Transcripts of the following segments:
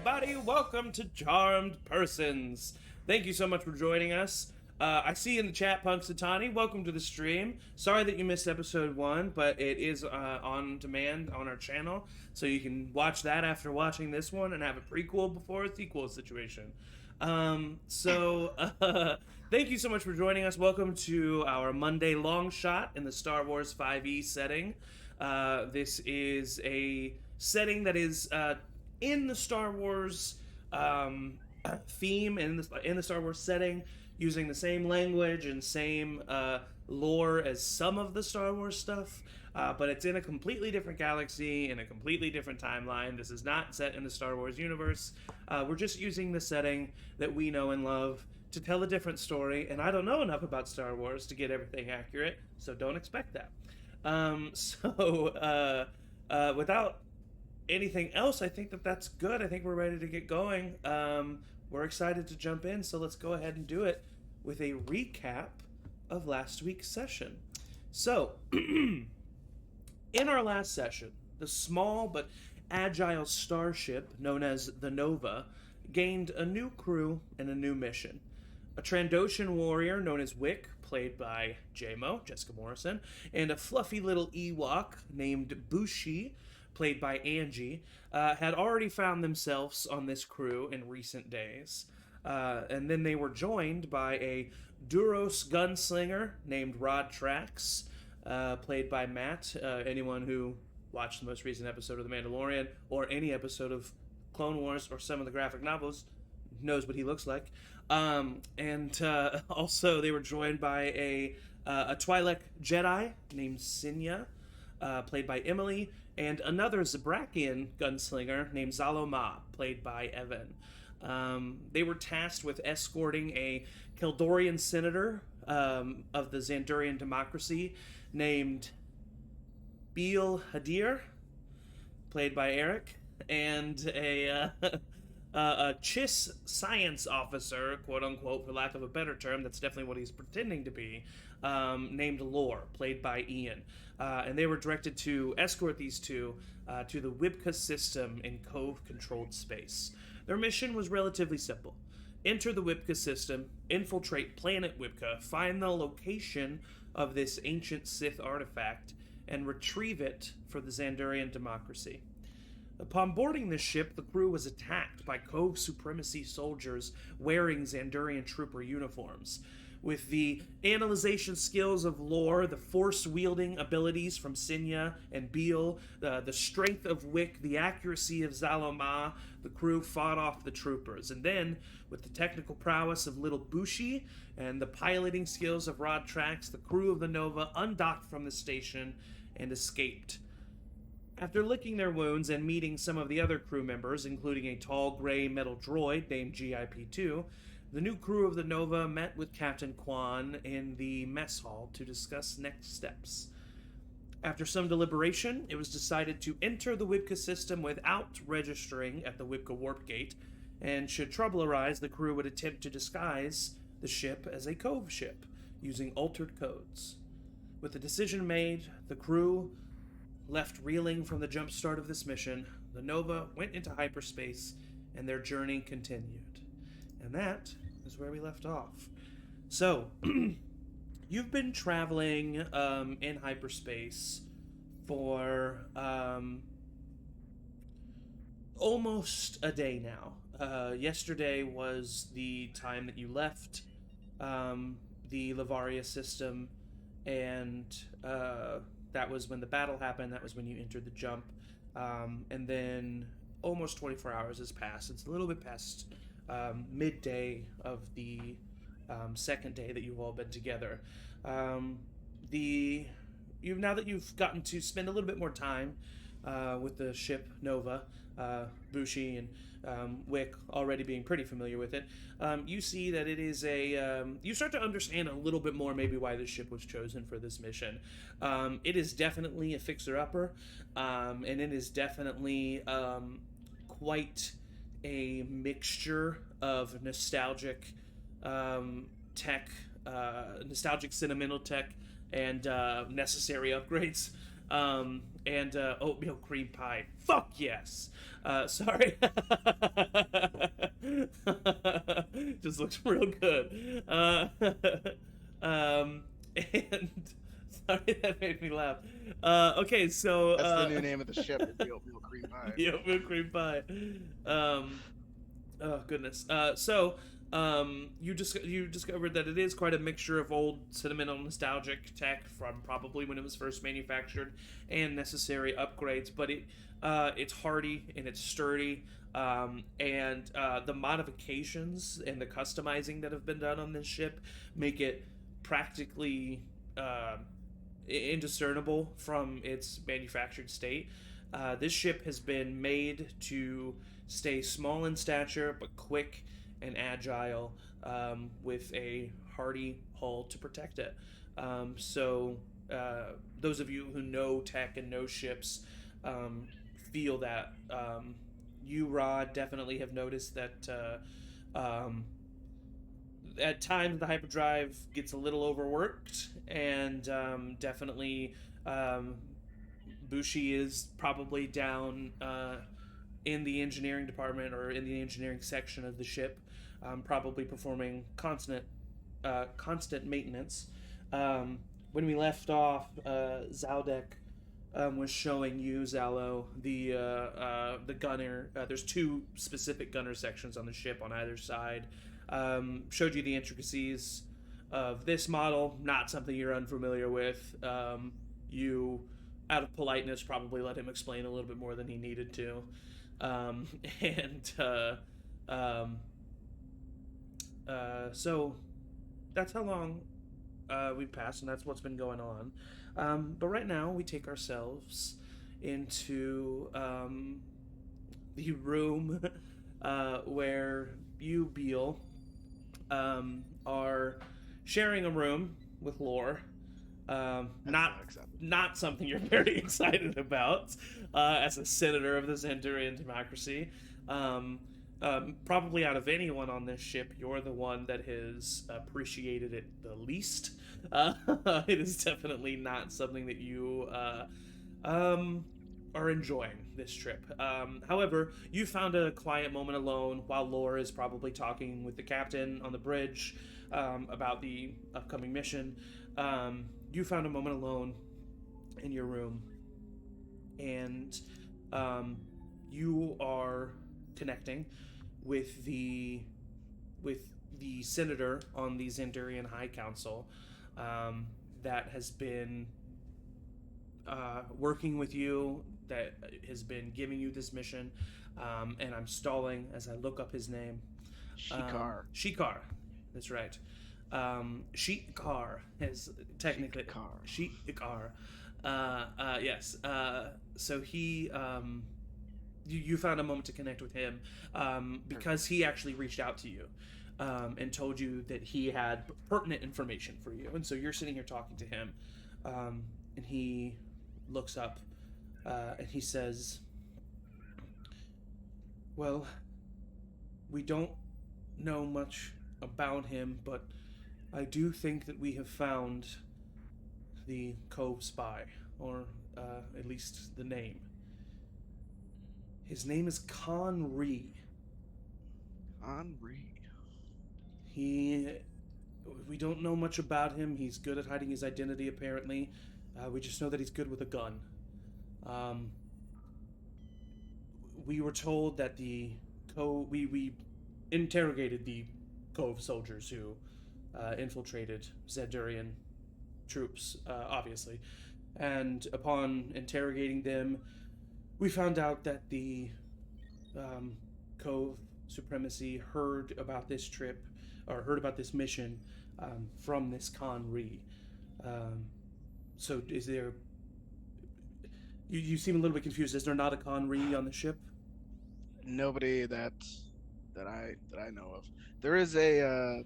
everybody. Welcome to Charmed Persons. Thank you so much for joining us. I see in the chat, Punxsutawney. Welcome to the stream. Sorry that you missed episode 1, but it is on demand on our channel, so you can watch that after watching this one and have a prequel before a sequel situation. Thank you so much for joining us. Welcome to our Monday long shot in the Star Wars 5e setting. This is a setting that is in the Star Wars theme, in the Star Wars setting, using the same language and same lore as some of the Star Wars stuff, but it's in a completely different galaxy, in a completely different timeline. This is not set in the Star Wars universe. We're just using the setting that we know and love to tell a different story, and I don't know enough about Star Wars to get everything accurate, so don't expect that. Without anything else, I think that's good. I think we're ready to get going. We're excited to jump in, so let's go ahead and do it with a recap of last week's session. So, in our last session, the small but agile starship known as the Nova gained a new crew and a new mission. A Trandoshan warrior known as Wick, played by J-Mo, Jessica Morrison, and a fluffy little Ewok named Bushi, played by Angie, had already found themselves on this crew in recent days. And then they were joined by a Duros gunslinger named Rod Trax, played by Matt. Anyone who watched the most recent episode of The Mandalorian, or any episode of Clone Wars, or some of the graphic novels, knows what he looks like. Also, they were joined by a Twi'lek Jedi named Sinya, played by Emily, and another Zabrakian gunslinger named Zaloma, played by Evan. They were tasked with escorting a Keldorian senator of the Xandurian democracy named Beal Hadir, played by Eric, and a Chiss science officer, quote unquote, for lack of a better term, that's definitely what he's pretending to be, named Lore, played by Ian. And they were directed to escort these two to the Wibka system in Cove-controlled space. Their mission was relatively simple. Enter the Wibka system, infiltrate planet Wibka, find the location of this ancient Sith artifact, and retrieve it for the Xandurian democracy. Upon boarding the ship, the crew was attacked by Cove Supremacy soldiers wearing Xandurian trooper uniforms. With the analyzation skills of Lore, the force-wielding abilities from Sinya and Beal, the strength of Wick, the accuracy of Zaloma, the crew fought off the troopers. And then, with the technical prowess of Little Bushi and the piloting skills of Rod Trax, the crew of the Nova undocked from the station and escaped. After licking their wounds and meeting some of the other crew members, including a tall gray metal droid named GIP-2, the new crew of the Nova met with Captain Kwan in the mess hall to discuss next steps. After some deliberation, it was decided to enter the Wibka system without registering at the Wibka warp gate, and should trouble arise, the crew would attempt to disguise the ship as a Cove ship, using altered codes. With the decision made, the crew left reeling from the jump start of this mission. The Nova went into hyperspace, and their journey continued. And that is where we left off. So, you've been traveling in hyperspace for almost a day now. Yesterday was the time that you left the Lavaria system, and that was when the battle happened. That was when you entered the jump. And then almost 24 hours has passed. It's a little bit past midday of the second day that you've all been together. Now that you've gotten to spend a little bit more time with the ship Nova, Bushi and Wick already being pretty familiar with it, you see that it is you start to understand a little bit more maybe why this ship was chosen for this mission. It is definitely a fixer-upper, and it is definitely quite a mixture of nostalgic tech, nostalgic sentimental tech, and necessary upgrades. and oatmeal cream pie. Fuck yes. Sorry. Just looks real good. And sorry, that made me laugh. Okay, so That's the new name of the ship, is the oatmeal cream pie. the oatmeal cream pie. Um, Oh goodness. You discovered that it is quite a mixture of old sentimental nostalgic tech from probably when it was first manufactured and necessary upgrades, but it's hardy and it's sturdy. And the modifications and the customizing that have been done on this ship make it practically indiscernible from its manufactured state. This ship has been made to stay small in stature but quick and agile, with a hardy hull to protect it. Those of you who know tech and know ships feel that. You, Rod, definitely have noticed that at times the hyperdrive gets a little overworked, and definitely Bushi is probably down in the engineering department or in the engineering section of the ship, probably performing constant maintenance. When we left off, Zaldek was showing you, Zalo, the gunner. There's two specific gunner sections on the ship on either side. Showed you the intricacies of this model, not something you're unfamiliar with. You, out of politeness, probably let him explain a little bit more than he needed to. Um, and so that's how long we've passed, and that's what's been going on. But right now, we take ourselves into the room where you, Beal, are sharing a room with Lore. Not something you're very excited about as a senator of the Zendurian democracy. Probably out of anyone on this ship, you're the one that has appreciated it the least. It is definitely not something that you are enjoying this trip. However, you found a quiet moment alone while Lore is probably talking with the captain on the bridge about the upcoming mission. You found a moment alone in your room, and you are connecting with the senator on the Zendurian High Council that has been working with you, that has been giving you this mission, and I'm stalling as I look up his name. Shikar. That's right. Shikar is technically Shikar. Yes. So he, you found a moment to connect with him because he actually reached out to you and told you that he had pertinent information for you, and so you're sitting here talking to him, and he looks up and he says, "Well, we don't know much about him, but I do think that we have found the Cove Spy, or at least the name. His name is Con Ree. We don't know much about him. He's good at hiding his identity, apparently. We just know that he's good with a gun. We were told that we interrogated the Cove soldiers who infiltrated Zendurian troops, obviously. And upon interrogating them, we found out that the Cove Supremacy heard about this trip, or heard about this mission from this Con Ree. So is there... You seem a little bit confused. Is there not a Con Ree on the ship? Nobody that I know of. There is the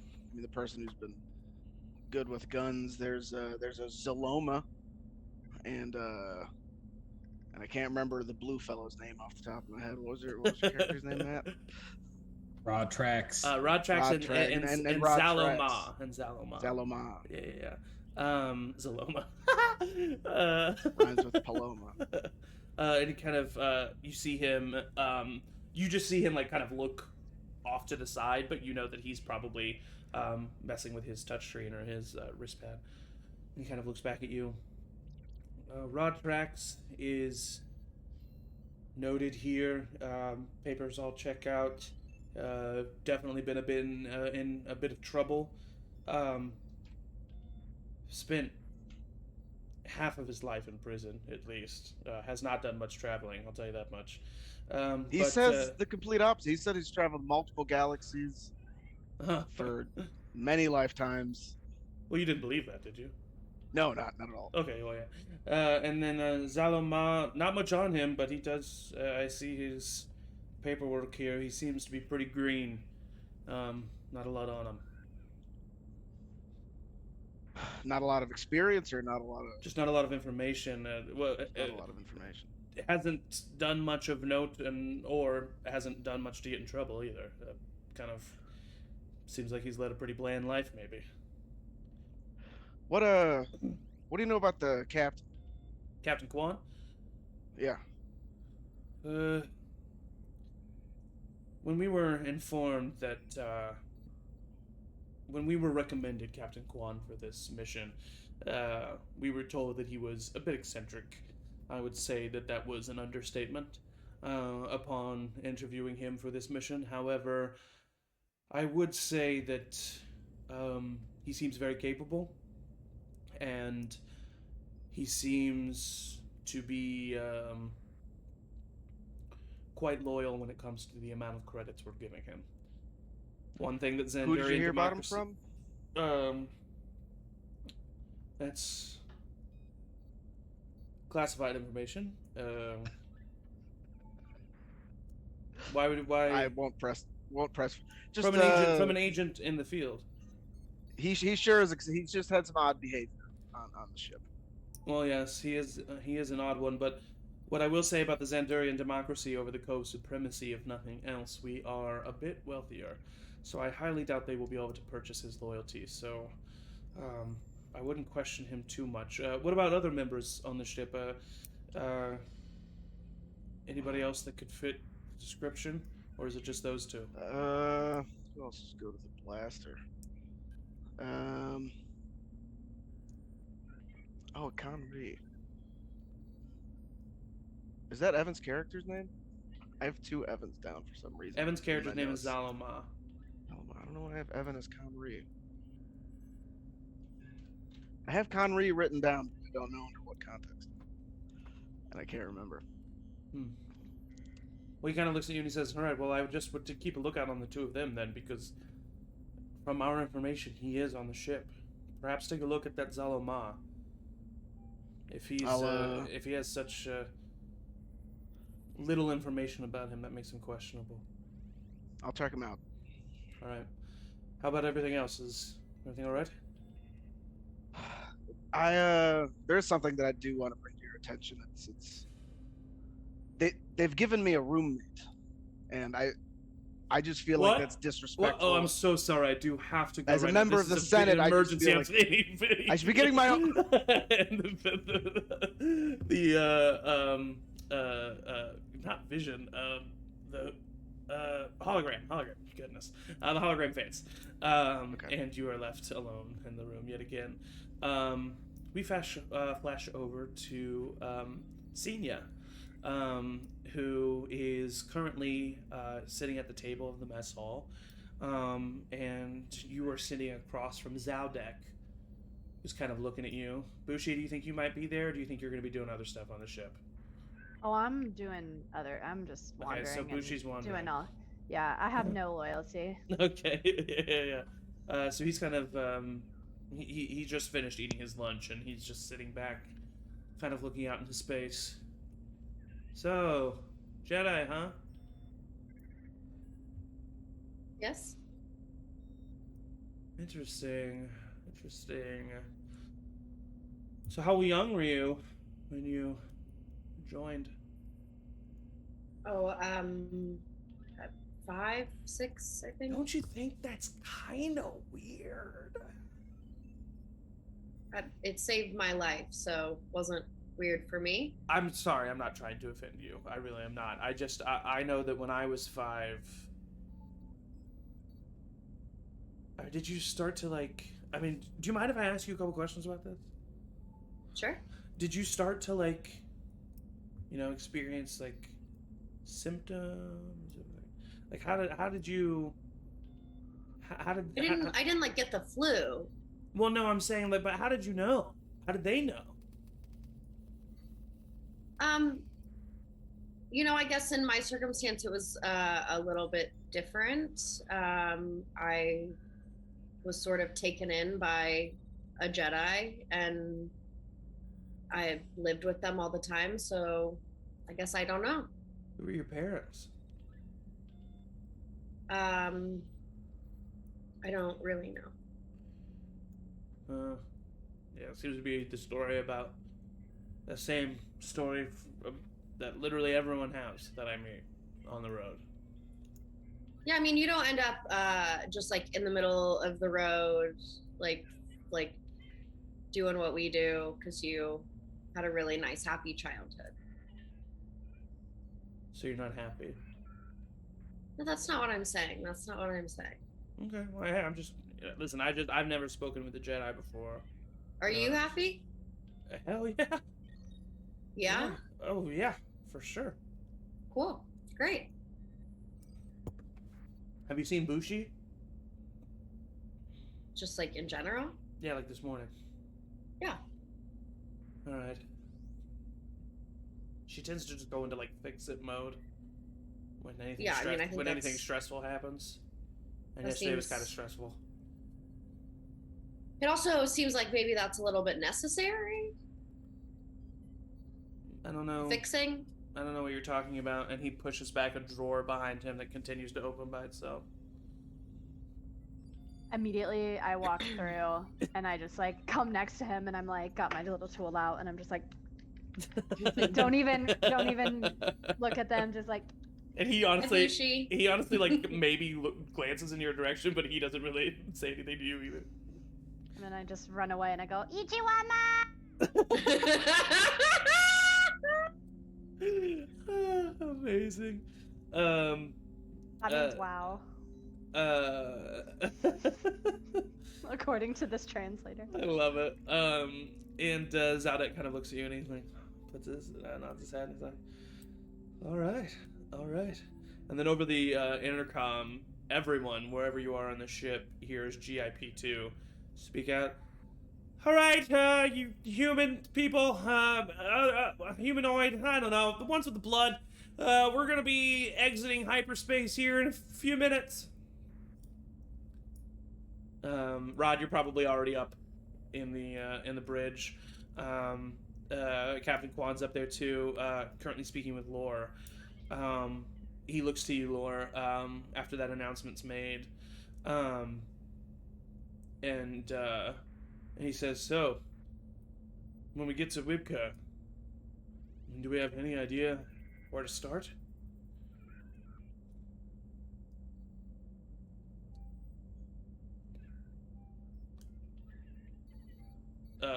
person who's been good with guns. There's a Zaloma, and I can't remember the blue fellow's name off the top of my head. What was your character's name, Matt? Rod Trax. And Rod Zaloma. Zaloma. Yeah. Zaloma. uh, Rhymes with Paloma. and he kind of, you see him, you just see him like kind of look off to the side, but you know that he's probably messing with his touchscreen or his wristpad. He kind of looks back at you. Rodtrax is noted here. Papers all check out. Definitely been in a bit of trouble. Um, spent half of his life in prison, at least. Has not done much traveling, I'll tell you that much. He But says the complete opposite. He said he's traveled multiple galaxies well, for many lifetimes. you didn't believe that, did you? No, not at all. Okay, well, yeah. And then Zaloma, not much on him, but he does. I see his paperwork here. He seems to be pretty green. Not a lot on him. Not a lot of experience, or not a lot of Just not a lot of information. not a lot of information. Hasn't done much of note, or hasn't done much to get in trouble either. Kind of seems like he's led a pretty bland life, maybe. What what do you know about the captain? Captain Kwan. Yeah. Uh, when we were informed that, when we were recommended Captain Kwan for this mission, we were told that he was a bit eccentric. I would say that that was an understatement upon interviewing him for this mission. However, I would say that he seems very capable, and he seems to be quite loyal when it comes to the amount of credits we're giving him. One thing that Who did you Xandarian hear about him democracy. from? That's classified information. Why I won't press. Just from an agent in the field? he sure is. He's just had some odd behavior on the ship. Well, yes, he is an odd one, but what I will say about the Xandurian democracy over the Cove supremacy, if nothing else, we are a bit wealthier, so I highly doubt they will be able to purchase his loyalty. So, I wouldn't question him too much. What about other members on the ship? Anybody else that could fit the description, or is it just those two? Who else is good with a blaster? Oh, Conry. Is that Evan's character's name? I have two Evans down for some reason. Evan's in character's my name is notes. Zaloma. I don't know why I have Evan as Conry. I have Conry written down, but I don't know under what context. And I can't remember. Well, he kind of looks at you and he says, "All right, well, I just would to keep a lookout on the two of them then, because from our information, he is on the ship. Perhaps take a look at that Zaloma. If he's if he has such little information about him, that makes him questionable. I'll check him out. All right. How about everything else? Is everything all right? There's something that I do want to bring to your attention. It's they've given me a roommate, and I just feel What? like that's disrespectful. Oh, I'm so sorry. I do have to go. As a right member now. of the This is Senate, an I just emergency. feel I'm saying. I should be getting my own. Not vision. The hologram. Goodness. The hologram fades. Okay. And you are left alone in the room yet again. We flash over to Senya, who is currently sitting at the table of the mess hall, and you are sitting across from Zaldek, who's kind of looking at you. Bushi, do you think you might be there, or do you think you're going to be doing other stuff on the ship? Oh, I'm I'm just wandering. Okay, so Bushi's wandering. Doing all. Yeah, I have no loyalty. Okay, yeah. So he's kind of he just finished eating his lunch, and he's just sitting back, kind of looking out into space. So, Jedi, huh? Yes. Interesting. So how young were you when you joined? Oh, 5, 6, I think. Don't you think that's kind of weird? It saved my life, so wasn't weird for me. I'm sorry, I'm not trying to offend you. I really am not. I know that when I was 5, did you start to like? I mean, do you mind if I ask you a couple questions about this? Sure. Did you start to like, experience like symptoms? Like how did you? How did I didn't like get the flu. Well, no, I'm saying like, but how did you know? How did they know? I guess in my circumstance it was a little bit different. I was sort of taken in by a Jedi, and I lived with them all the time, so I guess I don't know. Who were your parents? Um, I don't really know. Yeah, it seems to be the story about the same story that literally everyone has that I meet on the road. Yeah, I mean, you don't end up just like in the middle of the road, like doing what we do because you had a really nice, happy childhood. So you're not happy. No, that's not what I'm saying. That's not what I'm saying. Okay, well, yeah, listen. I've never spoken with a Jedi before. Are you happy? Hell yeah. Yeah? Oh yeah, for sure. Cool. Great. Have you seen Bushi? Just like in general? Yeah, like this morning. Yeah. All right. She tends to just go into like fix-it mode when anything Yeah, I mean, I think anything that's- stressful happens. And that yesterday was seems- kind of stressful. It also seems like maybe that's a little bit necessary. I don't know. Fixing. I don't know what you're talking about. And he pushes back a drawer behind him that continues to open by itself. Immediately, I walk through and I just like come next to him and I'm like, got my little tool out and I'm just like, don't even look at them, just like. And he honestly, Ibushi. like maybe glances in your direction, but he doesn't really say anything to you either. And then I just run away and I go, Ichiwama! Amazing. That means wow, according to this translator. I love it. And Zaldek kind of looks at you and he's like, puts his nods his head and he's like, all right. And then over the intercom, everyone, wherever you are on the ship, hears GIP2 speak out. All right, you human people, humanoid, I don't know, the ones with the blood, we're gonna be exiting hyperspace here in a few minutes. Rod, you're probably already up in the bridge. Captain Kwan's up there too, currently speaking with Lore. He looks to you, Lore, after that announcement's made. And he says, so, when we get to Wibka, do we have any idea where to start?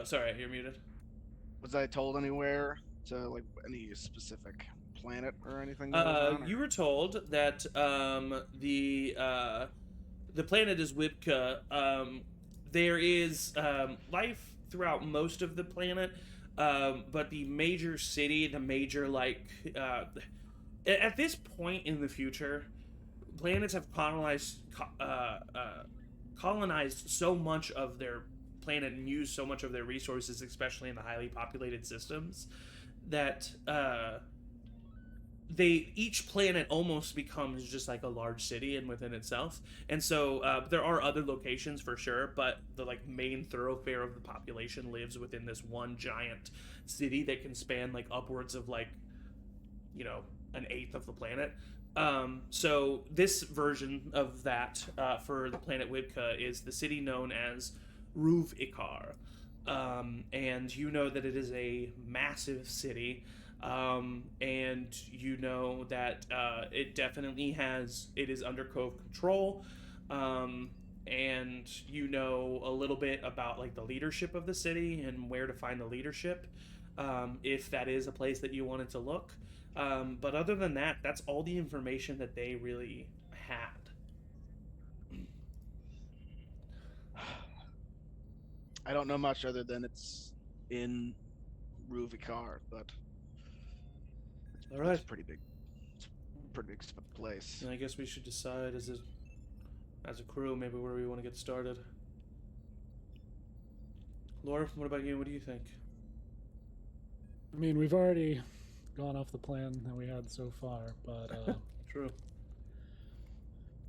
Sorry, you're muted. Was I told anywhere to like any specific planet or anything? that was on, You or- were told that the planet is Wibka. There is life throughout most of the planet, but the major city, the major at this point in the future, planets have colonized so much of their planet and used so much of their resources, especially in the highly populated systems, that each planet almost becomes just like a large city and within itself. And so there are other locations for sure, but the like main thoroughfare of the population lives within this one giant city that can span like upwards of like, an eighth of the planet. So this version of that for the planet Wibka is the city known as Ruv Ikar. And you know that it is a massive city. And you know that it definitely it is under Cove control. and you know a little bit about like the leadership of the city and where to find the leadership, if that is a place that you wanted to look. But other than that, that's all the information that they really had. I don't know much other than it's in Ruvikar, but All right. it's pretty big. It's a pretty big place. And I guess we should decide as a crew maybe where we want to get started. Laura, what about you? What do you think? I mean, we've already gone off the plan that we had so far, but True.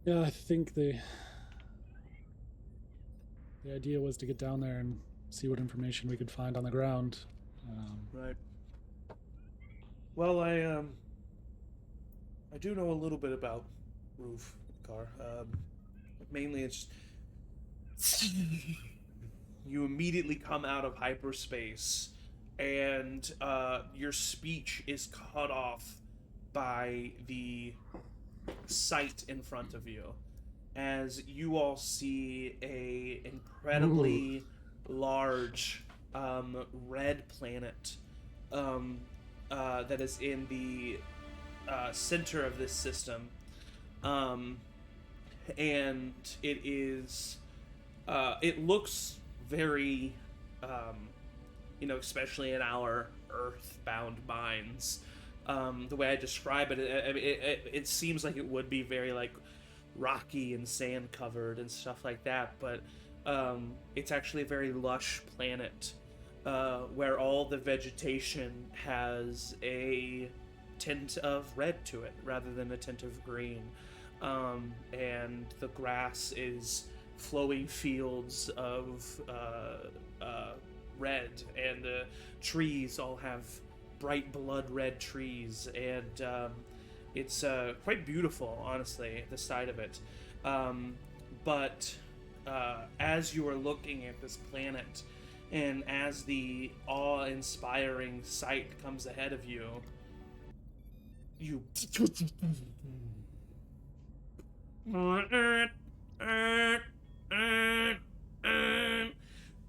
yeah, I think the idea was to get down there and see what information we could find on the ground. Right. Well, I do know a little bit about Wibka. Mainly, it's you immediately come out of hyperspace, and your speech is cut off by the sight in front of you, as you all see a incredibly large red planet that is in the center of this system, and it is it looks very especially in our earthbound minds, the way I describe it, it seems like it would be very like rocky and sand covered and stuff like that, but it's actually a very lush planet, where all the vegetation has a tint of red to it rather than a tint of green, and the grass is flowing fields of red, and the trees all have bright blood red trees, and it's quite beautiful, honestly, the sight of it. But as you are looking at this planet, and as the awe-inspiring sight comes ahead of you, you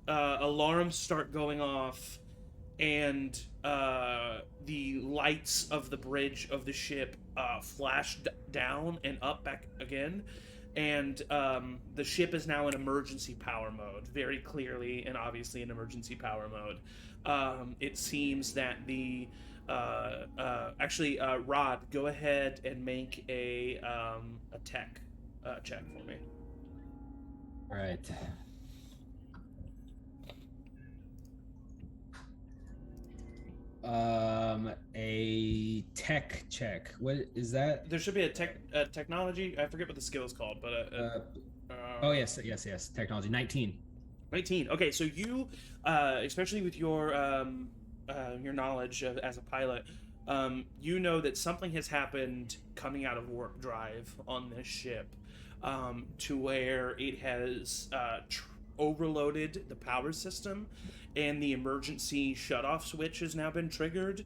alarms start going off, and the lights of the bridge of the ship flash down and up back again, and the ship is now in emergency power mode, very clearly and obviously in emergency power mode. It seems that the Rod, go ahead and make a tech check for me. All right. A tech check. What is that? There should be a technology. I forget what the skill is called, but oh yes. Technology. 19. 19. Okay, so you, especially with your knowledge as a pilot, you know that something has happened coming out of warp drive on this ship, to where it has overloaded the power system, and the emergency shutoff switch has now been triggered,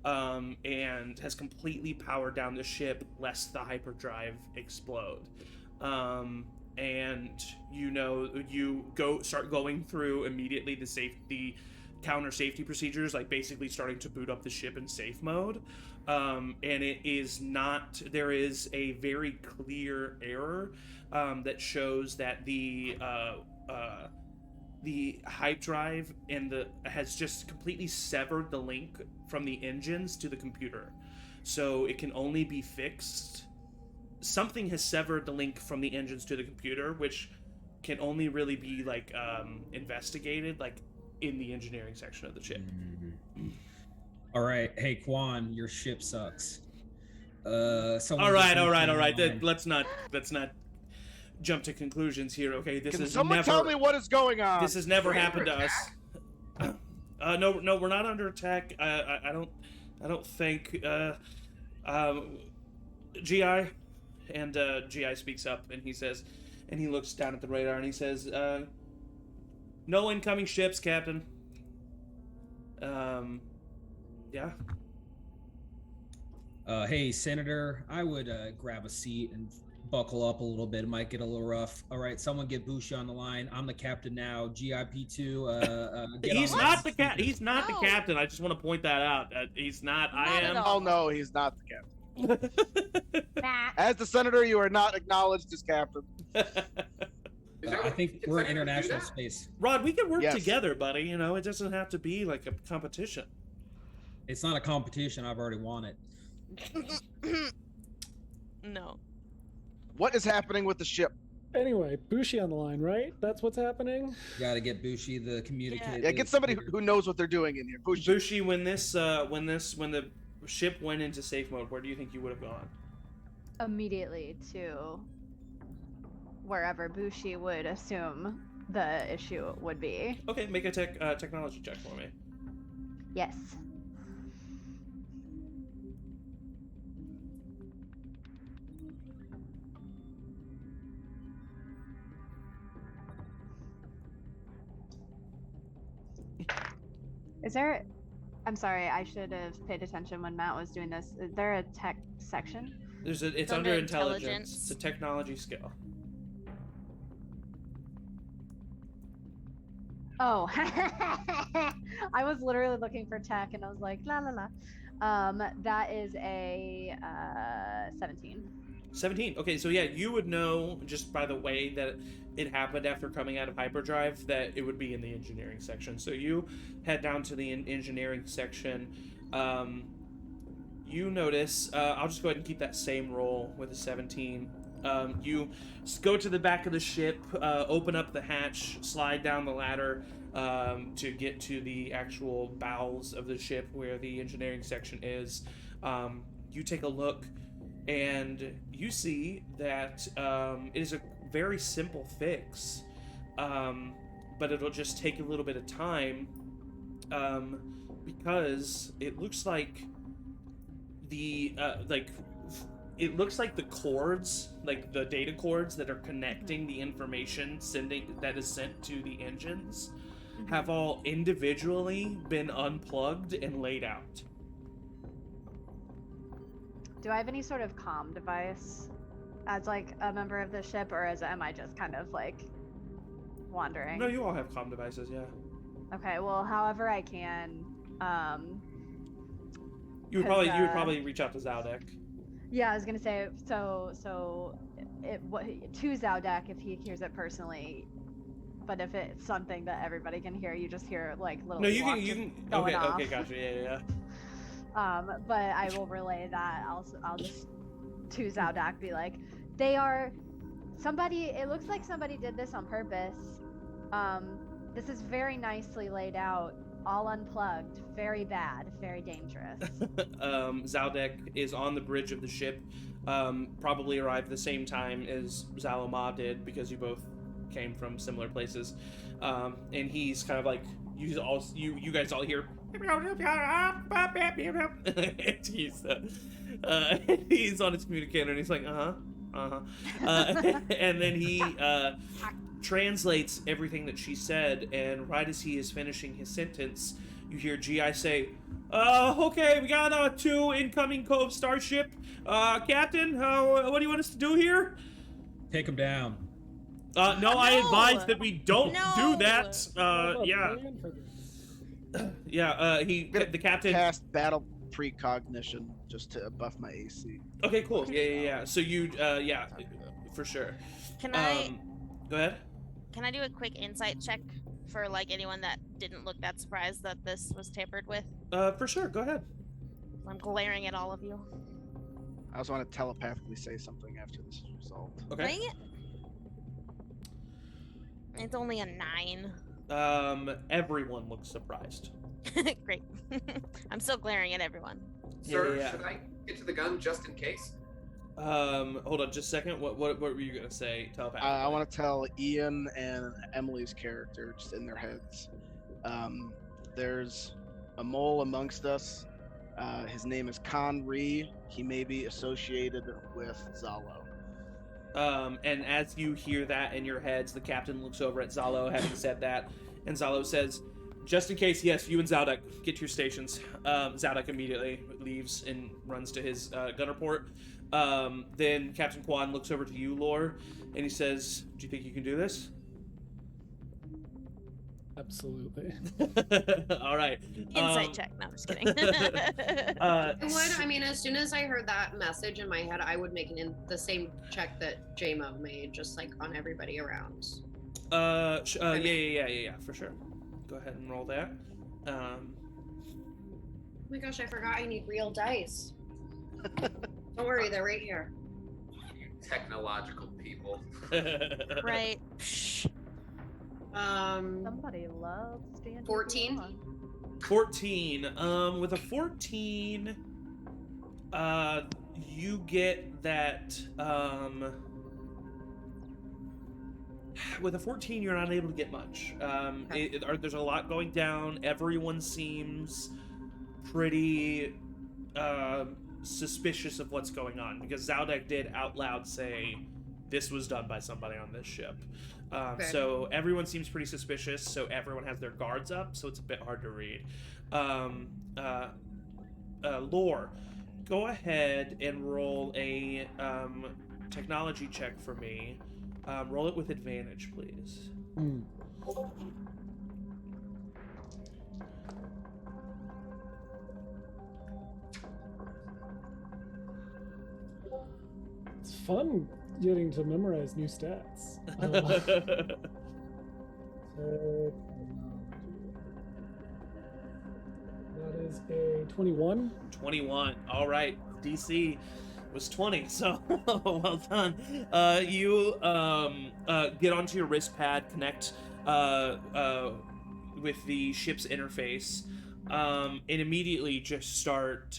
and has completely powered down the ship lest the hyperdrive explode. And you start going through immediately the counter safety procedures, like basically starting to boot up the ship in safe mode. And it is not, there is a very clear error that shows that the hype drive has just completely severed the link from the engines to the computer, so it can only be fixed. Something has severed the link from the engines to the computer, which can only really be like investigated like in the engineering section of the ship. Mm-hmm. All right, hey Quan, your ship sucks. All right. Let's not jump to conclusions here. Okay, Can someone tell me what is going on? This has never happened to us. No, we're not under attack. I don't think. GI, and GI speaks up, and he says, and he looks down at the radar, and he says, "No incoming ships, Captain." Yeah. Hey, Senator, I would grab a seat and buckle up a little bit. It might get a little rough. All right, someone get Bushi on the line. I'm the captain now. GIP2. He's on not the the cat. He's not the No. captain. I just want to point that out. He's not. I Not at am. all. Oh no, he's not the captain. Matt. As the senator, you are not acknowledged as captain. Is that I what- think can we're in Senator do international that? space. Rod, we can work Yes. together, buddy. You know, it doesn't have to be like a competition. It's not a competition. I've already won it. No. What is happening with the ship? Anyway, Bushi on the line, right? That's what's happening. Got to get Bushi the communicator. Yeah, get somebody who knows what they're doing in here. Bushi. Bushi, when the ship went into safe mode, where do you think you would have gone? Immediately to wherever Bushi would assume the issue would be. Okay, make a technology check for me. Yes. Is there? I'm sorry, I should have paid attention when Matt was doing this. Is there a tech section? It's under under intelligence. intelligence. It's a technology skill. Oh, I was literally looking for tech, and I was like, la la la. That is a 17. 17. Okay, so yeah, you would know just by the way that it happened after coming out of hyperdrive that it would be in the engineering section. So you head down to the engineering section. You notice, I'll just go ahead and keep that same roll with a 17. You go to the back of the ship, open up the hatch, slide down the ladder to get to the actual bowels of the ship where the engineering section is. You take a look, and you see that it is a very simple fix, but it'll just take a little bit of time because it looks like the it looks like the cords, like the data cords that are connecting the information that is sent to the engines, have all individually been unplugged and laid out. Do I have any sort of comm device as like a member of the ship, or am I just kind of like wandering? No, you all have comm devices, yeah. Okay, well, however I can. You would 'Cause, probably reach out to Zaldek. Yeah, I was gonna say so. To Zaldek if he hears it personally, but if it's something that everybody can hear, you just hear like little. No, you clocks can. going off. Okay, gotcha. Yeah. But I will relay that. I'll just to Zaldek be like, they are somebody. It looks like somebody did this on purpose. This is very nicely laid out, all unplugged. Very bad, very dangerous. Zaldek is on the bridge of the ship. Probably arrived the same time as Zaloma did because you both came from similar places. And he's kind of like you guys all hear. He's on his communicator and he's like, and then he translates everything that she said, and right as he is finishing his sentence, you hear GI say, okay, we got 2 incoming Cove starship. Captain, what do you want us to do here? Take him down. No, I No. advise that we don't No. do that. I have a Yeah. plan for this. Yeah, the captain. Cast battle precognition just to buff my AC. Okay, cool. Yeah. So you, yeah, for sure. Can I Go ahead. can I do a quick insight check for like anyone that didn't look that surprised that this was tampered with? For sure. Go ahead. I'm glaring at all of you. I also want to telepathically say something after this is resolved. Okay. Dang it. It's only a 9. Everyone looks surprised. Great. I'm still glaring at everyone. Sir, Yeah. should I get to the gun just in case? Hold on just a second. What were you gonna say, telepathically? I want to tell Ian and Emily's character just in their heads. There's a mole amongst us. His name is Khan Ree. He may be associated with Zalo. And as you hear that in your heads, the captain looks over at Zalo, having said that, and Zalo says, just in case, yes, you and Zaldek, get to your stations. Zaldek immediately leaves and runs to his gunner port. Then Captain Kwan looks over to you, Lore, and he says, "Do you think you can do this?" Absolutely. All right. Insight check. No, I'm just kidding. I would. I mean, as soon as I heard that message in my head, I would make the same check that JMO made, just like on everybody around. Yeah, for sure. Go ahead and roll that. Oh my gosh, I forgot I need real dice. Don't worry, they're right here. Technological people. Right. Somebody loves standing 14. beyond. 14. With a 14, you get that, with a 14, you're not able to get much. There's a lot going down. Everyone seems pretty, suspicious of what's going on, because Zaldek did out loud say this was done by somebody on this ship. So everyone seems pretty suspicious, so everyone has their guards up, so it's a bit hard to read. Lore, go ahead and roll a technology check for me. Roll it with advantage, please. It's fun getting to memorize new stats. So that is a 21. 21. All right. DC was 20, so well done. You get onto your wrist pad, connect with the ship's interface, and immediately just start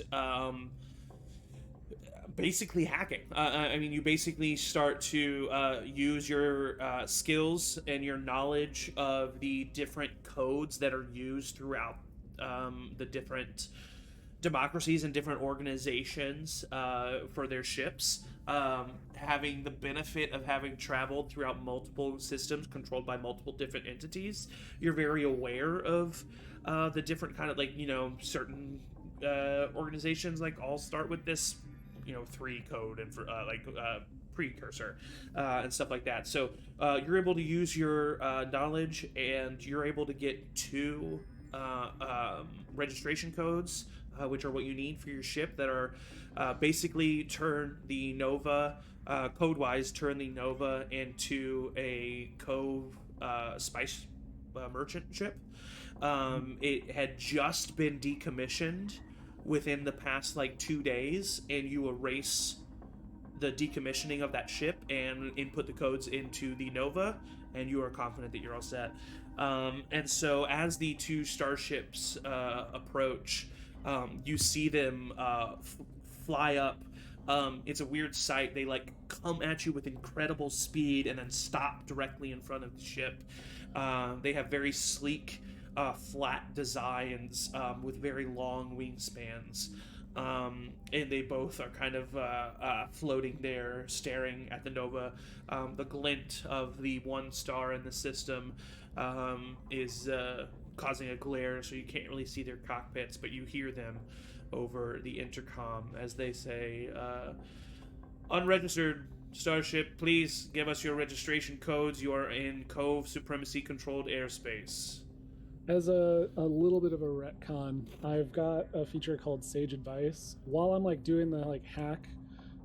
basically hacking. I mean, you basically start to use your skills and your knowledge of the different codes that are used throughout the different democracies and different organizations for their ships. Having the benefit of having traveled throughout multiple systems controlled by multiple different entities, you're very aware of the different kind of, like, you know, certain organizations like all start with this, you know, 3 code and for precursor and stuff like that. So you're able to use your knowledge, and you're able to get 2 registration codes, which are what you need for your ship, that are basically turn the Nova, code-wise, turn the Nova into a Cove spice merchant ship. It had just been decommissioned within the past, like, 2 days, and you erase the decommissioning of that ship and input the codes into the Nova, and you are confident that you're all set. And so as the 2 starships approach, you see them fly up. It's a weird sight. They, like, come at you with incredible speed and then stop directly in front of the ship. They have very sleek, flat designs with very long wingspans. And they both are kind of floating there, staring at the Nova. The glint of the 1 star in the system is causing a glare, so you can't really see their cockpits, but you hear them over the intercom as they say, "Unregistered starship, please give us your registration codes. You are in Cove Supremacy controlled airspace." As a little bit of a retcon, I've got a feature called Sage Advice. While I'm, like, doing the, like, hack,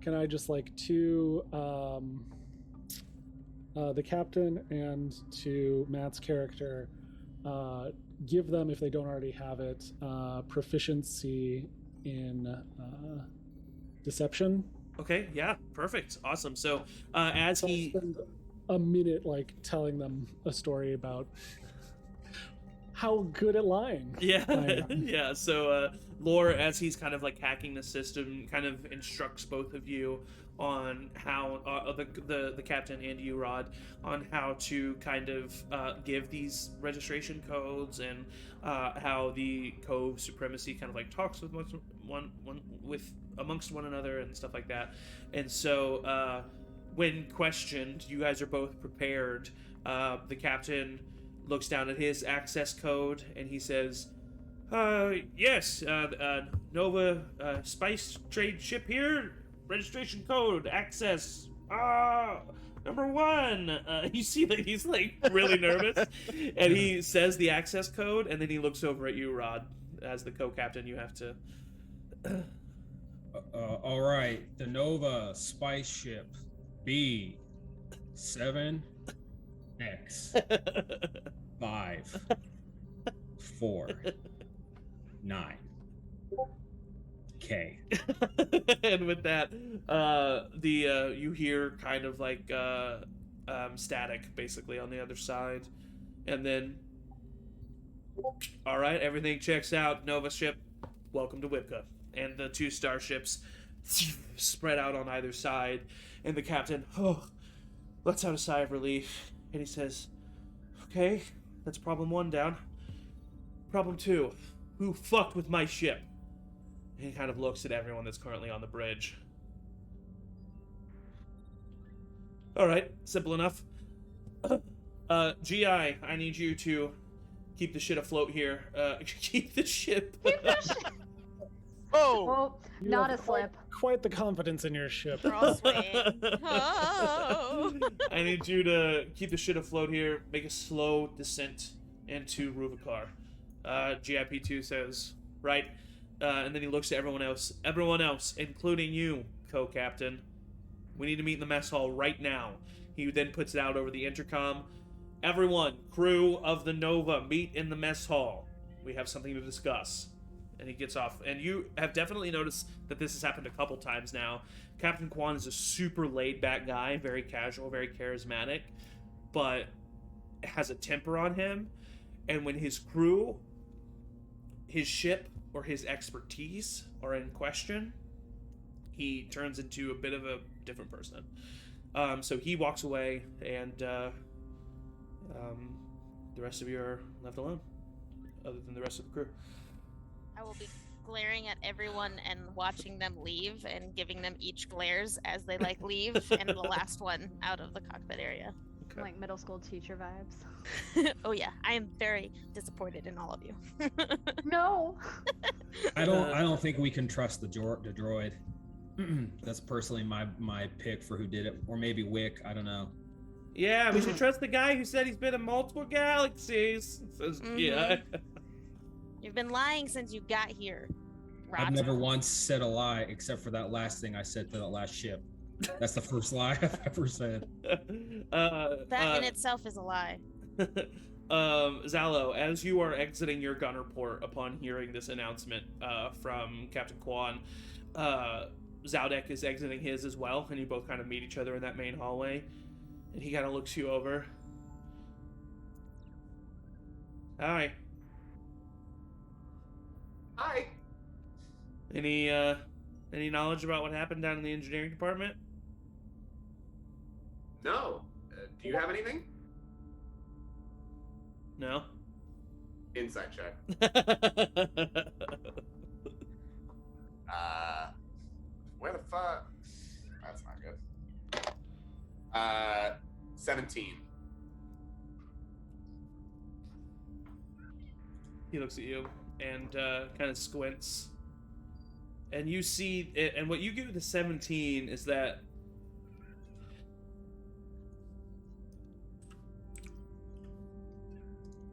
can I just, like, to the captain and to Matt's character, give them, if they don't already have it, proficiency in deception? Okay, yeah, perfect, awesome. So as I'll he spend a minute, like, telling them a story about how good at lying Yeah, I am. yeah. So Lore, as he's kind of, like, hacking the system, kind of instructs both of you on how the captain and you, Rod, on how to kind of give these registration codes, and how the Cove Supremacy kind of, like, talks with amongst one another and stuff like that. And so when questioned, you guys are both prepared. The captain looks down at his access code and he says, "Yes, Nova spice trade ship here. registration code, access, number 1. You see that he's like really nervous, and he says the access code, and then he looks over at you, Rod, as the co-captain. You have to. All right, the Nova spice ship B 7X 5 4 9 K. And with that, you hear kind of like static basically on the other side, and then, all right, everything checks out. Nova ship, welcome to Wibka, and the 2 starships spread out on either side, and the captain lets out a sigh of relief, and he says, "Okay, that's problem 1 down. Problem 2, who fucked with my ship?" And he kind of looks at everyone that's currently on the bridge. All right, simple enough. GI, I need you to keep the shit afloat here. Keep the ship. Oh, Oh, You not have a slip. Quite the confidence in your ship. We're all swaying. Oh. I need you to keep the shit afloat here. Make a slow descent into Rubicar. GIP2 says, right. And then he looks at everyone else, including you, co-captain. We need to meet in the mess hall right now. He then puts it out over the intercom. Everyone, crew of the Nova, meet in the mess hall. We have something to discuss. And he gets off. And you have definitely noticed that this has happened a couple times now. Captain Kwan is a super laid-back guy, very casual, very charismatic, but has a temper on him. And when his crew, his ship, or his expertise are in question, he turns into a bit of a different person. So he walks away, and the rest of you are left alone, other than the rest of the crew. I will be glaring at everyone and watching them leave and giving them each glares as they leave and the last one out of the cockpit area. Okay. Like middle school teacher vibes. Oh yeah, I am very disappointed in all of you. No. I don't think we can trust the droid. That's personally my pick for who did it, or maybe Wick. I don't know. Yeah, we should trust the guy who said he's been in multiple galaxies. Says, yeah. You've been lying since you got here, Rod. I've never once said a lie except for that last thing I said to that last ship. That's the first lie I've ever said. That in itself is a lie. Zalo, as you are exiting your gunner port upon hearing this announcement from Captain Kwan, Zaldek is exiting his as well, and you both kind of meet each other in that main hallway, and he kind of looks you over. Hi. Hi. Any knowledge about what happened down in the engineering department? No. Do you have anything? No. Insight check. Where the fuck? That's not good. 17. He looks at you and kind of squints. And you see it, and what you get with the 17 is that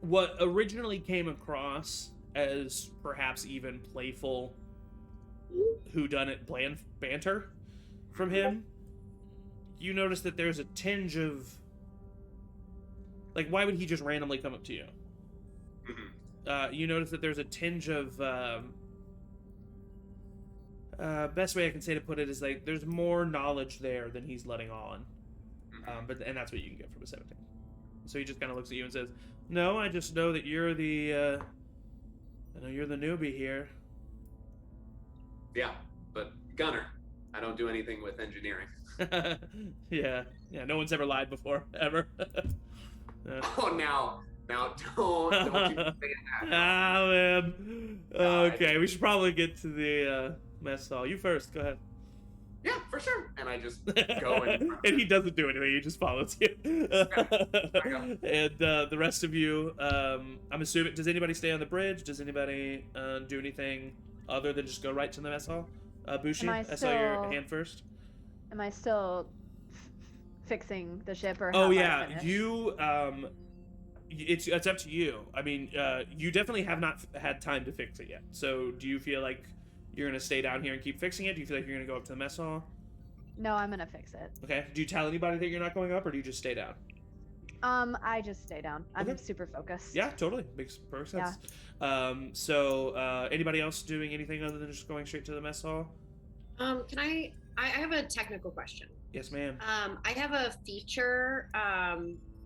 what originally came across as perhaps even playful whodunit banter from him, you notice that there's a tinge of, like, why would he just randomly come up to you? You notice that there's a tinge of best way I can say to put it is like there's more knowledge there than he's letting on, and that's what you can get from a 17. So he just kind of looks at you and says, "No, I just know that you're the I know you're the newbie here." Yeah, but Gunner, I don't do anything with engineering. yeah, no one's ever lied before, ever. Oh, now don't you say that. Ah, man. Okay, we should probably get to the mess hall. You first, go ahead. Yeah, for sure. And I just go and And he doesn't do anything, he just follows you. go. And the rest of you, I'm assuming, does anybody stay on the bridge? Does anybody do anything other than just go right to the mess hall? Bushi, Am I I saw your still- hand first. Am I still fixing the ship, or Oh have I yeah, finished? you it's up to you. I mean, you definitely have not had time to fix it yet. So, do you feel like you're gonna stay down here and keep fixing it? Do you feel like you're gonna go up to the mess hall? No, I'm gonna fix it. Okay. Do you tell anybody that you're not going up, or do you just stay down? I just stay down. I'm Okay. super focused. Yeah, totally. Makes perfect sense. So, anybody else doing anything other than just going straight to the mess hall? Can I have a technical question. Yes, ma'am. I have a feature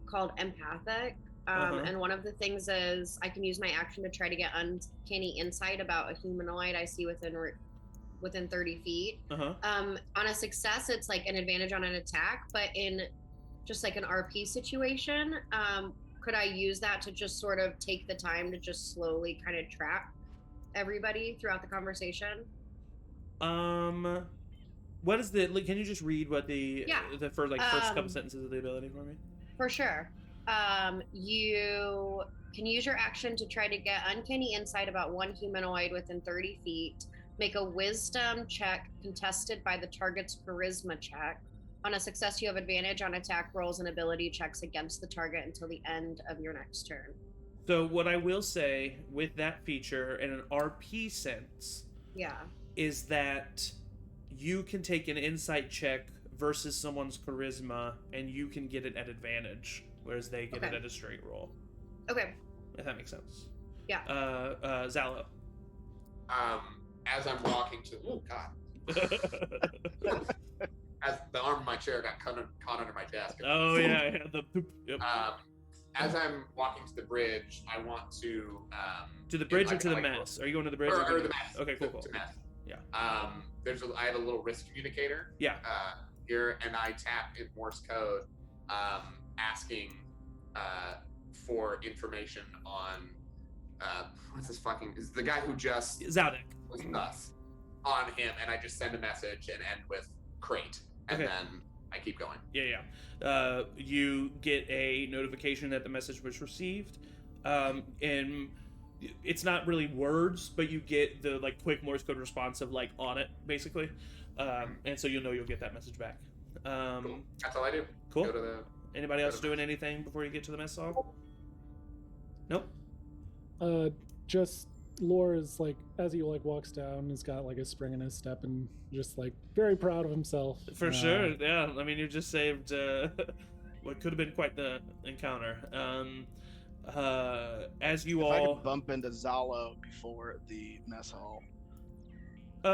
called empathic. And one of the things is I can use my action to try to get uncanny insight about a humanoid I see within 30 feet. On a success, it's like an advantage on an attack, but in just like an RP situation, could I use that to just sort of take the time to just slowly kind of trap everybody throughout the conversation? What is the? Can you just read what the first couple Um, sentences of the ability for me? For sure. You can use your action to try to get uncanny insight about one humanoid within 30 feet. Make a wisdom check contested by the target's charisma check. On a success, you have advantage on attack rolls and ability checks against the target until the end of your next turn. So what I will say with that feature in an RP sense, Yeah. is that you can take an insight check versus someone's charisma, and you can get it at advantage, whereas they get it Okay. at a straight roll. Okay. If that makes sense. Yeah. Zalo. As I'm walking to, oh god, as the arm of my chair got caught under my desk. Oh yeah, the poop. Yep. As I'm walking to the bridge, I want to To the bridge or like- to the like- mess? Are you going to the bridge or to the mess. Okay, cool, cool. To mess. Yeah. I have a little wrist communicator. Yeah. Here, and I tap in Morse code, asking for information on what's this fucking is the guy who just Zaldek. was us on him, and I just send a message and end with crate, and Okay. then I keep going. Yeah. You get a notification that the message was received, and it's not really words, but you get the like quick Morse code response of like on it basically, and so you'll know you'll get that message back. Cool. That's all I do. Cool. Go to the. Anybody else go to the doing anything before you get to the mess hall? Nope. Just Lore is like, as he like walks down, he's got like a spring in his step and just like very proud of himself. For sure. Yeah. I mean, you just saved what could have been quite the encounter. As you If I all could bump into Zalo before the mess hall, he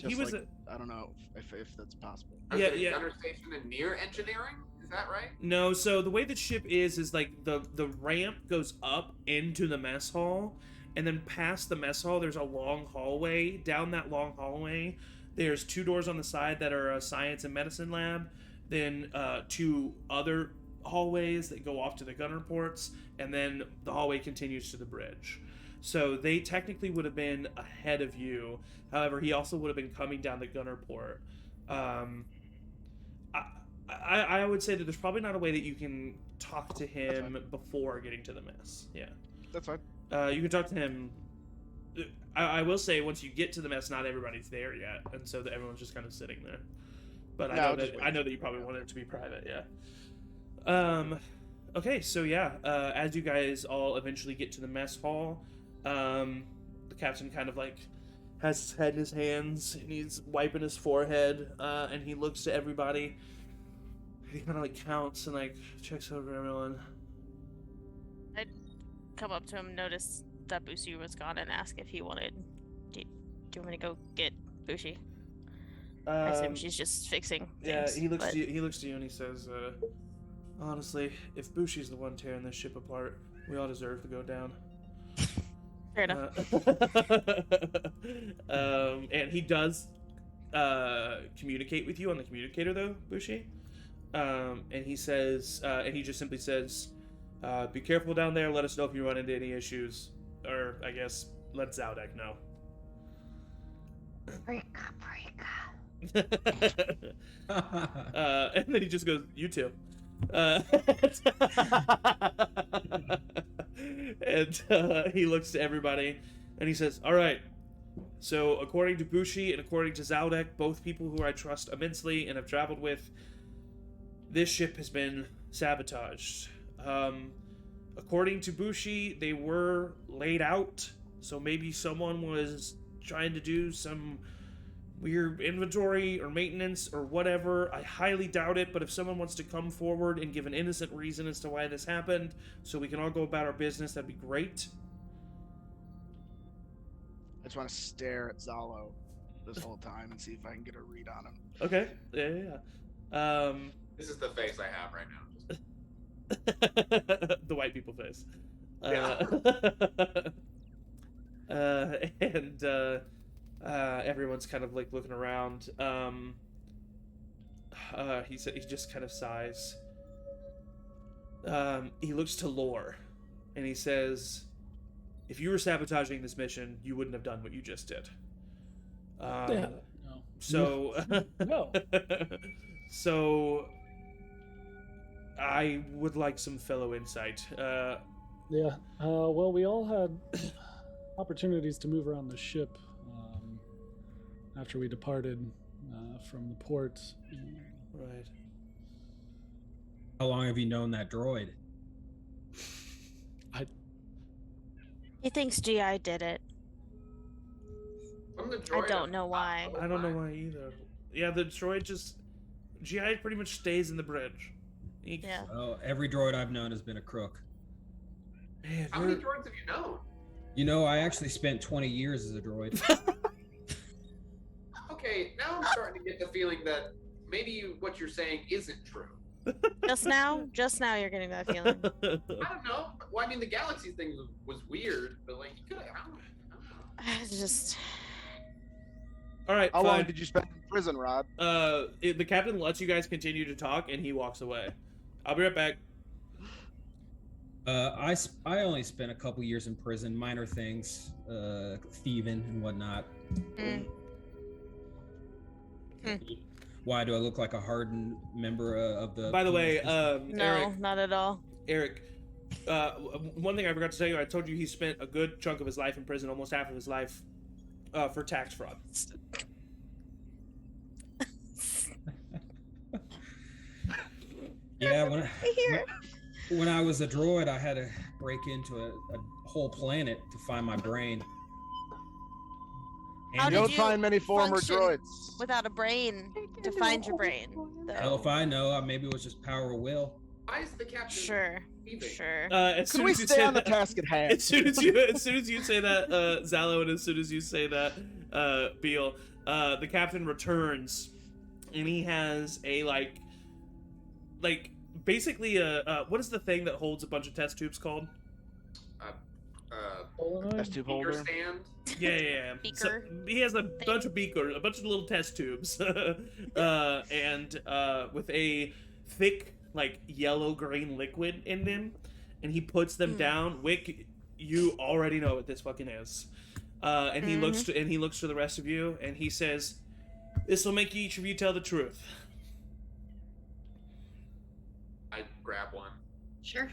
just was like, I don't know if that's possible. Yeah, the yeah. Gunner station and near engineering. Is that right? No, so the way the ship is like the ramp goes up into the mess hall, and then past the mess hall there's a long hallway. Down that long hallway there's two doors on the side that are a science and medicine lab, then two other hallways that go off to the gunner ports, and then the hallway continues to the bridge. So they technically would have been ahead of you. However, he also would have been coming down the gunner port. I would say that there's probably not a way that you can talk to him before getting to the mess. Yeah. That's fine. You can talk to him. I will say once you get to the mess, not everybody's there yet, and so that everyone's just kind of sitting there. But No, I just wait. know that you probably wanted it to be private. Yeah. Okay, so yeah, as you guys all eventually get to the mess hall, the captain kind of like has his head in his hands and he's wiping his forehead, and he looks to everybody. He kind of like counts and like checks over everyone. I'd come up to him, notice that Bushi was gone, and ask if he wanted. Do you want me to go get Bushi? I assume she's just fixing Yeah, things. he looks but- to you, he looks to you and he says, honestly, if Bushi's the one tearing this ship apart, we all deserve to go down. Fair enough. And he does communicate with you on the communicator though, Bushi. And he says, and he just simply says, be careful down there, let us know if you run into any issues. Or, I guess, let Zaldek know. Breaka. And then he just goes, you too. And he looks to everybody and he says, all right, So, according to Bushi and according to Zaldek, both people who I trust immensely and have traveled with, this ship has been sabotaged. According to Bushi, they were laid out, so maybe someone was trying to do some weird inventory or maintenance or whatever. I highly doubt it, but if someone wants to come forward and give an innocent reason as to why this happened, so we can all go about our business, that'd be great. I just want to stare at Zalo this whole time and see if I can get a read on him. Okay. Yeah. This is the face I have right now. The white people face. Yeah. And everyone's kind of like looking around. He just kind of sighs. He looks to Lore, and he says, "If you were sabotaging this mission, you wouldn't have done what you just did." No. So, No. so I would like some fellow insight. Yeah. Well, we all had opportunities to move around the ship after we departed from the port. Right. How long have you known that droid? He thinks GI did it. From the I droid don't know why. I don't know why either. Yeah, the droid just... GI pretty much stays in the bridge. Yeah. Well, every droid I've known has been a crook. Man, How many droids have you known? You know, I actually spent 20 years as a droid. Okay, now I'm starting to get the feeling that maybe what you're saying isn't true. Just now you're getting that feeling. I don't know. Well, I mean, the galaxy thing was weird, but like, you could have. I don't know. It's just. All right, How fine. long did you spend in prison, Rod? The captain lets you guys continue to talk, and he walks away. I'll be right back. I only spent a couple years in prison, minor things, thieving and whatnot. Mm. Why do I look like a hardened member of the? By the way, No, Eric, not at all. one thing I forgot to tell you, I told you he spent a good chunk of his life in prison, almost half of his life, for tax fraud. Yeah, when I was a droid, I had to break into a whole planet to find my brain. How And You did don't you find many former function droids. without a brain to find your brain, hell though? if I know, maybe it was just power of will. Why is the captain Sure, leaving? sure. As Could soon we as you stay say on the that, task at hand? as soon as you say that, Zalo, and as soon as you say that, Beal, the captain returns, and he has a like basically what is the thing that holds a bunch of test tubes called? Test tube Finger holder. stand. Yeah. So Beaker he has a bunch of beakers, a bunch of little test tubes, and with a thick, like yellow-green liquid in them, and he puts them down. Wick, you already know what this fucking is, and he looks to the rest of you, and he says, "This will make each of you tell the truth." I grab one. Sure.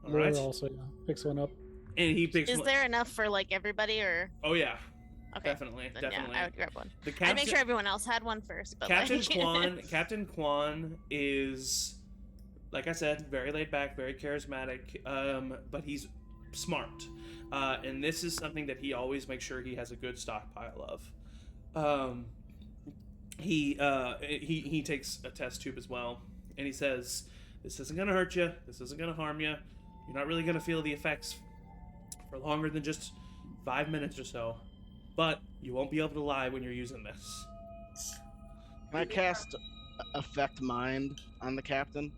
All Laura right, also picks one up. and he picks. Is one. there enough for like everybody, or Oh yeah, okay? definitely. Then yeah, I would grab one. The I'd captain. make sure everyone else had one first. But Captain like... Kwan. Captain Kwan is, like I said, very laid back, very charismatic, but he's smart, and this is something that he always makes sure he has a good stockpile of. He takes a test tube as well, and he says, "This isn't gonna hurt you. This isn't gonna harm you. You're not really gonna feel the effects for longer than just 5 minutes or so, but you won't be able to lie when you're using this." Can I cast Affect Mind on the captain?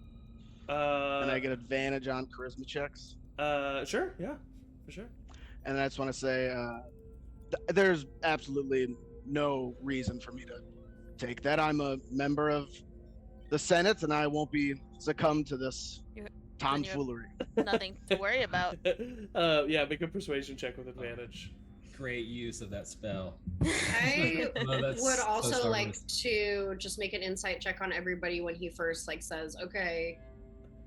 Uh, And I get advantage on charisma checks? Sure, yeah, for sure. And I just want to say, there's absolutely no reason for me to take that. I'm a member of the Senate, and I won't be succumb to this tomfoolery. Nothing to worry about. Yeah, make a persuasion check with advantage. Great use of that spell. I Oh, that's would so also Star like Wars. to just make an insight check on everybody when he first like says, "Okay,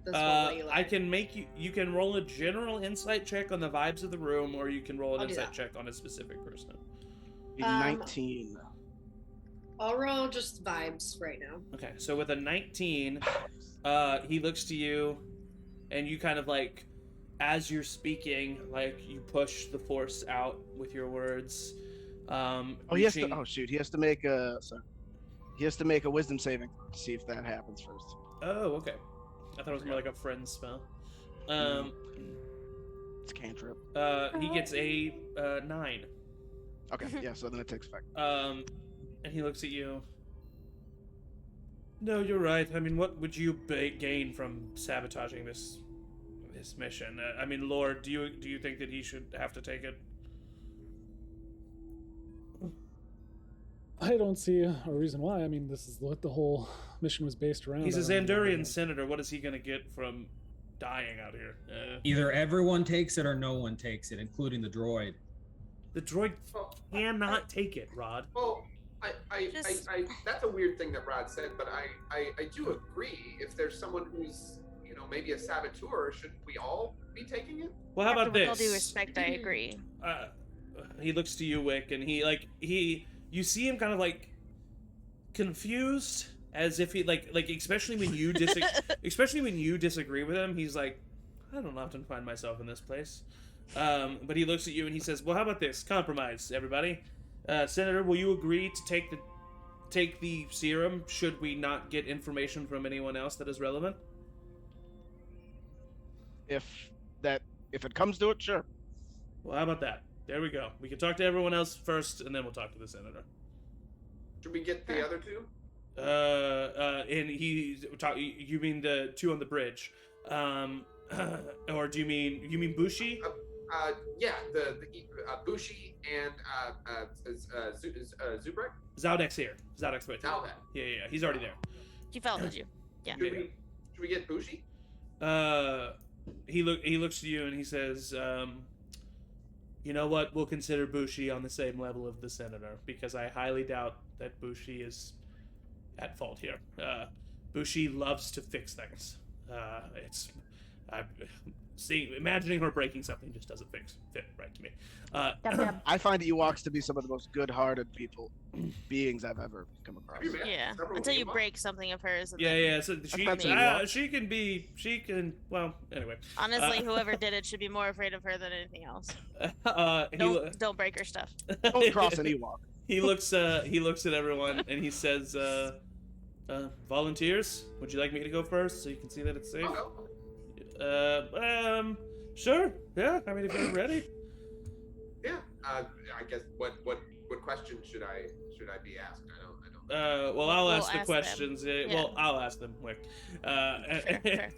this whole way. I can make you. You can roll a general insight check on the vibes of the room, or you can roll an I'll do insight that. check on a specific person. 19. I'll roll just vibes right now. Okay, so with a 19, he looks to you, and you kind of like, as you're speaking, like you push the force out with your words. He has to. Oh shoot, he has to make a. Sorry. He has to make a wisdom saving to see if that happens first. Oh, okay. I thought it was more like a friend spell. It's a cantrip. He gets a 9. Okay, yeah. So then it takes effect. And he looks at you. No, you're right. I mean, what would you gain from sabotaging this mission? I mean, Lord, do you think that he should have to take it? I don't see a reason why. I mean, this is what the whole mission was based around. He's a I don't know. Xandurian senator. What is he gonna get from dying out here? Either everyone takes it or no one takes it, including the droid. The droid cannot take it, Rod. Well, I that's a weird thing that Rod said, but I do agree. If there's someone who's, maybe a saboteur, shouldn't we all be taking it? Well, how about With this? all due respect, I agree. He looks to you, Wick, and you see him kind of like confused, as if he like especially when you disagree with him. He's like, I don't often find myself in this place. But he looks at you and he says, well, how about this compromise, everybody? Senator, will you agree to take the serum should we not get information from anyone else that is relevant? If it comes to it, sure. Well, how about that? There we go. We can talk to everyone else first, and then we'll talk to the senator. Should we get the other two? And you mean the two on the bridge? Or do you mean Bushi? Yeah, the Bushi and Zubrek. Zaldek's here. Zaldek's with you. Zaldek. Yeah, he's already there. He followed you. Yeah. Should we get Bushi? He looks to you and he says, you know what? We'll consider Bushi on the same level of the senator, because I highly doubt that Bushi is at fault here. Bushi loves to fix things. Imagining her breaking something just doesn't fit right to me. Yep. I find Ewoks to be some of the most good-hearted beings I've ever come across. Have you met Yeah. several Until you Ewoks? break something of hers. And Yeah. So met some Ewoks. she can. Well, anyway. Honestly, whoever did it should be more afraid of her than anything else. Don't break her stuff. Don't cross an Ewok. He looks at everyone and he says, volunteers, would you like me to go first so you can see that it's safe? Sure. Yeah. I mean, if you're ready. Yeah. I guess what question should I be asked? I don't. Well, I'll We'll ask the ask questions. them. Well, I'll ask them. Quick. Fair.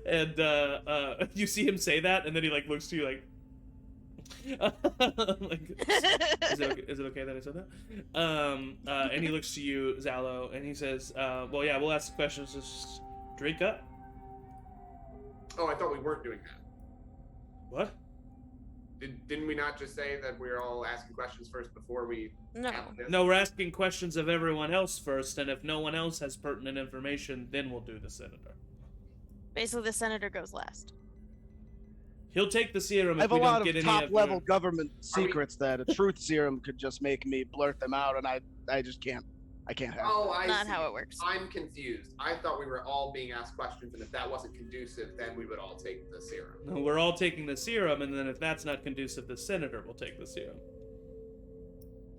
And you see him say that, and then he like looks to you like. Is it okay that I said that? And he looks to you, Zalo, and he says, "Well, yeah, we'll ask the questions. Just drink up." Oh, I thought we weren't doing that. What? Didn't we not just say that we're all asking questions first before we? No. have this? No, we're asking questions of everyone else first, and if no one else has pertinent information, then we'll do the senator. Basically, the senator goes last. He'll take the serum I if have a we lot don't of get any top-level government secrets that a truth serum could just make me blurt them out, and I just can't. I can't have. Oh, I Not see. how it works. I'm confused. I thought we were all being asked questions, and if that wasn't conducive, then we would all take the serum. No, we're all taking the serum, and then if that's not conducive, the senator will take the serum.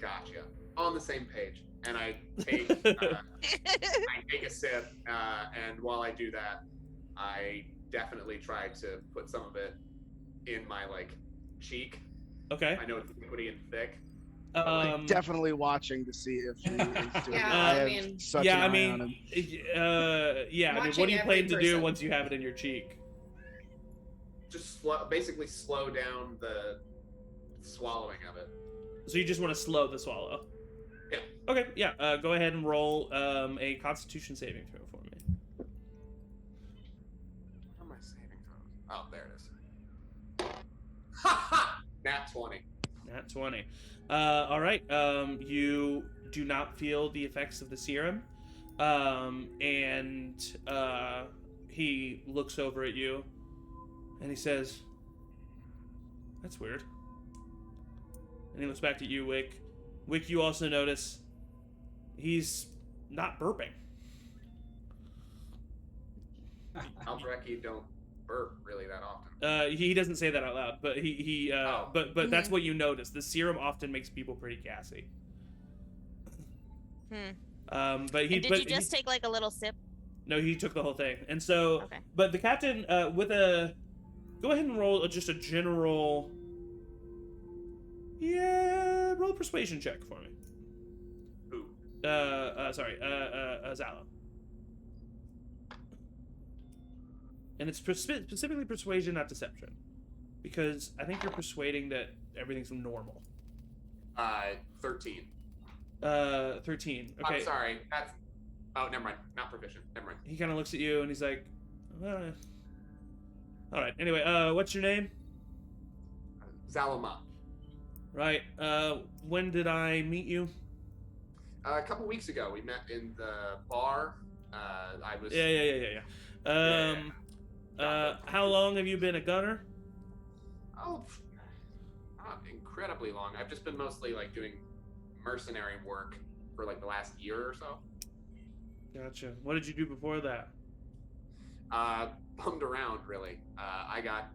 Gotcha. On the same page. And I take I take a sip, and while I do that, I definitely try to put some of it in my cheek. Okay. I know it's liquidy and thick. Definitely watching to see if he is doing Yeah, it. I have mean- such Yeah, an I eye on mean, him. yeah. I mean, what Watching do you every plan to do person. once you have it in your cheek? Just basically slow down the swallowing of it. So you just want to slow the swallow? Yeah. Okay. Yeah. Go ahead and roll a Constitution saving throw for me. Where am I saving throws? Oh, there it is. Ha ha! Nat 20. Nat 20. All right. You do not feel the effects of the serum. And he looks over at you, and he says, "That's weird." And he looks back at you, Wick. Wick, you also notice he's not burping. Aldraki don't burp really that often. He doesn't say that out loud, but but that's what you notice. The serum often makes people pretty gassy. But he And did you just take like a little sip? No, he took the whole thing. And so, Okay. but the captain, go ahead and roll just a general, roll a persuasion check for me. Who? Zalo. And it's specifically persuasion, not deception. Because I think you're persuading that everything's normal. 13. 13. Okay. I'm sorry. That's. Oh, never mind. Not proficient. Never mind. He kind of looks at you and he's like, all right. Anyway, what's your name? Zaloma. Right. When did I meet you? A couple weeks ago, we met in the bar. I was. Yeah. How long have you been a gunner? Oh, not incredibly long. I've just been mostly like doing mercenary work for like the last year or so. Gotcha. What did you do before that? Bummed around, really. I got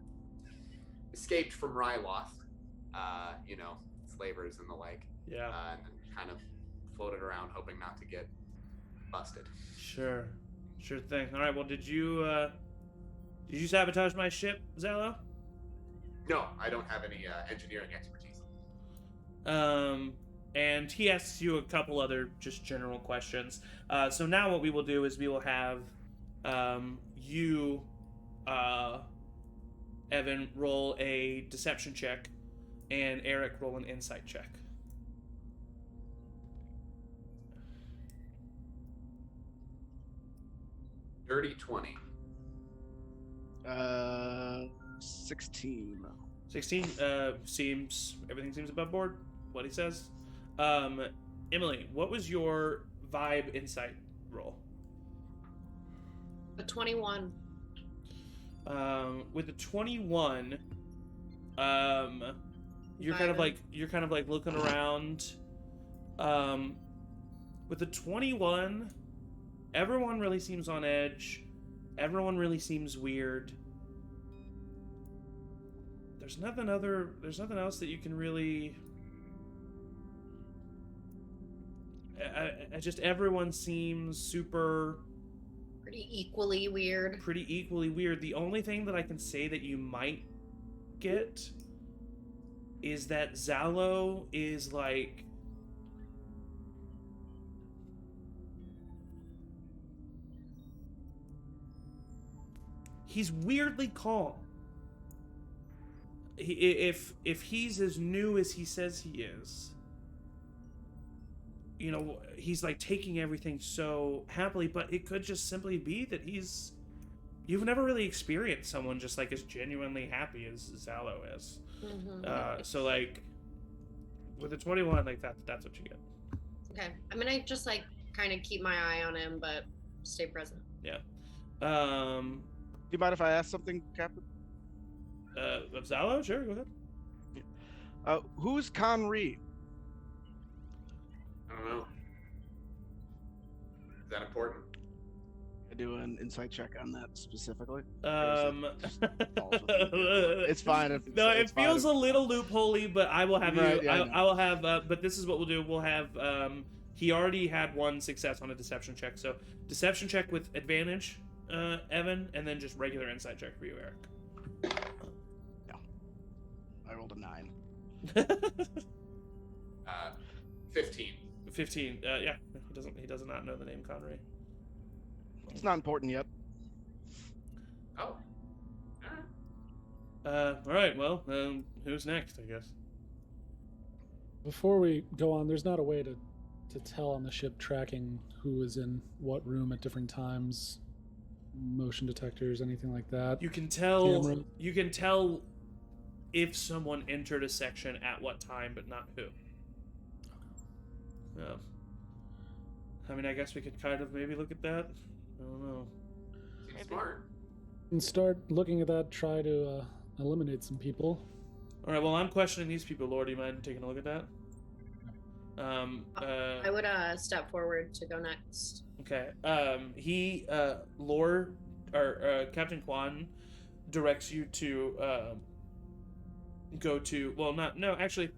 escaped from Ryloth, slavers and the like. Yeah. And then kind of floated around hoping not to get busted. Sure thing. All right. Well, did you sabotage my ship, Zalo? No, I don't have any engineering expertise. And he asks you a couple other just general questions. So now what we will do is we will have you, Evan, roll a deception check, and Eric roll an insight check. Dirty 20. 16. 16. Everything seems above board. What he says. Emily, what was your vibe insight roll? A 21. With the 21, you're kind of like looking around. With the 21, everyone really seems on edge. Everyone really seems weird. There's nothing else that you can really. Just everyone seems super. Pretty equally weird. The only thing that I can say that you might get is that Zalo is like. He's weirdly calm. If he's as new as he says he is, he's like taking everything so happily, but it could just simply be that you've never really experienced someone just like as genuinely happy as Zalo is. Mm-hmm. So like with a 21, like that's what you get. Okay. I'm gonna just like kind of keep my eye on him, but stay present. Yeah. Do you mind if I ask something, Captain? Of Zalo? Sure, go ahead. Who's Conry? I don't know. Is that important? I do an insight check on that specifically. It's fine. It feels a little loopholey, but I will have right, you. Yeah, I will have. But this is what we'll do. We'll have. He already had one success on a deception check, so deception check with advantage, Evan, and then just regular insight check for you, Eric. Yeah. I rolled a 9. 15. 15. Yeah. He does not know the name Conry. It's not important yet. Oh. Alright. All right. Well, who's next? I guess. Before we go on, there's not a way to tell on the ship tracking who was in what room at different times, motion detectors, anything like that. You can tell. Camera. You can tell if someone entered a section at what time, but not who. I mean, I guess we could kind of maybe look at that. I don't know. Seems Maybe. smart. And start looking at that. Try to eliminate some people. All right. Well, I'm questioning these people. Lord, do you mind taking a look at that? I would step forward to go next. Okay. Lore, or Captain Kwan directs you to go to. Well, not no. Actually,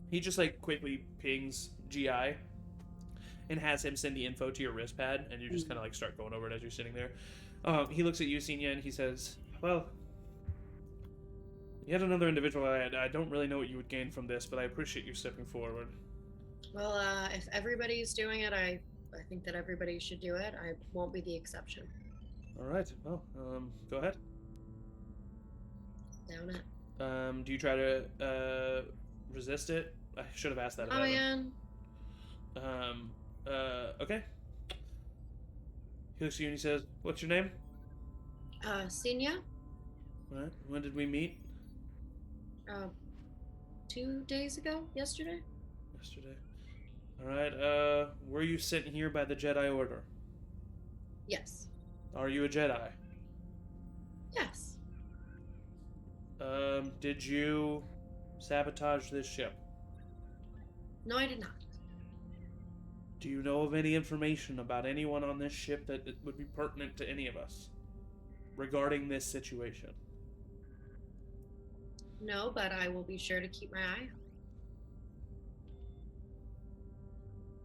he just like quickly pings GI and has him send the info to your wrist pad, and you just kind of like start going over it as you're sitting there. He looks at you, Senia, and he says, "Well, yet another individual. I don't really know what you would gain from this, but I appreciate you stepping forward." Well, if everybody's doing it, I think that everybody should do it. I won't be the exception. All right. Well, go ahead. Down it. Do you try to resist it? I should have asked that. Oh, man. Okay. He looks at you and he says, "What's your name?" Senia, All right. When did we meet? 2 days ago, yesterday. Yesterday. All right. Were you sent here by the Jedi Order? Yes. Are you a Jedi? Yes. Did you sabotage this ship? No, I did not. Do you know of any information about anyone on this ship that would be pertinent to any of us regarding this situation? No, but I will be sure to keep my eye out.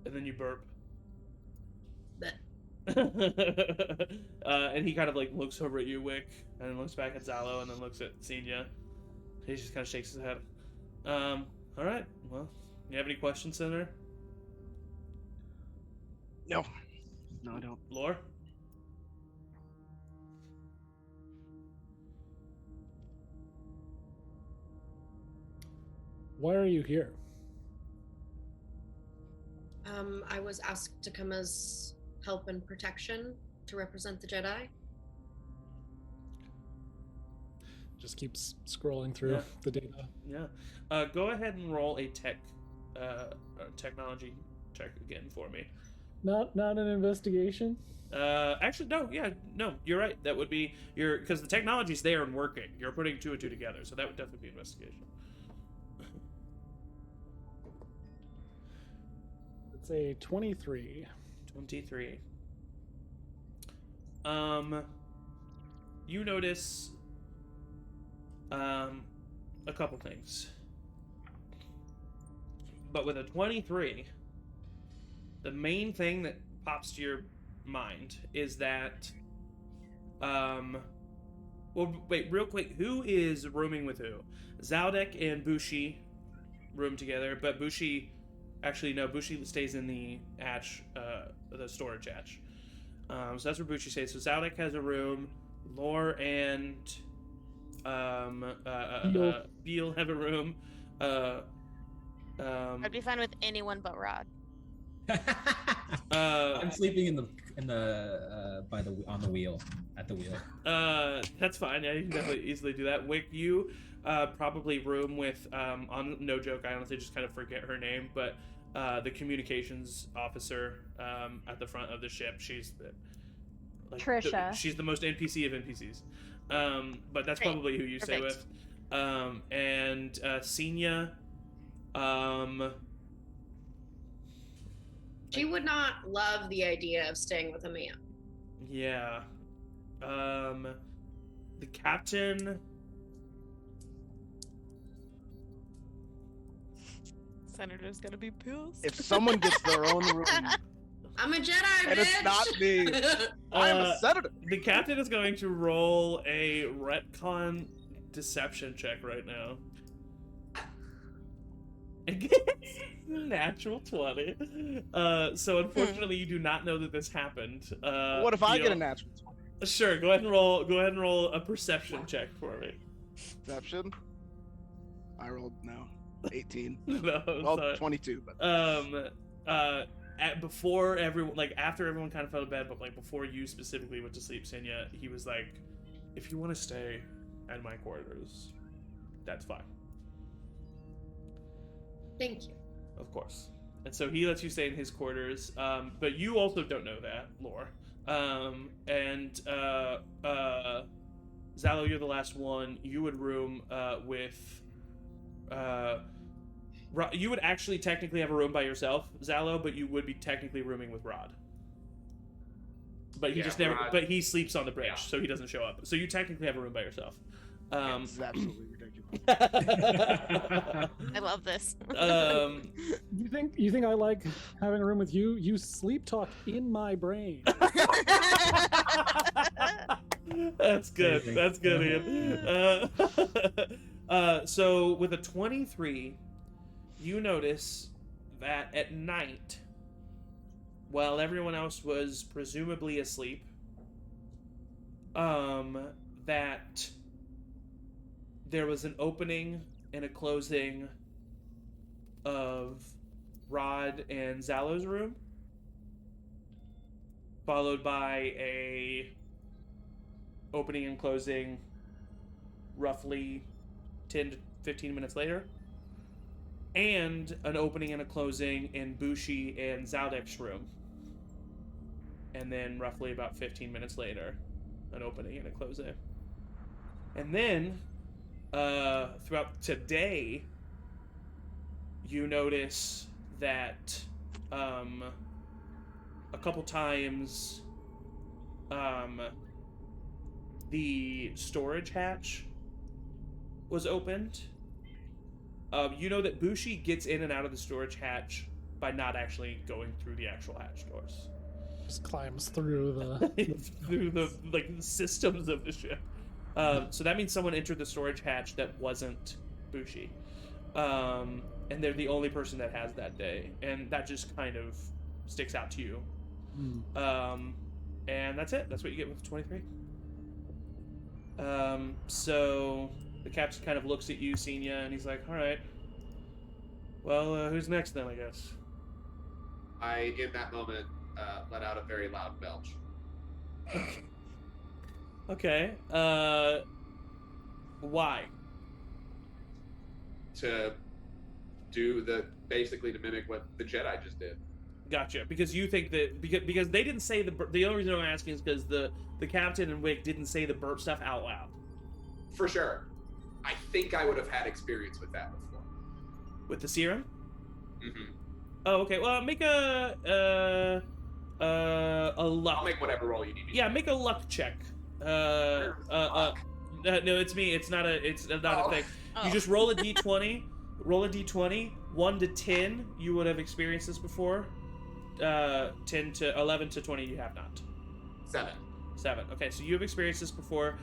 And then you burp. But And he kind of like looks over at you, Wick, and then looks back at Zalo, and then looks at Senia. He just kind of shakes his head. All right. Well, you have any questions, Senator? No, I don't. Lore? Why are you here? I was asked to come as help and protection to represent the Jedi. Just keeps scrolling through the data. Yeah. Go ahead and roll a technology check again for me. Not an investigation. Actually, no. Yeah, no. You're right. That would be because the technology's there and working. You're putting two and two together, so that would definitely be investigation. It's a 23. 23. You notice a couple things. But with a 23, the main thing that pops to your mind is that well, wait, real quick, who is rooming with who? Zaldek and Bushi room together, but Bushi Bushi stays in the hatch, the storage hatch. So that's where Bushi stays. So Zaldek has a room. Lore and Beal have a room. I'd be fine with anyone but Rod. I'm sleeping on the wheel at the wheel. That's fine. Yeah, you can definitely easily do that. Wick, you probably room with on no joke. I honestly just kind of forget her name, but the communications officer at the front of the ship. She's Trisha. She's the most NPC of NPCs. But that's Great. probably who you stay with. And Senia. She would not love the idea of staying with a man. Yeah. The captain. Senator's gonna be pissed. If someone gets their own room, I'm a Jedi, and bitch! it's not me, I'm a senator. The captain is going to roll a retcon deception check right now. Natural 20. So unfortunately, you do not know that this happened. What if I get a natural 20? Sure. Go ahead and roll a perception check for me. Perception. I rolled 18. No, Well, sorry. 22. But Before everyone, after everyone kind of fell to bed, but before you specifically went to sleep, Senya, he was like, "If you want to stay at my quarters, that's fine." Thank you. Of course. And so he lets you stay in his quarters, but you also don't know that, Lore. Zalo, you're the last one. You would room with... you would actually technically have a room by yourself, Zalo, but you would be technically rooming with Rod. But he just never... Rod, But he sleeps on the bridge, yeah. so he doesn't show up. So you technically have a room by yourself. This is absolutely ridiculous. I love this. You think I like having a room with you? You sleep talk in my brain. That's good. Amazing. That's good, Ian. So with a 23, you notice that at night, while everyone else was presumably asleep, that there was an opening and a closing of Rod and Zalo's room, followed by a opening and closing roughly 10 to 15 minutes later, and an opening and a closing in Bushi and Zaldek's room. And then roughly about 15 minutes later, an opening and a closing. And then, throughout today, you notice that a couple times the storage hatch was opened. You know that Bushi gets in and out of the storage hatch by not actually going through the actual hatch doors. Just climbs through the Through the systems of the ship. So that means someone entered the storage hatch that wasn't Bushi. And they're the only person that has that day. And that just kind of sticks out to you. And that's it. That's what you get with 23. So the captain kind of looks at you, Senia, and he's like, all right. Well, who's next then, I guess? I, in that moment, let out a very loud belch. Okay. Why? To do basically to mimic what the Jedi just did. Gotcha. Because you think that because they didn't say the only reason I'm asking is because the captain and Wick didn't say the burp stuff out loud. For sure. I think I would have had experience with that before. With the serum? Mm-hmm. Oh, okay. Well, make a luck. I'll make whatever roll you need me to. Yeah, make a luck check. No, it's me. It's not a thing. You just roll a d20. Roll a d20. 1 to 10, you would have experienced this before. 10 to 11 to 20, you have not. 7. 7. Okay, so you have experienced this before.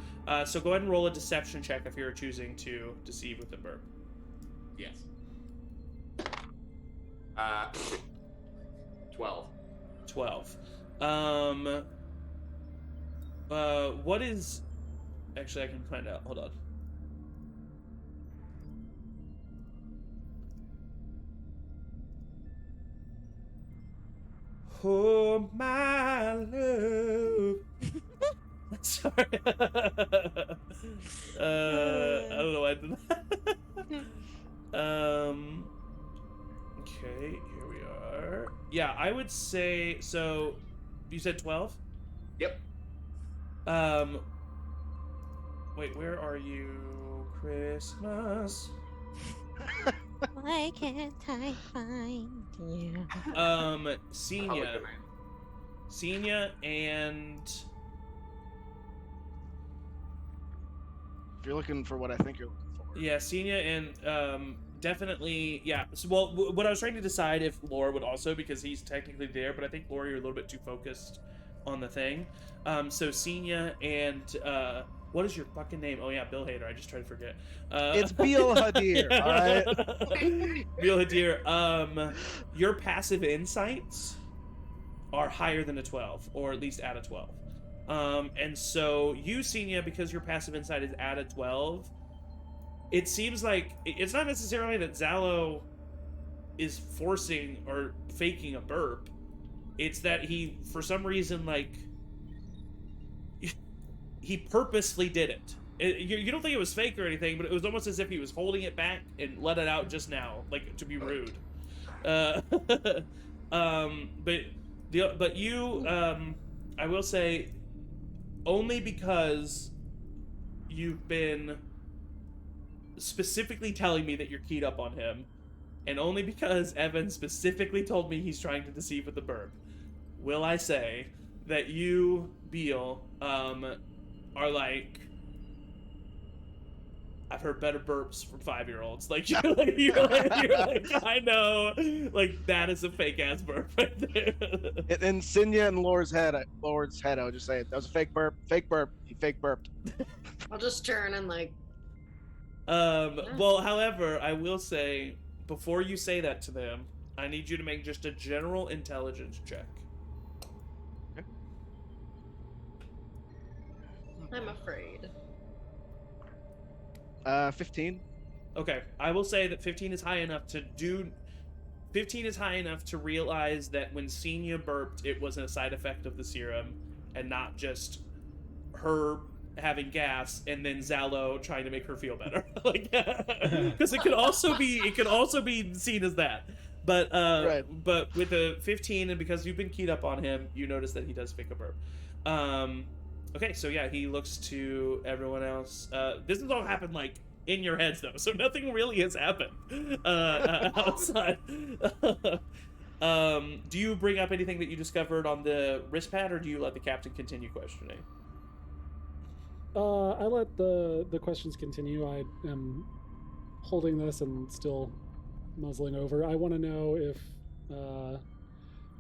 So go ahead and roll a deception check if you're choosing to deceive with the burp. Yes. 12. 12. What is... Actually, I can find out. Hold on. Oh, my love. Sorry. I don't know why I did that. Okay, here we are. Yeah, I would say, so, you said 12? Yep. Wait, where are you? Christmas. Why can't I find you? Senia and... If you're looking for what I think you're looking for. Yeah, Senia and, definitely, yeah. So, well, what I was trying to decide if Laura would also, because he's technically there, but I think Laura, you're a little bit too focused on the thing. So Senia and, what is your fucking name? Oh yeah, Bill Hader. I just tried to forget. It's Bill Hadir, alright? Bill Hadir. Your passive insights are higher than a 12, or at least at a 12. And so you, Senia, because your passive insight is at a 12, it seems like it's not necessarily that Zalo is forcing or faking a burp. It's that he, for some reason, like, he purposely did it. You don't think it was fake or anything, but it was almost as if he was holding it back and let it out just now, like, to be rude. But you, I will say, only because you've been specifically telling me that you're keyed up on him, and only because Evan specifically told me he's trying to deceive with the burp, will I say that you, Beal, are like, I've heard better burps from 5-year-olds. Like you're like, I know, like that is a fake ass burp right there. In Sinya and Lord's head, I would just say that was a fake burp. Fake burp. He fake burped. I'll just turn and like. Well, however, I will say before you say that to them, I need you to make just a general intelligence check. I'm afraid. 15. Okay, I will say that 15 is high enough to realize that when Senia burped, it was a side effect of the serum and not just her having gas and then Zalo trying to make her feel better. Like, because it could also be seen as that. But Right. But with a 15, and because you've been keyed up on him, you notice that he does fake a burp. Okay, so yeah, he looks to everyone else. This has all happened like in your heads though, so nothing really has happened outside. Do you bring up anything that you discovered on the wrist pad, or do you let the captain continue questioning? I let the questions continue. I am holding this and still muzzling over. I want to know if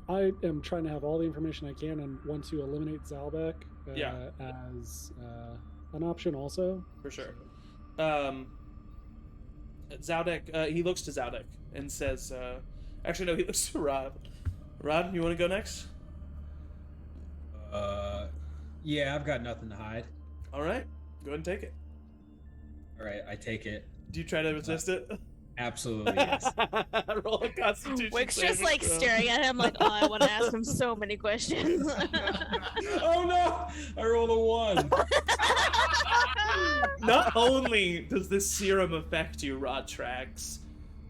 I am trying to have all the information I can and want to eliminate Zalbeck as an option also. For sure. Zaldek, he looks to Zaldek and says, actually no, he looks to Rod. Rod, you want to go next? Yeah, I've got nothing to hide. All right, go ahead and take it. All right, I take it. Do you try to resist it? Absolutely, yes. Roll a Constitution. Wick's just saving like throw. staring at him like, oh, I want to ask him so many questions. Oh no! I rolled a 1. Not only does this serum affect you, Rodtrax,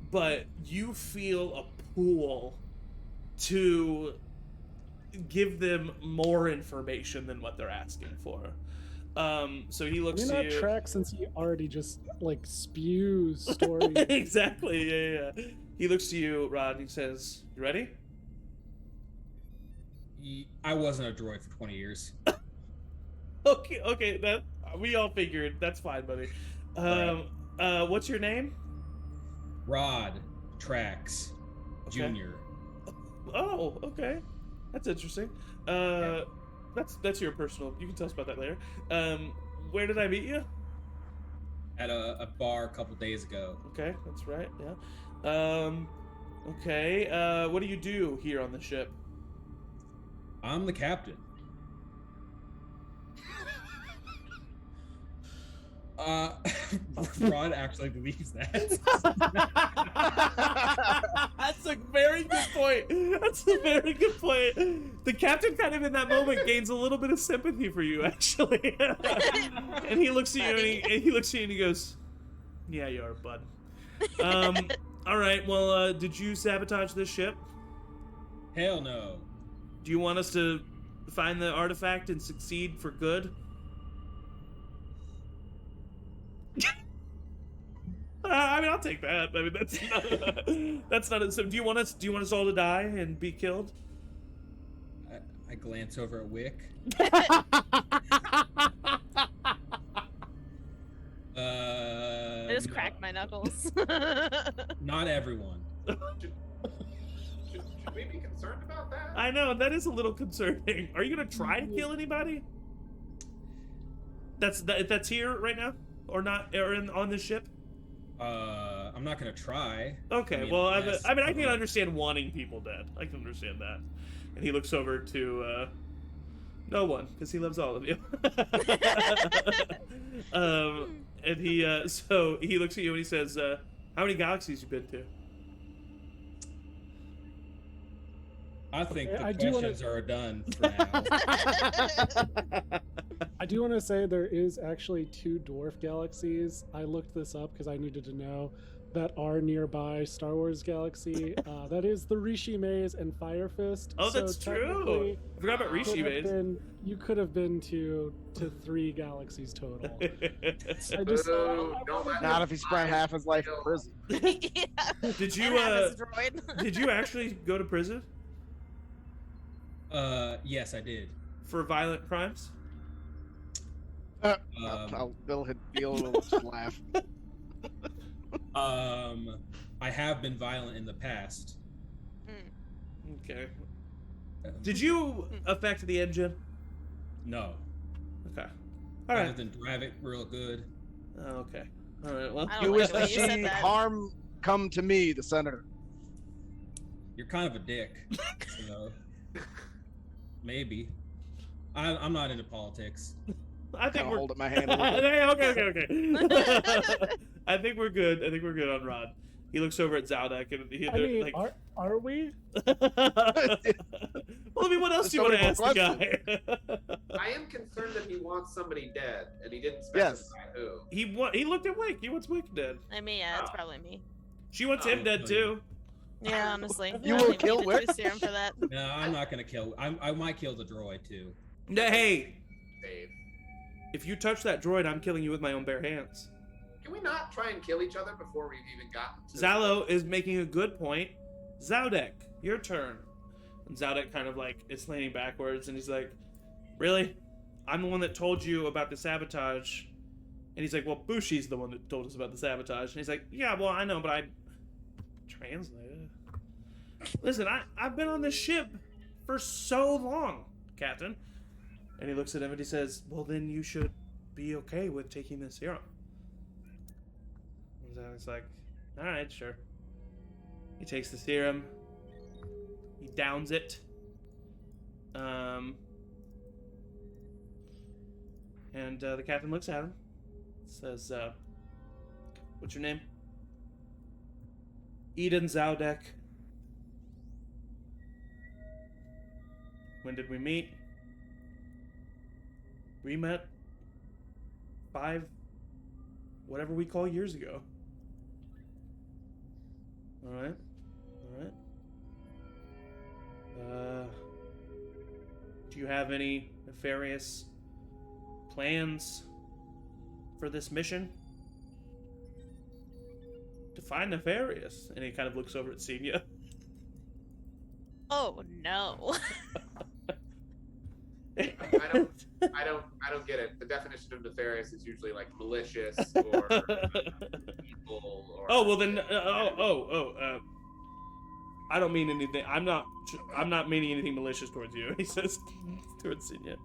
but you feel a pull to give them more information than what they're asking for. So he looks to not you. track since he already just like spews stories. Exactly, yeah. He looks to you, Rod, and he says, "You ready?" I wasn't a droid for 20 years. Okay, that we all figured. That's fine, buddy. What's your name? Rod Trax Jr. Oh, okay. That's interesting. That's your personal. You can tell us about that later. Where did I meet you? At a bar a couple days ago. Okay, that's right. Yeah. Okay. What do you do here on the ship? I'm the captain. Rod actually believes that. That's a very good point. That's a very good point. The captain kind of in that moment gains a little bit of sympathy for you, actually. And he looks at you and he goes, "Yeah, you are, bud." All right. Well, did you sabotage this ship? Hell no. Do you want us to find the artifact and succeed for good? I mean, I'll take that. I mean, that's not. So, do you want us all to die and be killed? I glance over at Wick. I just cracked my knuckles. Not everyone. Should we be concerned about that? I know that is a little concerning. Are you gonna try to kill anybody? That's here right now, or not, or on this ship? I'm not gonna try. Okay, I mean, I can understand wanting people dead. I can understand that. And he looks over to no one, because he loves all of you. And so he looks at you and he says, "How many galaxies you been to?" I think the questions are done for now. I do want to say there is actually 2 dwarf galaxies. I looked this up because I needed to know. that are nearby Star Wars Galaxy. That is the Rishi Maze and Fire Fist. Oh, that's so true. technically, I forgot about Rishi Maze. you could have been to 3 galaxies total. I just Boo, don't let Not him if he spent half his life in prison. Yeah. Did you And have his droid. did you actually go to prison Yes, I did. for violent crimes? Bill will just laugh. I have been violent in the past. Okay. Did you affect the engine? No. Okay. All Other right. than drive it real good. Oh, okay. All right. Well, I You don't wish like to the way you see said that. harm come to me, the senator. You're kind of a dick. So maybe. I'm not into politics. I think Kind of we're holding my hand a little bit. okay. I think we're good. I think we're good on Rod. He looks over at Zaldek and I mean, like. are we? Well, I mean, what else do you want to ask the guy? I am concerned that he wants somebody dead, and he didn't Yes. specify who. He looked at Wick. He wants Wick dead. I mean, yeah, it's probably me. She wants him dead too. Yeah, honestly. You I will don't even kill need to Wick? do serum for that. No, I'm not gonna kill. I might kill the droid too. Hey, Save. if you touch that droid, I'm killing you with my own bare hands. Can we not try and kill each other before we've even gotten to Zalo is making a good point. Zaldek, your turn. And Zaldek kind of like is leaning backwards and he's like, really? I'm the one that told you about the sabotage. And he's like, well, Bushi's the one that told us about the sabotage. And he's like, yeah, well, I know, but I translated. Listen, I've been on this ship for so long, Captain. And he looks at him and he says, well, then you should be okay with taking this serum. And Zaldek's like, all right, sure. He takes the serum. He downs it. And the captain looks at him. Says, what's your name? Eden Zaldek. When did we meet? We met 5, whatever we call years ago. Alright. Do you have any nefarious plans for this mission? Define nefarious. And he kind of looks over at Senia. Oh no. I don't get it. The definition of nefarious is usually like malicious or evil or. Oh well, then. I don't mean anything. I'm not meaning anything malicious towards you. He says towards Senia.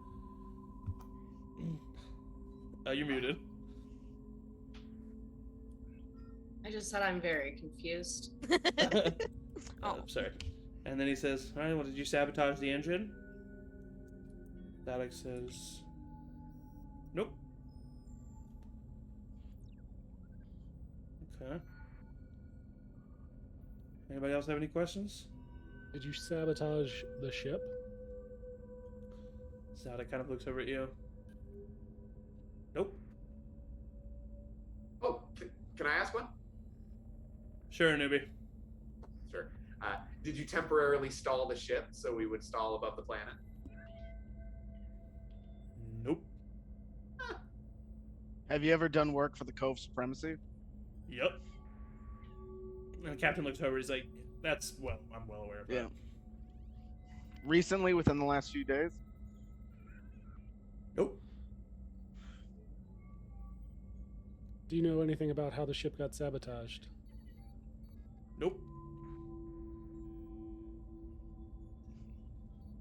You're muted. I just said I'm very confused. Oh. Sorry. And then he says, "All right, well, did you sabotage the engine?" Alex says, "Nope." Okay. Anybody else have any questions? Did you sabotage the ship? Zada kind of looks over at you. Nope. Oh, can I ask one? Sure, newbie. Sure. Did you temporarily stall the ship so we would stall above the planet? Nope. Have you ever done work for the Cove Supremacy? Yep. And the captain looks over. He's like, "That's I'm well aware of that." Yeah. Recently, within the last few days? Nope. Do you know anything about how the ship got sabotaged? Nope.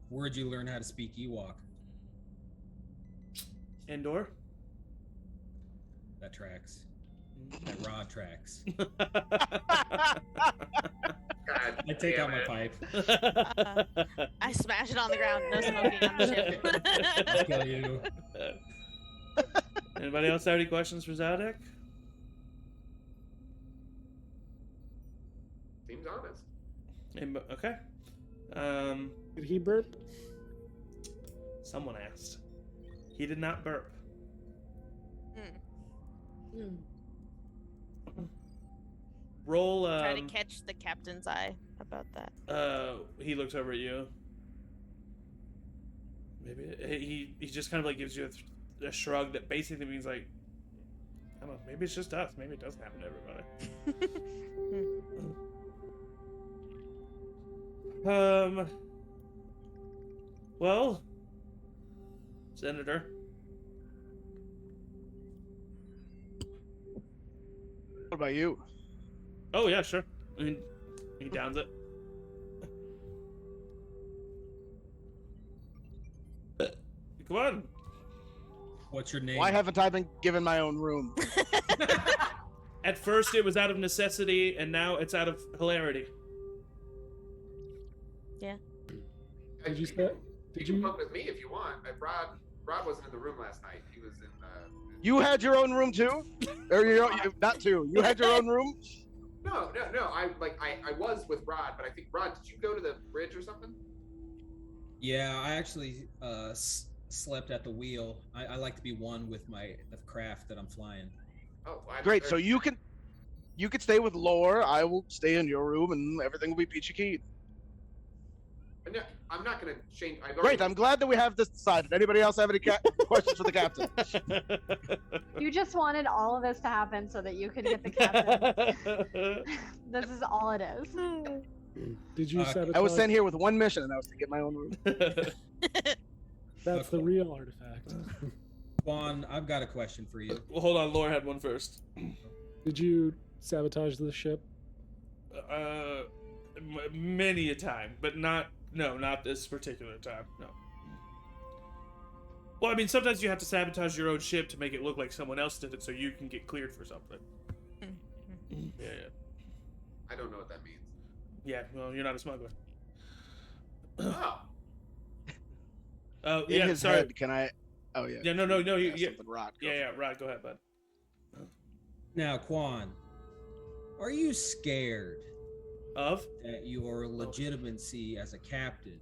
Where'd you learn how to speak Ewok? Endor. That tracks. That rod tracks. God, I take damn out my it. pipe. I smash it on the ground. No smoking on the I'll ship. kill you. Anybody else have any questions for Zaldek? Seems honest. Okay. Did he burp? Someone asked. He did not burp. Roll. Try to catch the captain's eye about that. He looks over at you. Maybe he just kind of like gives you a shrug that basically means like, I don't know, maybe it's just us. Maybe it doesn't happen to everybody. Well, Senator. What about you? Oh yeah, sure. I mean, he downs it. Come on. What's your name? Why haven't I been given my own room? At first it was out of necessity, and now it's out of hilarity. Did you say? You Did can you? book with me if you want. Rod wasn't in the room last night. He was in. You had your own room too, or not two. You had your own room. No. I was with Rod, but I think Rod, did you go to the bridge or something? Yeah, I actually slept at the wheel. I like to be one with the craft that I'm flying. Oh, Great. So you can stay with Lore. I will stay in your room, and everything will be peachy keen. No, I'm not going to change. Great. I'm glad that we have this decided. Anybody else have any questions for the captain? You just wanted all of this to happen so that you could get the captain. This is all it is. Did you sabotage? I was sent here with one mission, and that was to get my own room. That's the real artifact. Juan, I've got a question for you. Well, hold on. Laura had one first. Did you sabotage the ship? Many a time, but not this particular time. No. Well, I mean, sometimes you have to sabotage your own ship to make it look like someone else did it, so you can get cleared for something. Yeah. I don't know what that means. Yeah. Well, you're not a smuggler. Oh. Oh, In yeah. his Sorry. head, can I? Oh yeah. Yeah. No. Yeah, Yeah. something Rod, go Yeah. for it. Right. Go ahead, bud. Now, Quan, are you scared Of? that your legitimacy as a captain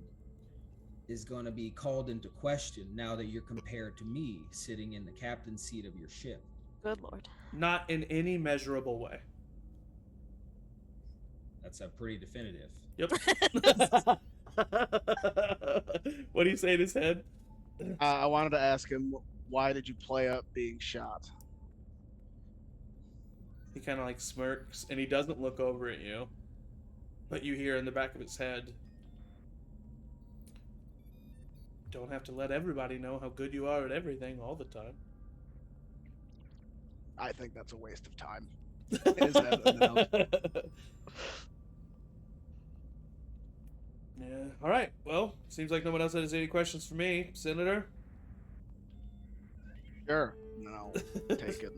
is going to be called into question now that you're compared to me sitting in the captain's seat of your ship? Good lord. Not in any measurable way. That's a pretty definitive. Yep. What do you say in his head? I wanted to ask him, why did you play up being shot? He kind of like smirks, and he doesn't look over at you. But you hear in the back of his head, don't have to let everybody know how good you are at everything all the time. I think that's a waste of time. His head, and then Yeah. All right. Well, seems like no one else has any questions for me, Senator. Sure. No, take it.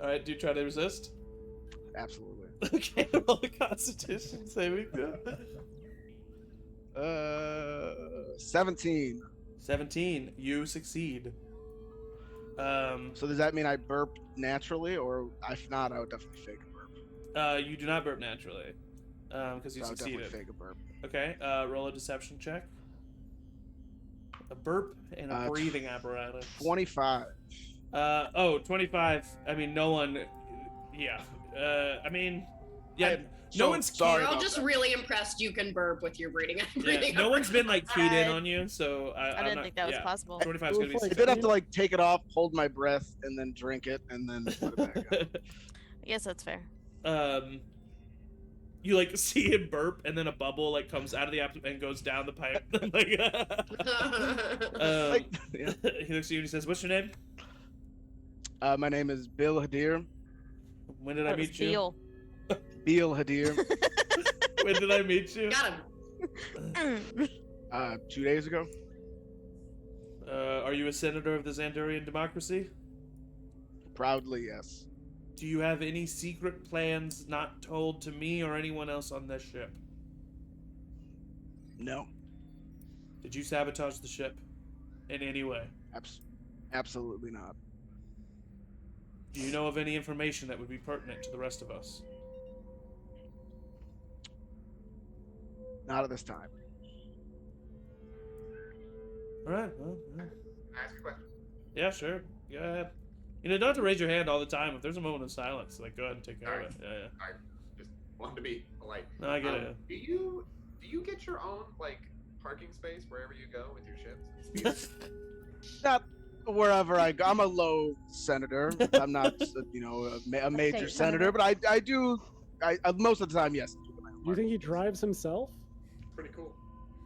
All right. Do you try to resist? Absolutely. Okay. Roll a Constitution saving throw. 17. 17. You succeed. So does that mean I burp naturally, or if not, I would definitely fake a burp. You do not burp naturally, because you So I would succeeded. definitely fake a burp. Okay. Roll a deception check. A burp and a breathing apparatus. 25. 25. I mean, no one. Yeah. I mean, yeah. No one's sorry. We're all about just that. really impressed you can burp with your breathing. Yeah, no one's been like keyed in on you, so I didn't think that was possible. 25 is gonna be. I did have to like take it off, hold my breath, and then drink it, and then put it back on. I guess that's fair. You like see him burp, and then a bubble like comes out of the app and goes down the pipe. Yeah. He looks at you and he says, "What's your name? My name is Bill Hadir. When did I That was meet you? Beal. Bill Hadir. When did I meet you? Got him. 2 days ago. Are you a senator of the Xandurian democracy? Proudly, yes. Do you have any secret plans not told to me or anyone else on this ship? No. Did you sabotage the ship in any way? Absolutely not. Do you know of any information that would be pertinent to the rest of us? Not at this time. All right. Well, yeah. Can I ask a question? Yeah, sure. Go ahead. You know, don't have to raise your hand all the time. If there's a moment of silence, like, go ahead and take care of it. Yeah, yeah. wanted to be polite. No, I get it. Do you get your own like parking space wherever you go with your ships? Not wherever I go. I'm a low senator. I'm not, a major State senator, senator. but I do. Most of the time, yes. Do you think he drives himself? Pretty cool.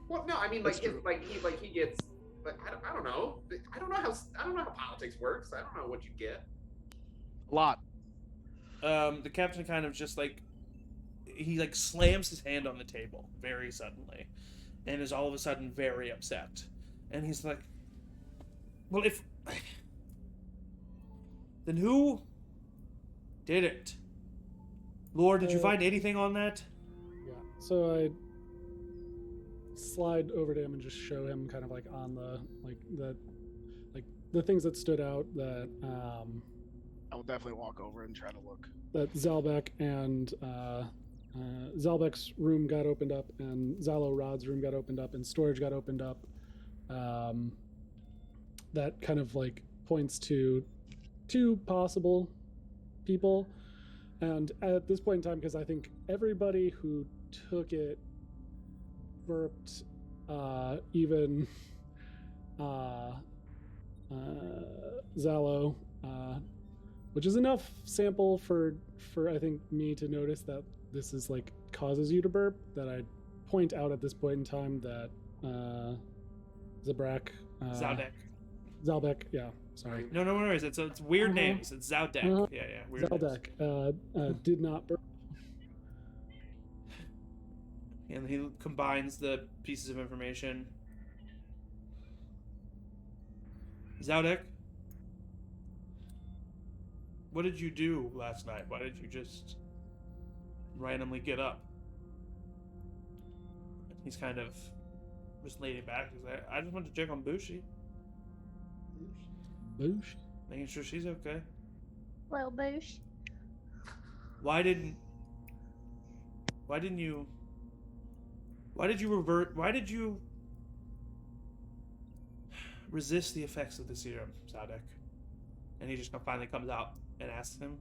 Well, no, I mean That's like true. he gets. But I don't know. I don't know how politics works. I don't know what you get. A lot. The captain kind of just like he like slams his hand on the table very suddenly, and is all of a sudden very upset. And he's like, "Well, if then who did it? Lord, did you find anything on that?" Yeah. So I slide over to him and just show him kind of like on the the things that stood out that I will definitely walk over and try to look. that Zalbeck and Zalbeck's room got opened up, and Xylo Rod's room got opened up, and storage got opened up. That kind of like points to two possible people. And at this point in time, because I think everybody who took it burped, even Xylo, which is enough sample for I think me to notice that this is like causes you to burp. That I point out at this point in time that Zabrak, Zalbeck, yeah, sorry, No worries. It's weird names. It's Zaldek. Yeah, weird names. Zalbeck did not burp. And he combines the pieces of information. Zaldek, what did you do last night? Why did you just randomly get up? He's kind of just leaning back. He's like, I just wanted to check on Bushi. Boosh. Making sure she's okay. Little boosh. Why did you resist the effects of the serum, Zaldek? And he just finally comes out and asks him.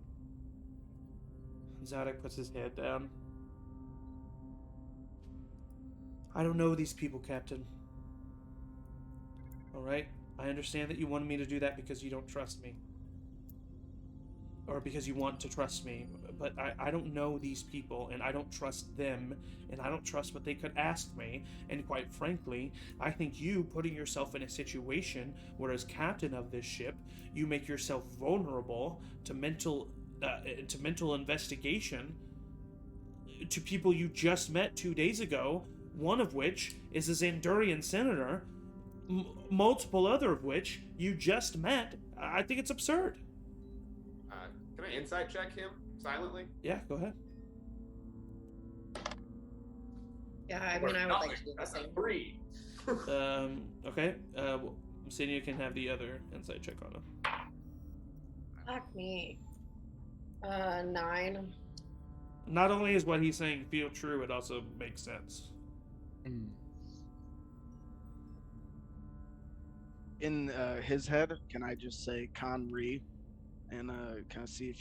Zaldek puts his head down. I don't know these people, Captain. Alright? I understand that you wanted me to do that because you don't trust me. Or because you want to trust me. But I don't know these people, and I don't trust them, and I don't trust what they could ask me. And quite frankly, I think you putting yourself in a situation where as captain of this ship, you make yourself vulnerable to mental investigation to people you just met 2 days ago, one of which is a Xandurian senator, multiple other of which you just met. I think it's absurd. Can I insight check him silently? Yeah, go ahead. Yeah, I mean, I would like to do the That's a same. 3. Okay. Senia can have the other insight check on him. Fuck me. 9. Not only is what he's saying feel true, it also makes sense. In his head, can I just say Conry and kind of see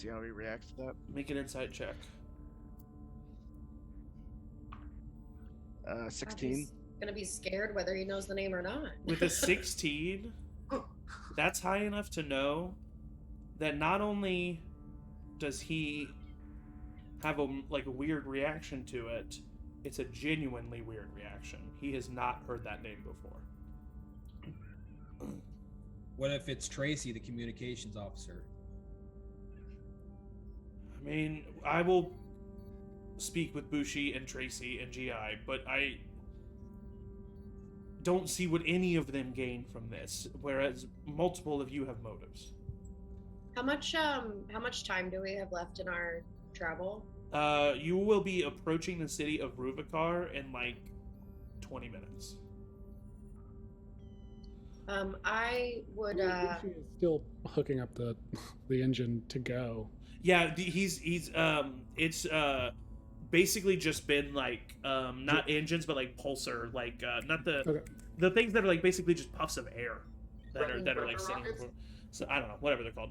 how he reacts to that? Make an insight check. 16. He's gonna be scared whether he knows the name or not. With a 16, that's high enough to know that not only does he have a weird reaction to it, it's a genuinely weird reaction. He has not heard that name before. What if it's Tracy, the communications officer? I mean, I will speak with Bushi and Tracy and GI, but I don't see what any of them gain from this, whereas multiple of you have motives. How much time do we have left in our travel? You will be approaching the city of Rubikar in 20 minutes. I would. Bushi is still hooking up the engine to go. Yeah, he's it's basically just been not engines but pulsar, not the Okay. the things that are basically just puffs of air that are like sitting rockets? before. So I don't know, whatever they're called.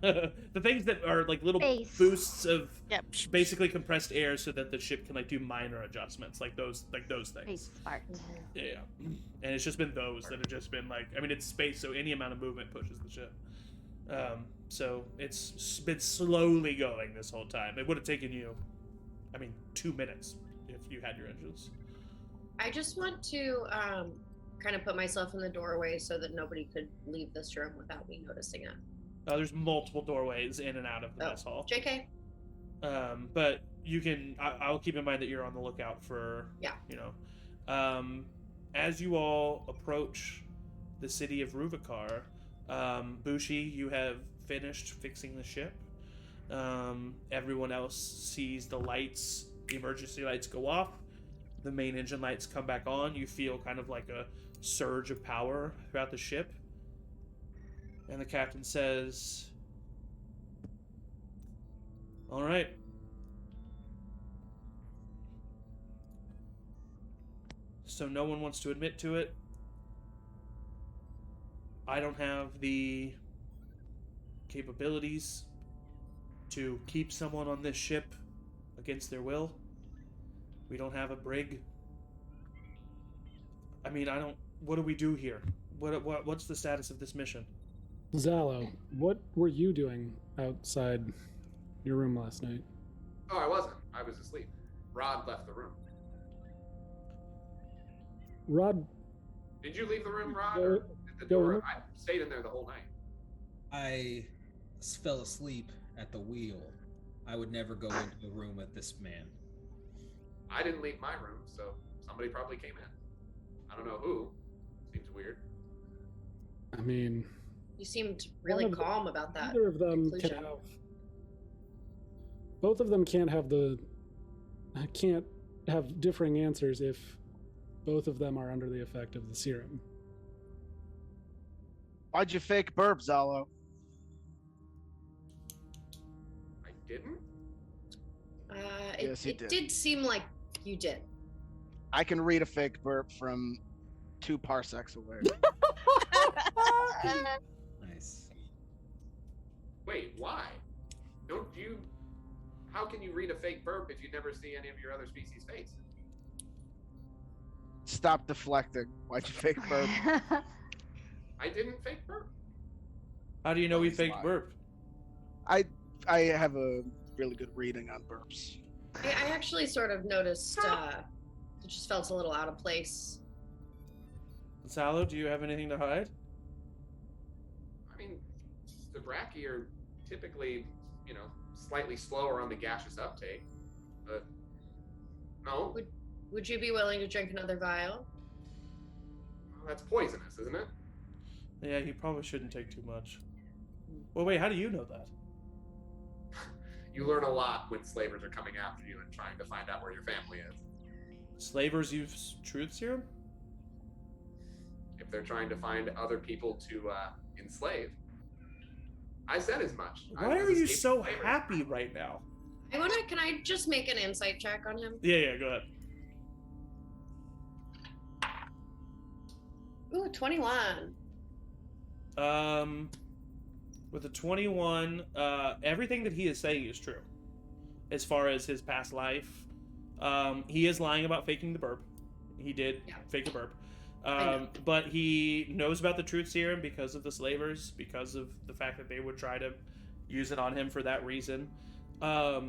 The things that are like little Space. boosts of Yep. basically compressed air, so that the ship can like do minor adjustments, like those Space things. fart. Yeah. And it's just been those that have just been like, I mean, it's space, so any amount of movement pushes the ship. So it's been slowly going this whole time. It would have taken you, 2 minutes if you had your engines. I just want to kind of put myself in the doorway so that nobody could leave this room without me noticing it. There's multiple doorways in and out of the mess hall. JK. But you can. I'll keep in mind that you're on the lookout for. Yeah. As you all approach the city of Ruvakar, Bushi, you have finished fixing the ship. Everyone else sees the lights, the emergency lights go off. The main engine lights come back on. You feel kind of like a surge of power throughout the ship. And the captain says, "All right. So no one wants to admit to it. I don't have the capabilities to keep someone on this ship against their will. We don't have a brig. What do we do here? What's the status of this mission?" Zalo, what were you doing outside your room last night? Oh, I wasn't. I was asleep. Rod left the room. Rod, Did you leave the room, Rod? Go- Or did the go door? room. I stayed in there the whole night. I fell asleep at the wheel. I would never go into the room with this man. I didn't leave my room, so somebody probably came in. I don't know who. Seems weird. I mean, You seemed really One of the- calm about that. neither of them conclusion. can have. Both of them can't have differing answers if both of them are under the effect of the serum. Why'd you fake burp, Zalo? I didn't? Yes, you It did. did seem like you did. I can read a fake burp from 2 parsecs away. Nice. Wait, why? Don't you... How can you read a fake burp if you never see any of your other species' face? Stop deflecting. Why'd you fake burp? I didn't fake burp. How do you know we He's faked lying. burp? I have a really good reading on burps. I actually sort of noticed it just felt a little out of place. Salo, do you have anything to hide? I mean, the Brachy are typically, slightly slower on the gaseous uptake. But, no, Would you be willing to drink another vial? well, that's poisonous, isn't it? Yeah, you probably shouldn't take too much. Well, wait, how do you know that? You learn a lot when slavers are coming after you and trying to find out where your family is. Slavers use truth serum? If they're trying to find other people to enslave. I said as much. I Why was are you escaping so slavery. happy right now? Can I just make an insight check on him? Yeah, go ahead. Ooh, 21. With a 21, everything that he is saying is true. As far as his past life, he is lying about faking the burp. He did fake a burp. But he knows about the truth serum because of the slavers, because of the fact that they would try to use it on him for that reason. But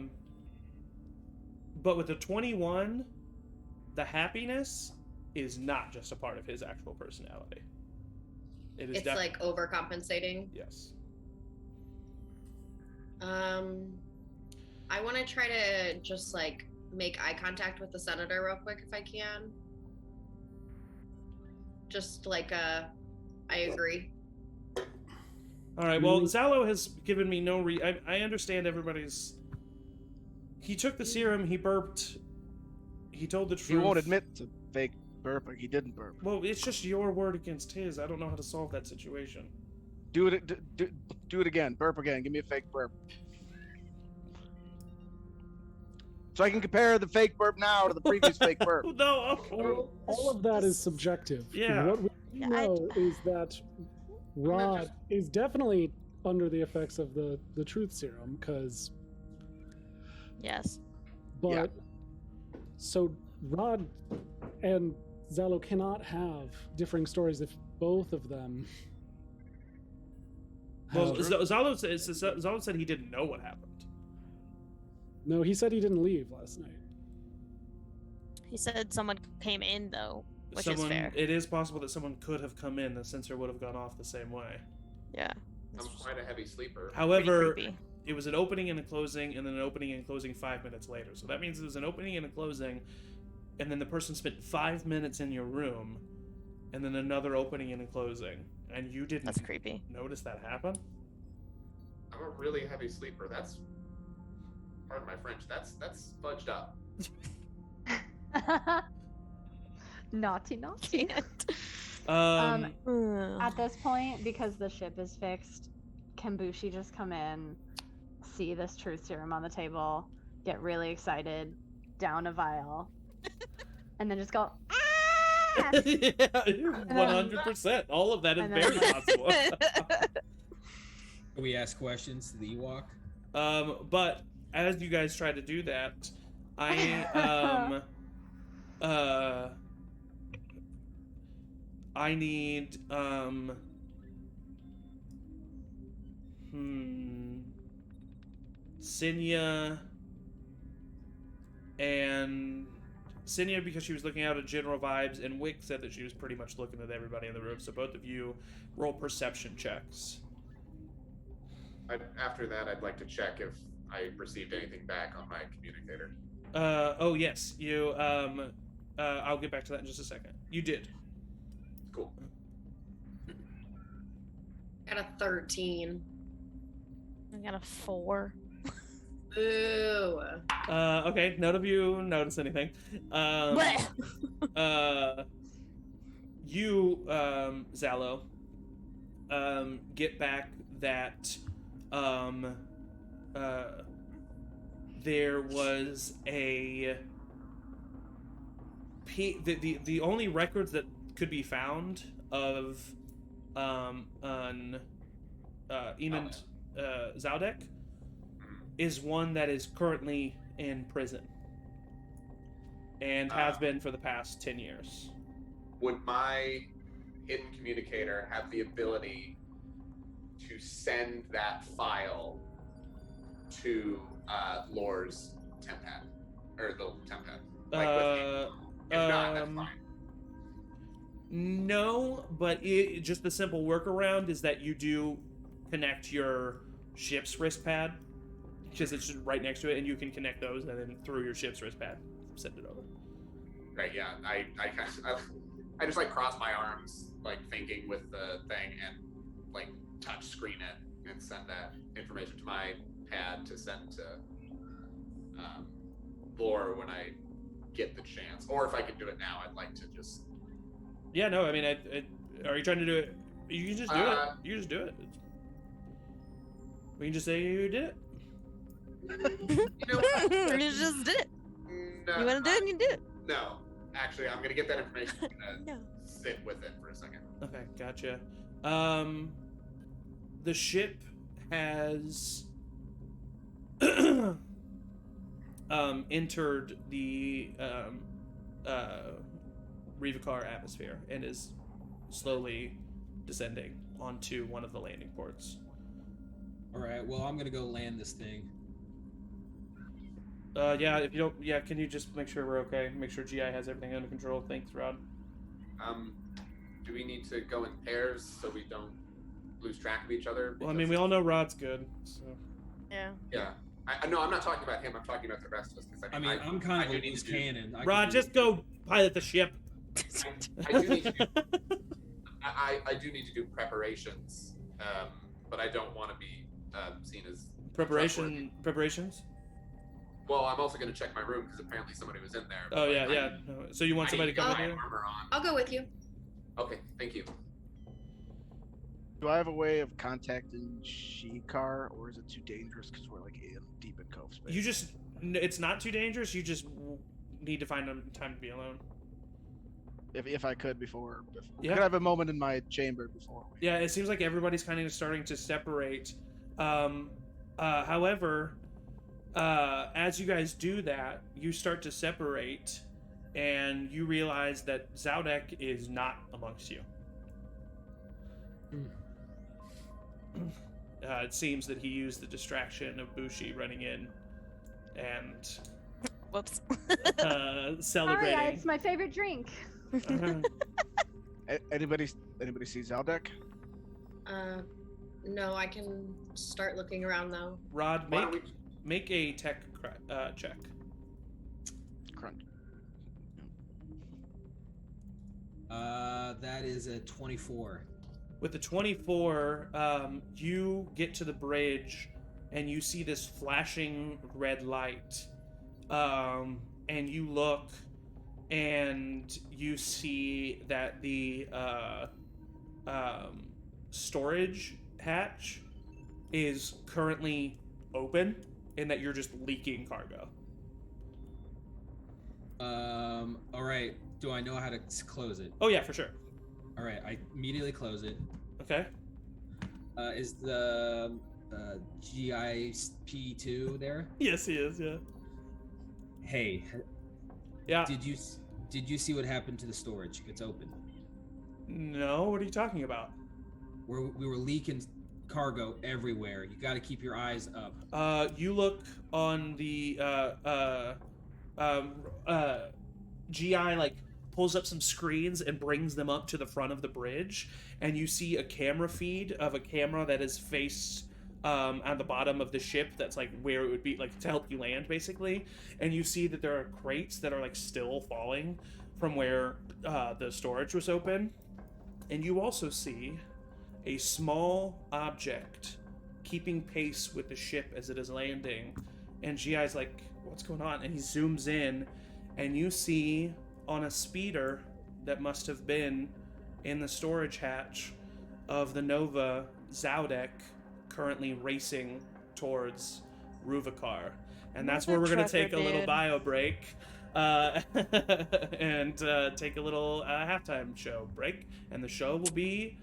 with the 21, the happiness is not just a part of his actual personality. It is It's like overcompensating. Yes. I want to try to just like make eye contact with the senator real quick if I can. Just like I agree. All right. Well, Zalo has given me no I understand everybody's. He took the serum. He burped. He told the truth. He won't admit to fake burping. He didn't burp. Well, it's just your word against his. I don't know how to solve that situation. Do it again. Burp again. Give me a fake burp. So I can compare the fake burp now to the previous fake burp. No. All of that is subjective. Yeah. What we Yeah, know is that Rod is definitely under the effects of the truth serum, because. Yes. But Yeah. so Rod and Zalo cannot have differing stories if both of them. Well, have- Zalo said he didn't know what happened. No, he said he didn't leave last night. He said someone came in though, which is Someone, fair. it is possible that someone could have come in. The sensor would have gone off the same way. Yeah. I'm quite a heavy sleeper. However, creepy. it was an opening and a closing, and then an opening and closing 5 minutes later. So that means it was an opening and a closing, and then the person spent 5 minutes in your room, and then another opening and a closing, and you didn't That's creepy. notice that happen? I'm a really heavy sleeper. That's, pardon my French, that's fudged up. Naughty, naughty. Um, At this point, because the ship is fixed, can Bushi just come in, see this truth serum on the table, get really excited, down a vial, and then just go, ah! yeah, 100%. All of that is and then very like- possible. Can we ask questions to the Ewok? But as you guys try to do that, I need Sinya, because she was looking out at general vibes, and Wick said that she was pretty much looking at everybody in the room. So both of you roll perception checks. After that, I'd like to check if I received anything back on my communicator. Oh yes, you. I'll get back to that in just a second. You did. Cool. Got a 13. I got a 4. Ooh. Okay. None of you notice anything. You, Zalo, get back that, there was the only records that could be found of, Eamon, Zaldek is one that is currently in prison and has been for the past 10 years. Would my hidden communicator have the ability to send that file to Lore's tempad? Or the tempad? Like with me? If not, that's fine. No, but just the simple workaround is that you do connect your ship's wrist pad, because it's just right next to it, and you can connect those, and then through your ship's wrist pad, send it over. Right, yeah. I just like cross my arms, like thinking with the thing, and like touch screen it and send that information to my pad to send to Lore when I get the chance. Or if I could do it now, I'd like to just. Yeah, no, I mean, are you trying to do it? You can just do it. You can just do it. We can just say you did it. You know what? You just did it. No, You want to do it? You do it. No, actually, I'm gonna get that information. I'm gonna No. sit with it for a second. Okay, gotcha. The ship has entered the Rivakar atmosphere and is slowly descending onto one of the landing ports. All right. Well, I'm gonna go land this thing. Yeah, if you don't, yeah, can you just make sure we're okay? Make sure GI has everything under control. Thanks, Rod. Do we need to go in pairs so we don't lose track of each other? Well, I mean, we all know Rod's good, so. Yeah. Yeah. No, I'm not talking about him. I'm talking about the rest of us. Because I mean, I'm kind of do a need loose to do- cannon. I Rod, can just go pilot the ship. I do need to do. I do need to do preparations, but I don't want to be seen as trustworthy. Preparations? Well, I'm also going to check my room because apparently somebody was in there. Oh, yeah, yeah. No, so you want somebody to come with with you? armor on. I'll go with you. Okay, thank you. Do I have a way of contacting Shikar, or is it too dangerous because we're like deep in cove space? You just, it's not too dangerous. You just need to find time to be alone. if I could before. Yeah. Could I have a moment in my chamber before? Yeah, it seems like everybody's kind of starting to separate. However, as you guys do that, you start to separate, and you realize that Zaudek is not amongst you. It seems that he used the distraction of Bushi running in and Whoops. celebrating. Sorry, it's my favorite drink. Anybody see Zaldek? No, I can start looking around though. Rod, Why don't make a tech check. Crunch. That is a 24. With the 24, you get to the bridge and you see this flashing red light. And you look and you see that the storage hatch is currently open and that you're just leaking cargo. All right. Do I know how to close it? Oh yeah, for sure. All right. I immediately close it. Okay. Is the GIP2 there? Yes, he is. Yeah. Hey, Yeah. did you see what happened to the storage? It's open. No. What are you talking about? We were leaking cargo everywhere. You got to keep your eyes up. You look on the GI like pulls up some screens and brings them up to the front of the bridge, and you see a camera feed of a camera that is faced on the bottom of the ship. That's like where it would be, like to help you land, basically. And you see that there are crates that are like still falling from where the storage was open, and you also see a small object keeping pace with the ship as it is landing. And GI's like, what's going on? And he zooms in, and you see on a speeder that must have been in the storage hatch of the Nova, Zaudek, currently racing towards Ruvikar. And that's where we're going to take a little bio break and take a little halftime show break. And the show will be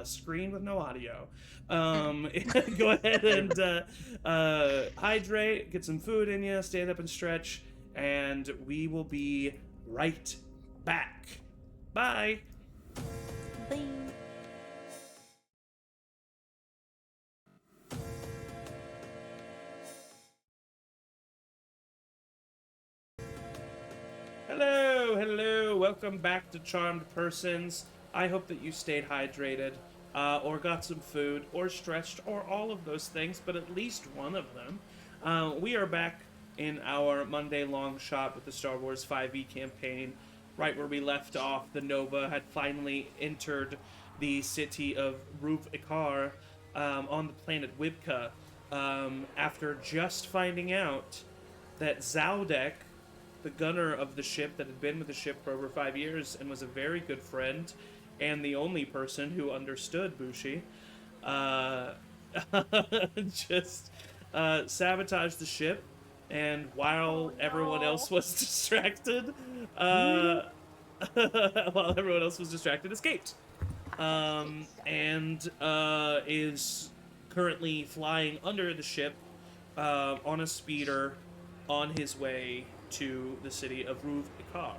screen with no audio. Go ahead and hydrate, get some food in you, stand up and stretch, and we will be right back. Bye. Bye. Hello. Welcome back to Charmed Persons. I hope that you stayed hydrated, or got some food, or stretched, or all of those things, but at least one of them. We are back in our Monday long shot with the Star Wars 5e campaign. Right where we left off, the Nova had finally entered the city of Ruvikar on the planet Wibka, after just finding out that Zaudek, the gunner of the ship that had been with the ship for over 5 years and was a very good friend and the only person who understood Bushi, just sabotaged the ship, and while everyone else was distracted, escaped. And is currently flying under the ship on a speeder on his way to the city of Ruvikar.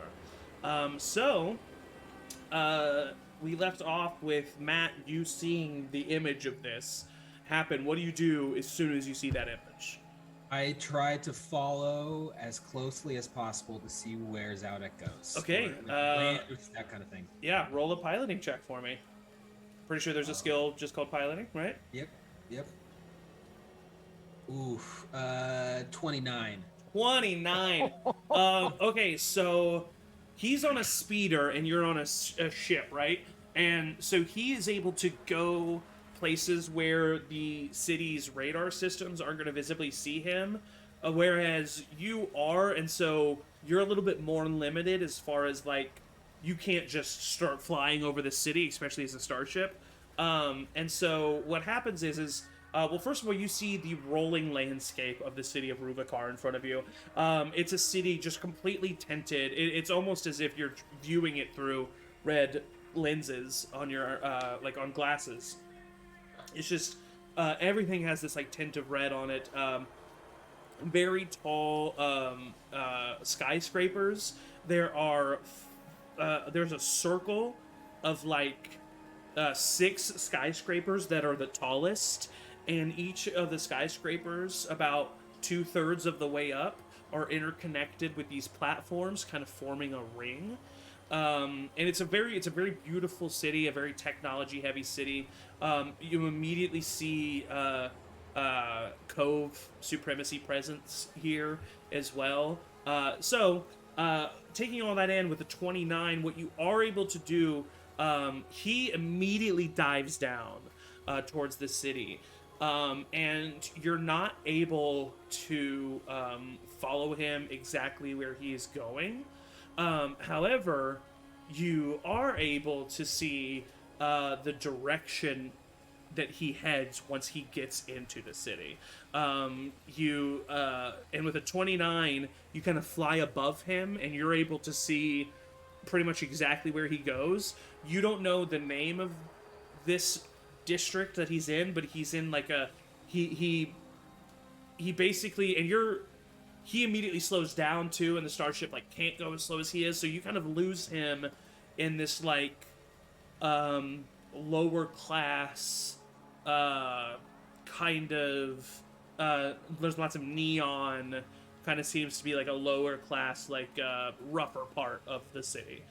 We left off with Matt, you seeing the image of this happen. What do you do as soon as you see that image? I try to follow as closely as possible to see where Zaudek goes. Okay, that kind of thing. Yeah, roll a piloting check for me. Pretty sure there's a skill just called piloting, right? Yep. Oof, 29. 29. Okay, so he's on a speeder and you're on a ship, right? And so he is able to go places where the city's radar systems aren't going to visibly see him, whereas you are, and so you're a little bit more limited as far as, like, you can't just start flying over the city, especially as a starship. And so what happens is Well, first of all, you see the rolling landscape of the city of Rubikar in front of you. It's a city just completely tinted. It's almost as if you're viewing it through red lenses on your like on glasses. It's just everything has this like tint of red on it. Very tall skyscrapers. There's a circle of like 6 skyscrapers that are the tallest, and each of the skyscrapers, about 2/3 of the way up, are interconnected with these platforms, kind of forming a ring. And it's a very beautiful city, a very technology heavy city. You immediately see Cove supremacy presence here as well. So taking all that in with the 29, what you are able to do, he immediately dives down towards the city. And you're not able to follow him exactly where he is going. However, you are able to see the direction that he heads once he gets into the city. And with a 29, you kind of fly above him, and you're able to see pretty much exactly where he goes. You don't know the name of this district that he's in, but he's in like a he basically, and he immediately slows down too, and the starship like can't go as slow as he is, so you kind of lose him in this like lower class kind of there's lots of neon, kind of seems to be like a lower class, like rougher part of the city.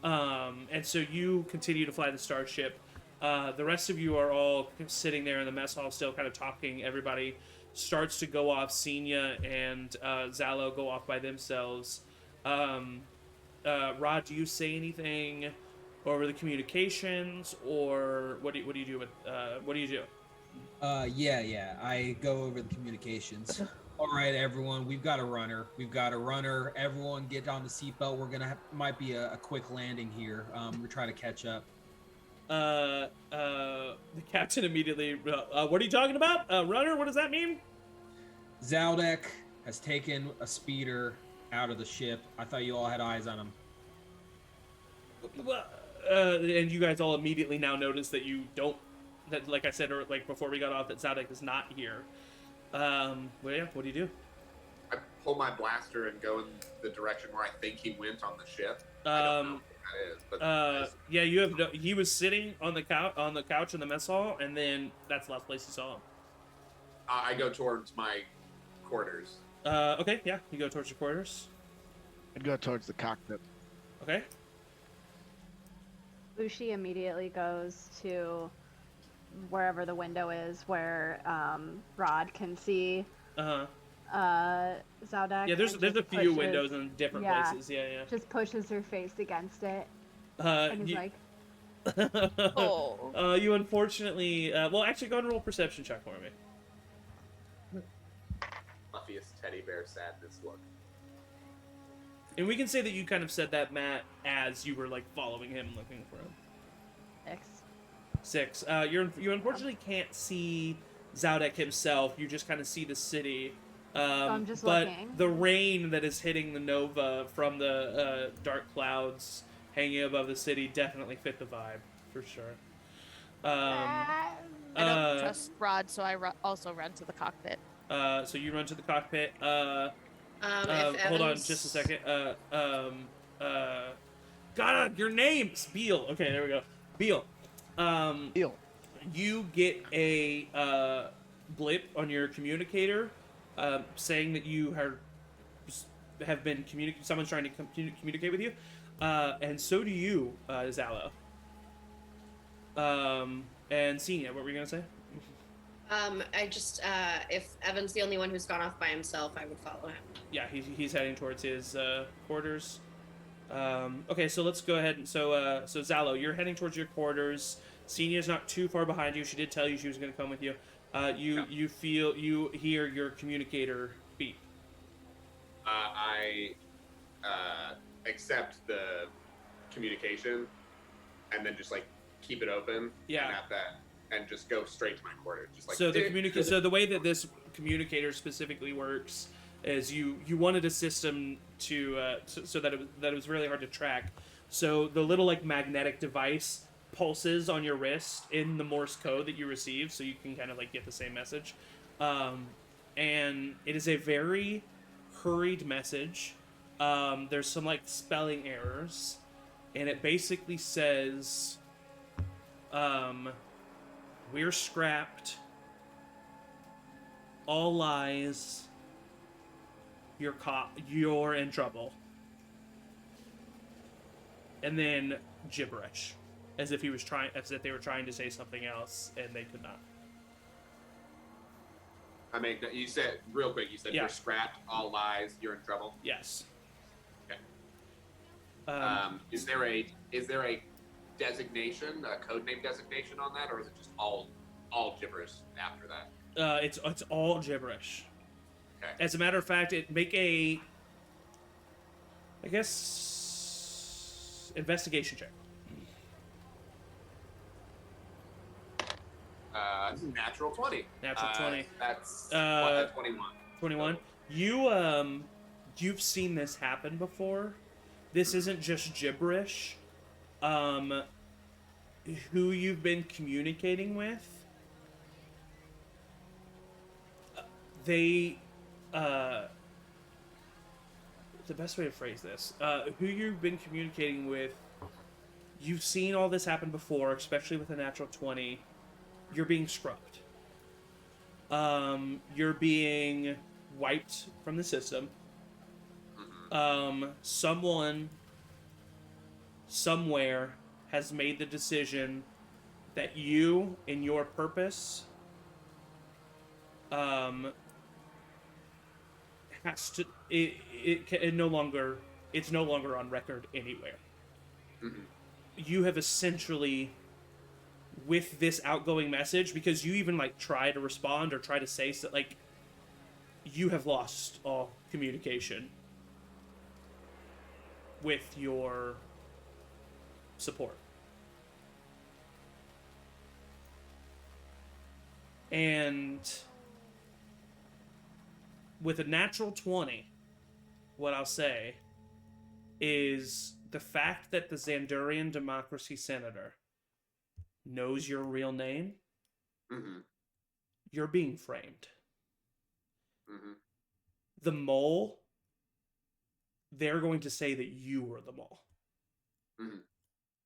And so you continue to fly the starship. The rest of you are all sitting there in the mess hall still kind of talking. Everybody starts to go off. Senya and Zalo go off by themselves. Rod, do you say anything over the communications, or what do you do with what do you do? Yeah. I go over the communications. All right, everyone, we've got a runner. Everyone get on the seatbelt. We're gonna might be a quick landing here. We're trying to catch up. The captain immediately. What are you talking about? Runner? What does that mean? Zaldek has taken a speeder out of the ship. I thought you all had eyes on him. Well, and you guys all immediately now notice that you don't. That, like I said, or like before we got off, that Zaldek is not here. Well, yeah. What do you do? I pull my blaster and go in the direction where I think he went on the ship. I don't know what that is, but yeah, you have. He was sitting on the couch in the mess hall, and then that's the last place you saw him. I go towards my quarters. Okay, yeah, you go towards your quarters. I'd go towards the cockpit. Okay. Bushi immediately goes to wherever the window is, where Rod can see Zaldek. Yeah, there's a few windows in different places. Yeah. Just pushes her face against it, And he's like, Oh. you unfortunately. Well, actually, go ahead and roll a perception check for me. Fluffiest teddy bear sadness look. And we can say that you kind of said that, Matt, as you were like following him, looking for him. 6. You unfortunately can't see Zaldek himself. You just kind of see the city. I'm just but looking. the rain that is hitting the Nova from the dark clouds hanging above the city definitely fit the vibe, for sure. I don't trust Rod, so I also run to the cockpit. So you run to the cockpit. If Hold on Evans- just a second. God, your name's Beal. Okay, there we go. Beal. Beal. You get a blip on your communicator saying that you have been someone's trying to communicate with you, and so do you, Zalo. And Senia, what were you gonna say? I just if Evan's the only one who's gone off by himself, I would follow him. Yeah, he's heading towards his quarters. Okay, so let's go ahead. So Zalo, you're heading towards your quarters. Senia's not too far behind you. She did tell you she was going to come with you. You hear your communicator beep. I accept the communication and then just like keep it open. Yeah. and just go straight to my quarters. Just like So the way that this communicator specifically works is you wanted a system so that it was really hard to track. So the little like magnetic device pulses on your wrist in the Morse code that you receive, so you can kind of like get the same message. And it is a very hurried message. There's some like spelling errors, and it basically says, "We're scrapped. All lies. You're in trouble." And then gibberish, as if they were trying to say something else and they could not. I mean, you said real quick. You said Yeah. you're scrapped. All lies. You're in trouble. Yes. Okay. Is there a designation, a code name designation on that, or is it just all gibberish after that? It's all gibberish. Okay. As a matter of fact, make a, I guess, investigation check. Natural 20. Natural 20. That's 21. 21. You've seen this happen before. This isn't just gibberish. Who you've been communicating with, the best way to phrase this, who you've been communicating with, you've seen all this happen before, especially with a natural 20. You're being scrubbed. You're being wiped from the system. Someone somewhere has made the decision that you, in your purpose, has to. It's no longer on record anywhere. Mm-hmm. You have essentially, with this outgoing message, because you even like try to respond or try to say so, like, you have lost all communication with your support. And with a natural 20, what I'll say is the fact that the Xandurian Democracy Senator knows your real name, Mm-hmm. you're being framed. Mm-hmm. The mole, they're going to say that you were the mole. Mm-hmm.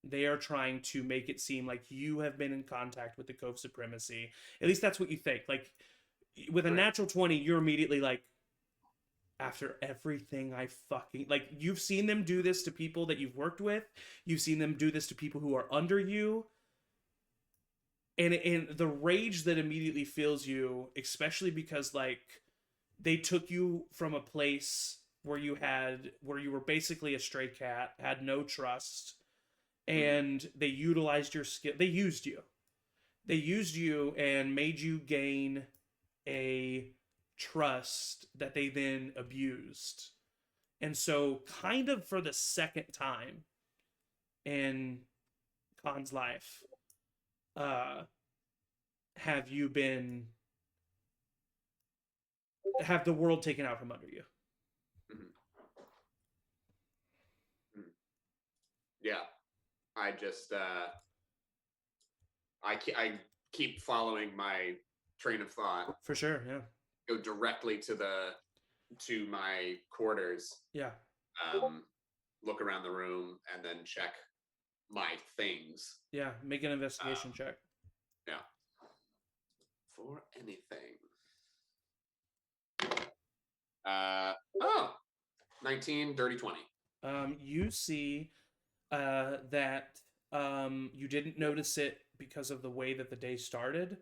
They are trying to make it seem like you have been in contact with the Cove Supremacy. At least that's what you think. Like, with a Right. natural 20, you're immediately like, after everything I fucking... Like, you've seen them do this to people that you've worked with. You've seen them do this to people who are under you. And the rage that immediately fills you, especially because, like, they took you from a place where you were basically a stray cat, had no trust, and they utilized your skill. They used you and made you gain a trust that they then abused. And so, kind of for the second time in Khan's life, have the world taken out from under you. Yeah, I just I keep following my train of thought. For sure, yeah. Go directly to my quarters. Yeah. Look around the room and then check my things. Yeah, make an investigation check. Yeah. For anything. 19, dirty 20. You see that you didn't notice it because of the way that the day started,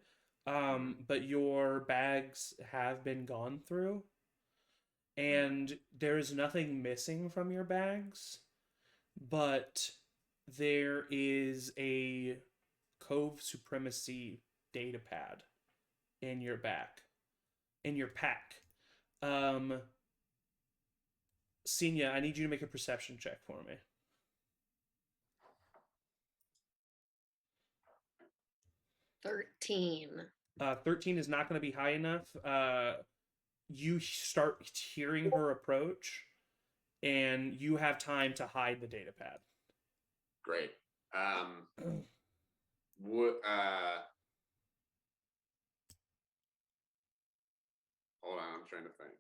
but your bags have been gone through, and there is nothing missing from your bags, but there is a Cove Supremacy data pad in your pack. Senya, I need you to make a perception check for me. 13. 13 is not going to be high enough. You start hearing her approach, and you have time to hide the data pad. Great. Would hold on, I'm trying to think.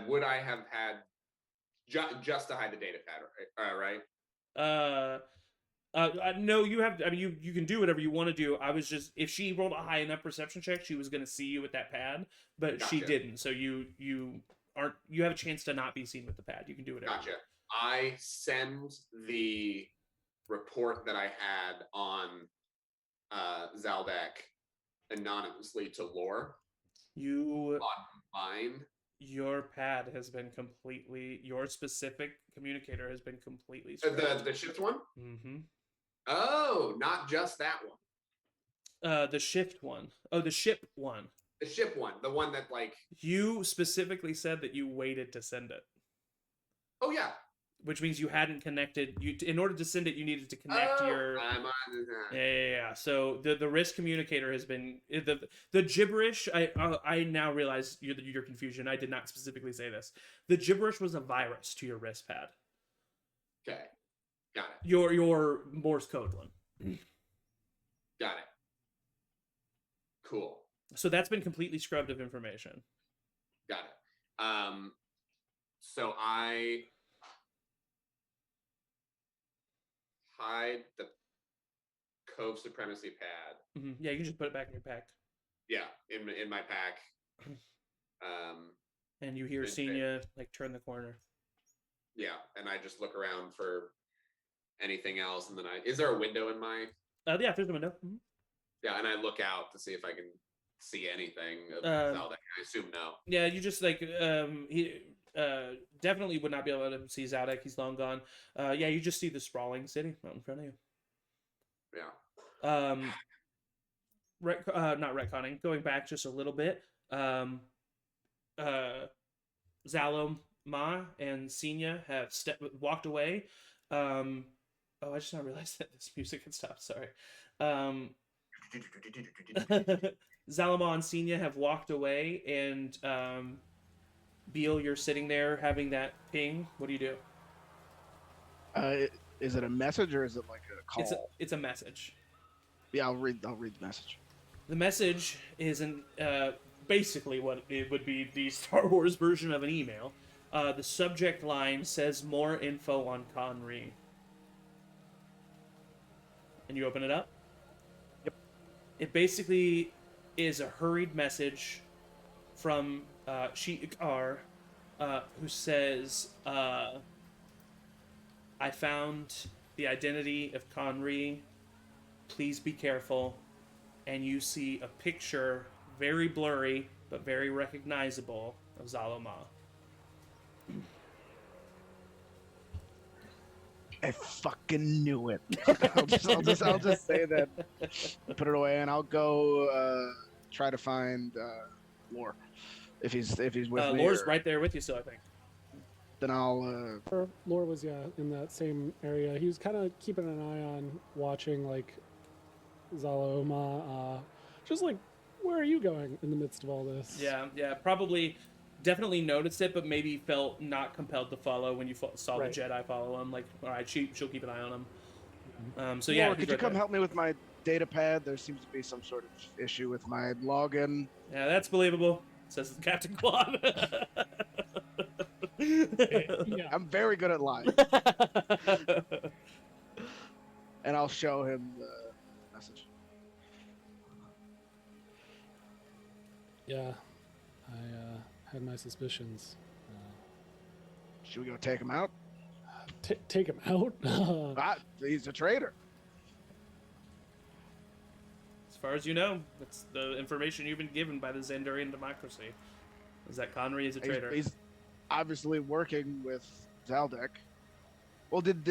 Would I have had just to hide the data pad, right? No, you have. I mean, you can do whatever you want to do. I was just, if she rolled a high enough perception check, she was going to see you with that pad, but she Gotcha. didn't. So you aren't. You have a chance to not be seen with the pad. You can do whatever. Gotcha. I send the report that I had on Zaldek anonymously to Lore You on mine. Your pad has been completely. Your specific communicator has been completely. The shift one. Mm-hmm. Oh, not just that one. The shift one. Oh, the ship one. The ship one. The one that like. You specifically said that you waited to send it. Oh yeah. Which means you hadn't connected. In order to send it, you needed to connect your. I'm on. Yeah. So the risk communicator has been the gibberish. I now realize your confusion. I did not specifically say this. The gibberish was a virus to your wrist pad. Okay, got it. Your Morse code one. Got it. Cool. So that's been completely scrubbed of information. Got it. So I hide the Cove Supremacy pad. Mm-hmm. Yeah, you can just put it back in your pack. Yeah, in my pack. And you hear Senia like turn the corner. Yeah, and I just look around for anything else, and then is there a window in my? Yeah, there's a window. Mm-hmm. Yeah, and I look out to see if I can see anything of Zaldek. I assume no. Yeah, you just like he definitely would not be able to see Zaldek. He's long gone. Yeah, you just see the sprawling city out in front of you. Yeah. Not retconning. Going back just a little bit. Zalom, Ma, and Senia have walked away. I just now realized that this music had stopped. Sorry. Zalama and Senia have walked away, and Beal, you're sitting there having that ping. What do you do? Is it a message or is it like a call? It's a message. Yeah, I'll read the message. The message is basically what it would be the Star Wars version of an email. The subject line says more info on Conry. And you open it up? Yep. It basically is a hurried message from Sheikar, who says, I found the identity of Conry. Please be careful. And you see a picture, very blurry, but very recognizable, of Zaloma. I fucking knew it. I'll just say that. Put it away, and I'll go try to find Lore if he's with me. Lore's right there with you still, I think. Then I'll. Lore was in that same area. He was kind of keeping an eye on watching like Zaloma. Just like, where are you going in the midst of all this? Yeah, probably. Definitely noticed it, but maybe felt not compelled to follow when you saw the Jedi follow him. Like, all right, she'll keep an eye on him. So yeah, Lore, could you come help me with my data pad? There seems to be some sort of issue with my login. Yeah, that's believable, says Captain Quad. Yeah. I'm very good at lying. And I'll show him the message. Yeah, I had my suspicions. Should we go take him out? Take him out? He's a traitor. As far as you know, that's the information you've been given by the Xandarian democracy. Is that Conry is a traitor? He's obviously working with Zaldek. Well, did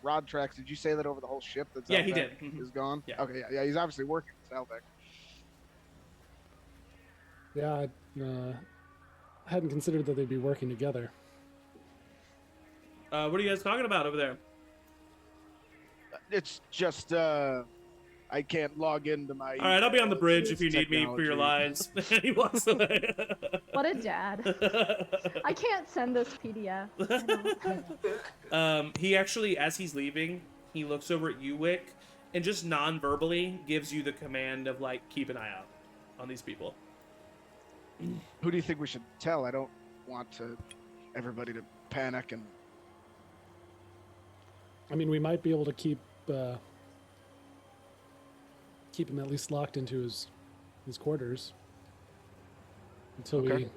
Rod Trax? Did you say that over the whole ship that Zaldek Yeah, he did. is gone? Yeah. Okay, yeah. He's obviously working with Zaldek. Yeah, I hadn't considered that they'd be working together. What are you guys talking about over there? It's just I can't log into my. All right, I'll be on the emails. bridge if It's you need me for your technology. lines. And he walks away. What a dad. I can't send this PDF. I don't. He actually, as he's leaving, he looks over at you, Wick, and just non-verbally gives you the command of, like, keep an eye out on these people. Who do you think we should tell? I don't want everybody to panic and. I mean, we might be able to keep him at least locked into his quarters until we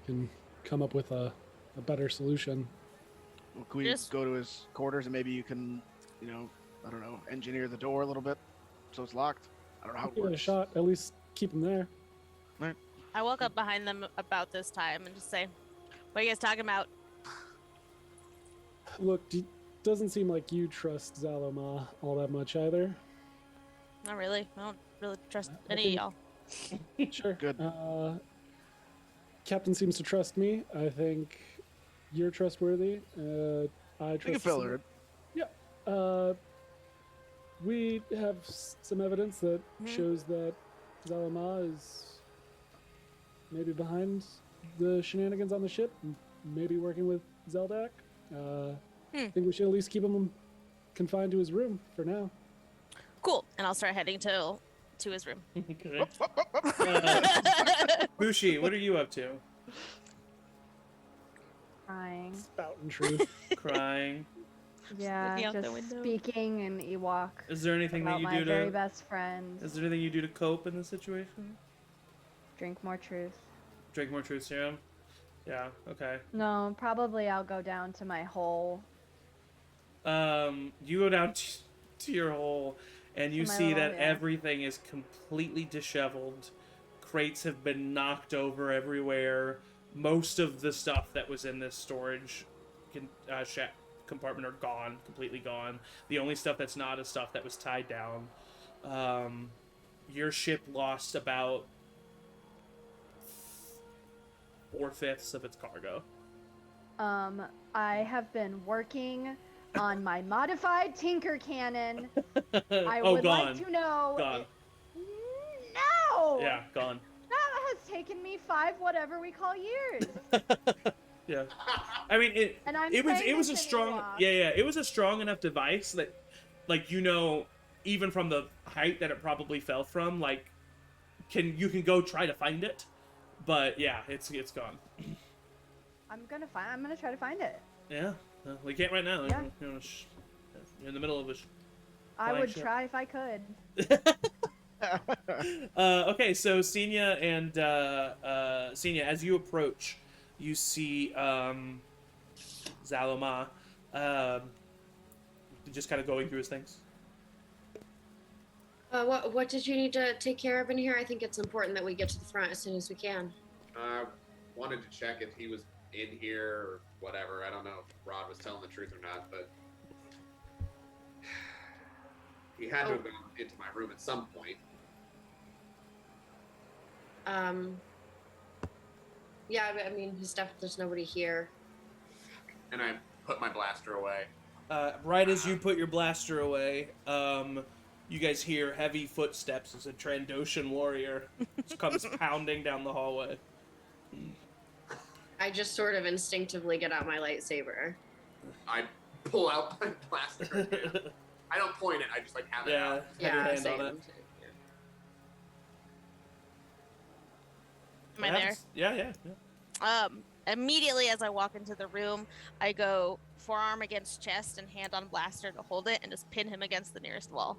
can come up with a better solution. Well, can we go to his quarters and maybe you can, I don't know, engineer the door a little bit so it's locked? I don't know how it Give it a works. shot. At least keep him there. I walk up behind them about this time and just say, "What are you guys talking about?" Look, doesn't seem like you trust Zaloma all that much either. Not really. I don't really trust any of y'all. Sure. Good. Captain seems to trust me. I think you're trustworthy. I We trust. can fill her. Yeah. We have some evidence that shows that Zalama is maybe behind the shenanigans on the ship, maybe working with Zeldak. I think we should at least keep him confined to his room for now. Cool. And I'll start heading to his room. Okay. Bushi, what are you up to? Crying. Spouting truth. Crying. Yeah, Looking out the just window. speaking in Ewok Is there anything about that you my do very to? best friend. Is there anything you do to cope in this situation? Drink more truth. Drink more truth serum. Yeah. Okay. No, probably I'll go down to my hole. You go down to your hole, and you To my see little- that yeah. everything is completely disheveled. Crates have been knocked over everywhere. Most of the stuff that was in this storage compartment are gone, completely gone. The only stuff that's not is stuff that was tied down. Your ship lost about 4/5 of its cargo. I have been working on my modified Tinker Cannon. I Oh, would gone. like to know. Gone. No! Yeah, gone. That has taken me 5 whatever we call years. Yeah. I mean, And I'm it was saying a this in strong Ewok. it was a strong enough device that, like, even from the height that it probably fell from, like, you can go try to find it, but yeah, it's gone. I'm gonna try to find it. Yeah, we can't right now. Yeah. You're in the middle of a. I Flying would ship. try if I could. Okay, so Senya and Senya, as you approach, you see Zaloma just kind of going through his things. What did you need to take care of in here? I think it's important that we get to the front as soon as we can. Wanted to check if he was in here or whatever. I don't know if Rod was telling the truth or not, but he had to have gone into my room at some point. Yeah, I mean, his stuff, there's nobody here. And I put my blaster away. Right as you put your blaster away, you guys hear heavy footsteps as a Trandoshan warrior comes pounding down the hallway. I just sort of instinctively get out my lightsaber. I pull out my blaster again. I don't point it, I just like have it Yeah, out. have your hand same. on it. Am I there? Yeah. Immediately as I walk into the room, I go forearm against chest and hand on blaster to hold it and just pin him against the nearest wall.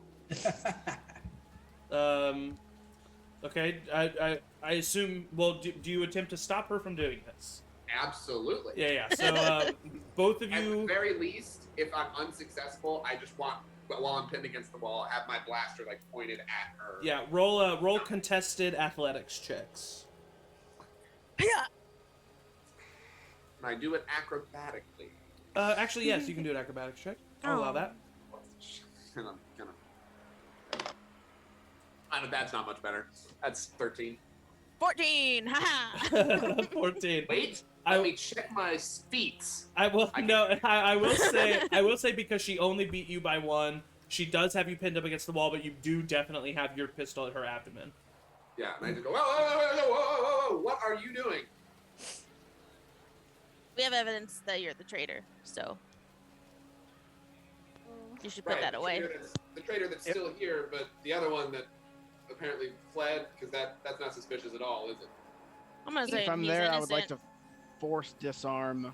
Okay, I assume, well, do you attempt to stop her from doing this? Absolutely. Yeah. So, both of At the you... very least, if I'm unsuccessful, I just want, while I'm pinned against the wall, have my blaster like pointed at her. Yeah, roll contested athletics checks. Yeah. Can I do it acrobatically? Actually, yes, you can do an acrobatics check. I'll allow that. And I'm gonna... that's not much better. That's 13. 14! Haha! 14. Wait, let me check my feats. I will say because she only beat you by 1. she does have you pinned up against the wall, but you do definitely have your pistol at her abdomen. Yeah, and I just go, whoa, what are you doing? We have evidence that you're the traitor, so you should put that away. The traitor that's still here, but the other one that apparently fled, because that's not suspicious at all, is it? I'm gonna say If I'm he's there, innocent. I would like to force disarm.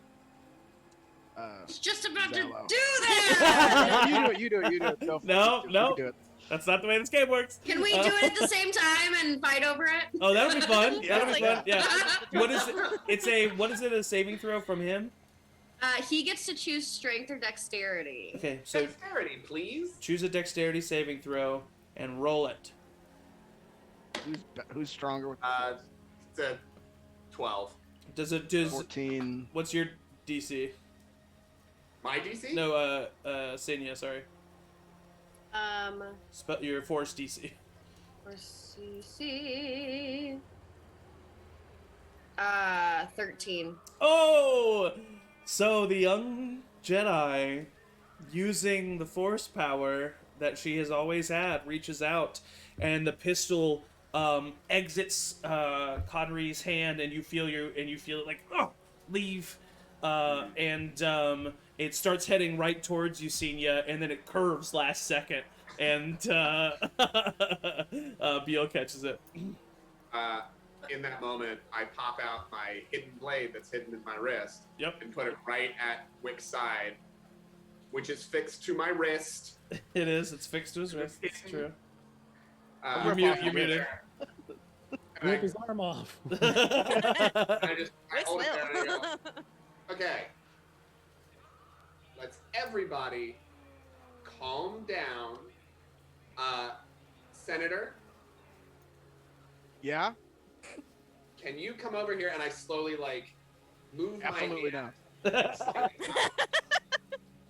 It's just about Zello. to do that. You do it. Go for No, it. You no. do it. That's not the way this game works. Can we do it at the same time and fight over it? Oh, that'll be fun. Yeah. That'll be fun. Yeah. What What is it? What is it? A saving throw from him? He gets to choose strength or dexterity. Okay, so Dexterity, please. choose a dexterity saving throw and roll it. Who's stronger with It's a 12. Does 14? what's your DC? My DC? No, Senya, sorry. Your force DC. Or CC. 13. Oh! So the young Jedi, using the force power that she has always had, reaches out, and the pistol exits Conry's hand, and you feel it like leave, and it starts heading right towards you, Senya, and then it curves last second, and Beal catches it. In that moment, I pop out my hidden blade that's hidden in my wrist. Yep. And put it right at Wick's side, which is fixed to my wrist. It is. It's fixed to his wrist. It's true. Uh, You're muted. And Rip his arm off. I Wick's hold it will. there and I go, okay. Let's everybody calm down. Senator, Yeah. can you come over here? And I slowly move Absolutely my hand. not.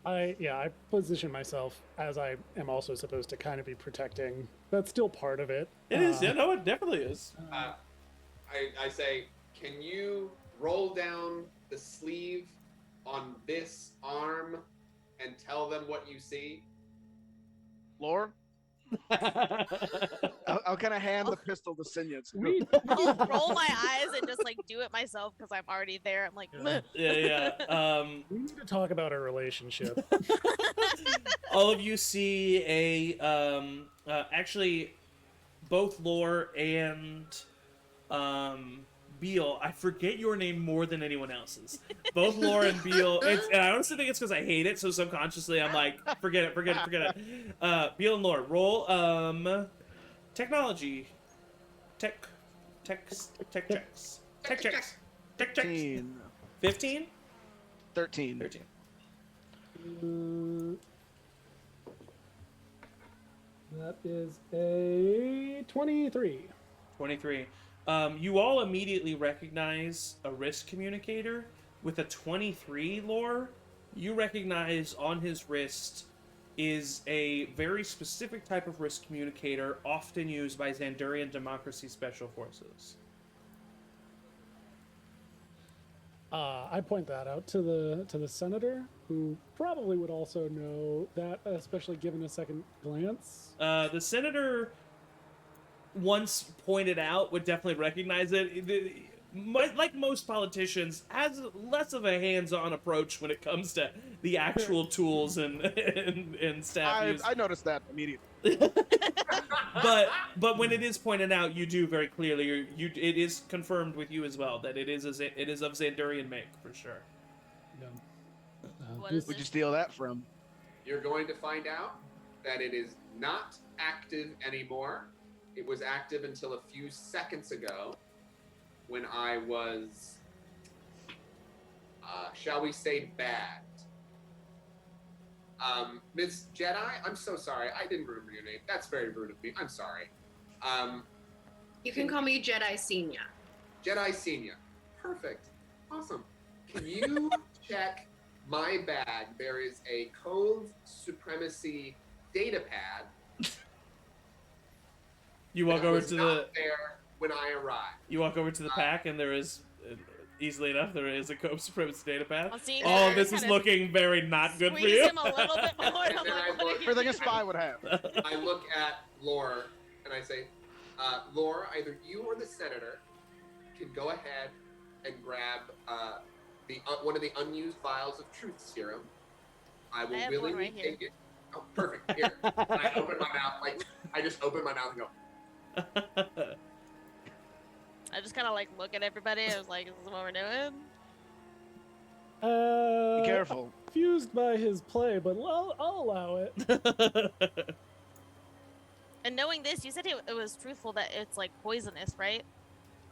I position myself as I am also supposed to kind of be protecting. That's still part of it. It is. Yeah, no, it definitely is. I say, can you roll down the sleeve on this arm and tell them what you see? Lore? I'll kind of hand the pistol to Senya. We I'll roll my eyes and just do it myself because I'm already there. I'm like, Yeah. Yeah. we need to talk about our relationship. All of you see actually, both Lore and Beal. I forget your name more than anyone else's. Both Lore and Beal. And I honestly think it's because I hate it, so subconsciously I'm like, forget it. Beal and Lore, roll technology, tech checks. 15. 15? 13. 13. That is a 23. 23. You all immediately recognize a wrist communicator. With a 23 Lore, you recognize on his wrist is a very specific type of wrist communicator often used by Xandurian Democracy Special Forces. I point that out to the senator, who probably would also know that, especially given a second glance. The senator, once pointed out, would definitely recognize it. Like most politicians, has less of a hands-on approach when it comes to the actual tools and staff use. I noticed that immediately. But when it is pointed out, you do very clearly. It is confirmed with you as well that it is of Xandurian make for sure. Yeah. What is Who'd you it? steal that from? You're going to find out that it is not active anymore. It was active until a few seconds ago when I was, shall we say, bagged. Ms. Jedi, I'm so sorry. I didn't remember your name. That's very rude of me. I'm sorry. You can call me Jedi Senior. Jedi Senior. Perfect. Awesome. Can you check my bag? There is a Cove Supremacy data pad. You walk that over was to not there when I arrived. You walk over to the pack, and there is easily enough. There is a Cope Supremacist data path. Well, see, All I of this is kinda looking very not good for squeeze you. him a little bit more. And I'm And like, I what are look- you Everything a doing? spy would have. I look at Lore and I say, Lore, either you or the senator can go ahead and grab one of the unused vials of truth serum. I will I have one willingly right here. take it. Oh, perfect. Here. And I open my mouth, I just open my mouth and go, I just kind of like look at everybody. I was like, is this what we're doing? Be careful. Confused by his play, but I'll allow it. And knowing this, you said it was truthful that it's like poisonous, right?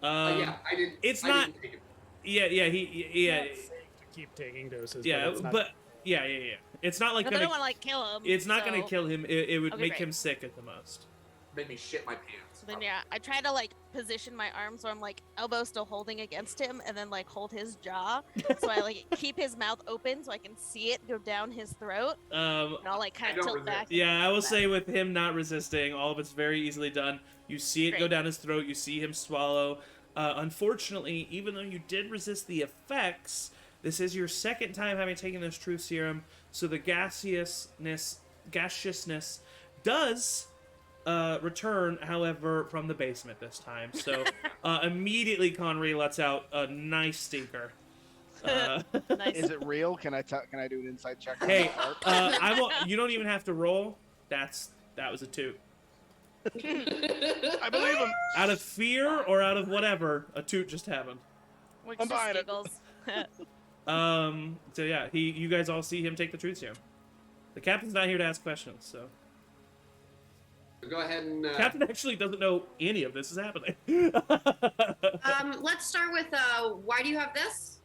yeah, I didn't. It's I not- Didn't take it. yeah, It's not safe to keep taking doses. yeah, it's not, but yeah. It's not like But I gonna. don't want to like kill him. It's not so... gonna kill him. It would Okay, make great. him sick at the most. Made me shit my pants. Then yeah, I try to like position my arm so I'm like elbow still holding against him, and then like hold his jaw, so I like keep his mouth open so I can see it go down his throat, and I'll like kind I of don't tilt back. resist. Yeah, I will back. say with him not resisting, all of it's very easily done. You see it go Great. down his throat. You see him swallow. Unfortunately, even though you did resist the effects, this is your second time having taken this truth serum, so the gaseousness does return, however, from the basement this time. So immediately Connery lets out a nice stinker. Nice. Is it real? Can I do an inside check? on Hey, the part? I will. You don't even have to roll. That was a 2. I believe him. Out of fear or out of whatever, a toot just happened. Which I'm just buying it. giggles. So yeah, you guys all see him take the truth serum. The captain's not here to ask questions, so Go ahead and. captain actually doesn't know any of this is happening. Let's start with why do you have this?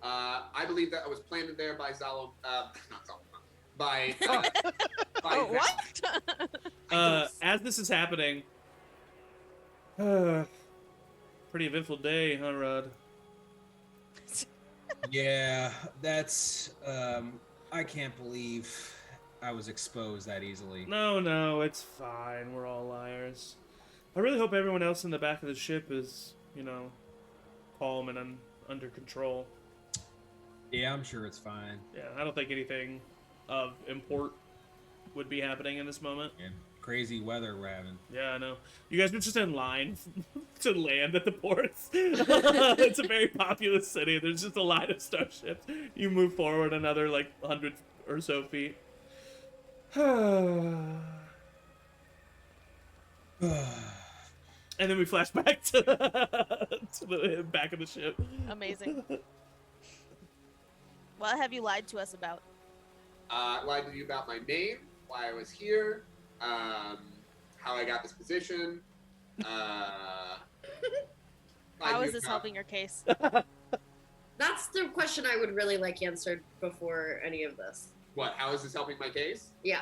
I believe that I was planted there by Zalo. Not Zalo. By. by Oh, what? As this is happening, pretty eventful day, huh, Rod? Yeah, that's. I can't believe I was exposed that easily. No, it's fine. We're all liars. I really hope everyone else in the back of the ship is, calm and under control. Yeah, I'm sure it's fine. Yeah, I don't think anything of import would be happening in this moment. And crazy weather we're having. Yeah, I know. You guys are just in line to land at the ports. It's a very populous city. There's just a line of starships. You move forward another, 100 or so feet. And then we flash back to the back of the ship. Amazing. What have you lied to us about? I lied to you about my name, why I was here, how I got this position. How Lied to is you this about- helping your case? That's the question I would really like answered before any of this. What? How is this helping my case? Yeah.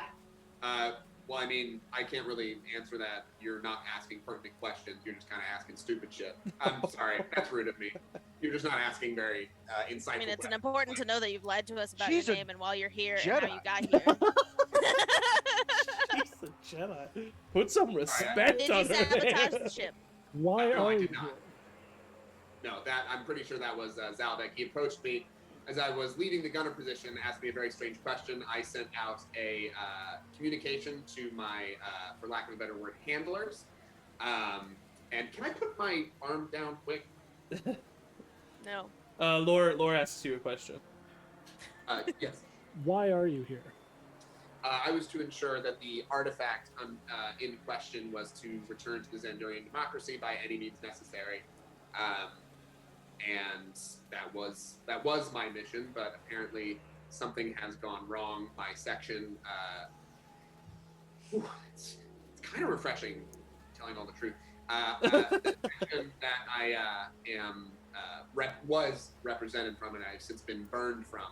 Well, I mean, I can't really answer that. You're not asking pertinent questions. You're just kind of asking stupid shit. I'm sorry, that's rude of me. You're just not asking very insightful I mean, it's questions. important to know that you've lied to us about She's your a name and why you're here and Jedi. how you got here. She's a Jedi. Put some respect Did you on her sabotage name. the ship? why No, are I you did here? not. No, I'm pretty sure that was Zalbeck. He approached me as I was leaving the gunner position, asked me a very strange question. I sent out a communication to my, for lack of a better word, handlers. And can I put my arm down quick? No. Laura asks you a question. Yes. Why are you here? I was to ensure that the artifact in question was to return to the Zandurian democracy by any means necessary. And that was my mission, but apparently something has gone wrong. My section, it's kind of refreshing, telling all the truth. The section that I was represented from, and I've since been burned from,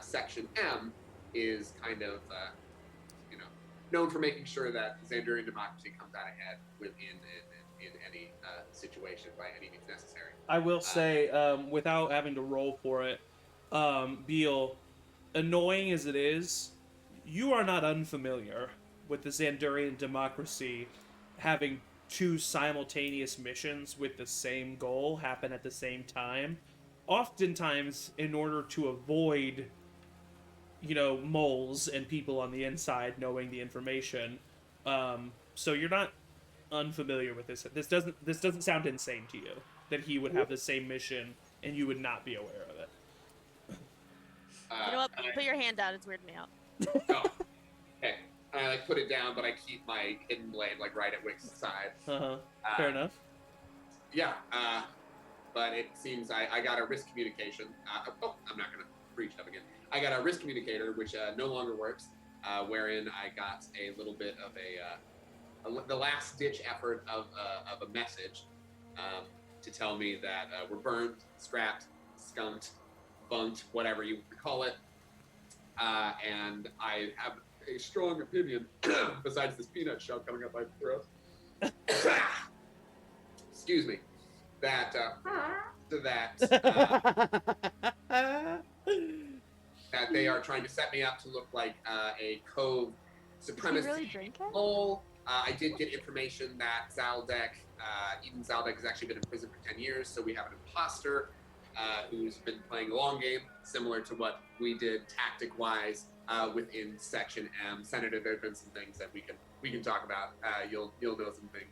Section M, is kind of known for making sure that Zandurian democracy comes out ahead in any situation by any means necessary. I will say, without having to roll for it, Beal, annoying as it is, you are not unfamiliar with the Zandurian democracy having 2 simultaneous missions with the same goal happen at the same time oftentimes, in order to avoid, moles and people on the inside knowing the information, so you're not unfamiliar with this. This doesn't sound insane to you that he would have the same mission and you would not be aware of it. You know what? Put your hand down. It's weirding me out. Oh, okay. I put it down, but I keep my hidden blade right at Wick's side. Fair enough. Yeah. But it seems I got a risk communication. I'm not gonna preach it up again. I got a risk communicator which no longer works, wherein I got a little bit of the last ditch effort of a message to tell me that we're burned, scrapped, skunked, bunked, whatever you call it. And I have a strong opinion, besides this peanut shell coming up my throat. Excuse me. That they are trying to set me up to look like a cove supremacist really drink it? mole. I did get information that Eden Zaldek has actually been in prison for 10 years, so we have an imposter who's been playing a long game, similar to what we did tactic-wise within Section M. Senator, there have been some things that we can talk about. You'll know some things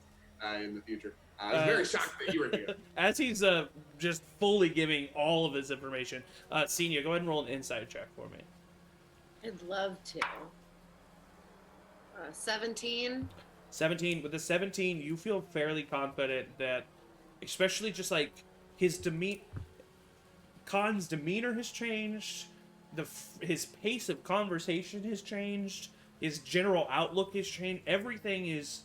in the future. I was very shocked that you were here. As he's just fully giving all of his information, Senior, go ahead and roll an insight check for me. I'd love to. 17. 17. With the 17, you feel fairly confident that, especially just like Khan's demeanor has changed, his pace of conversation has changed, his general outlook has changed. Everything is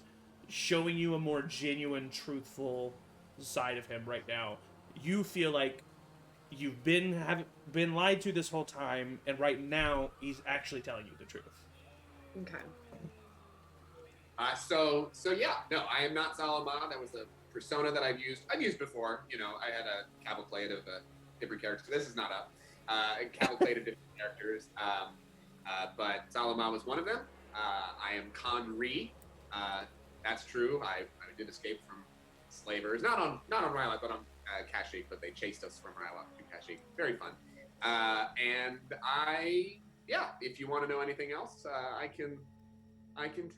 showing you a more genuine, truthful side of him right now. You feel like you've been lied to this whole time, and right now he's actually telling you the truth. Okay. So yeah, no, I am not Salama. That was a persona that I've used before. I had a cavalcade of different characters. This is not a cavalcade of different characters. But Salama was one of them. I am Khan Ree. That's true. I did escape from slavers, not on Rylock, but on Kashyyyk. But they chased us from Rylock to Kashyyyk. Very fun. And if you want to know anything else, I can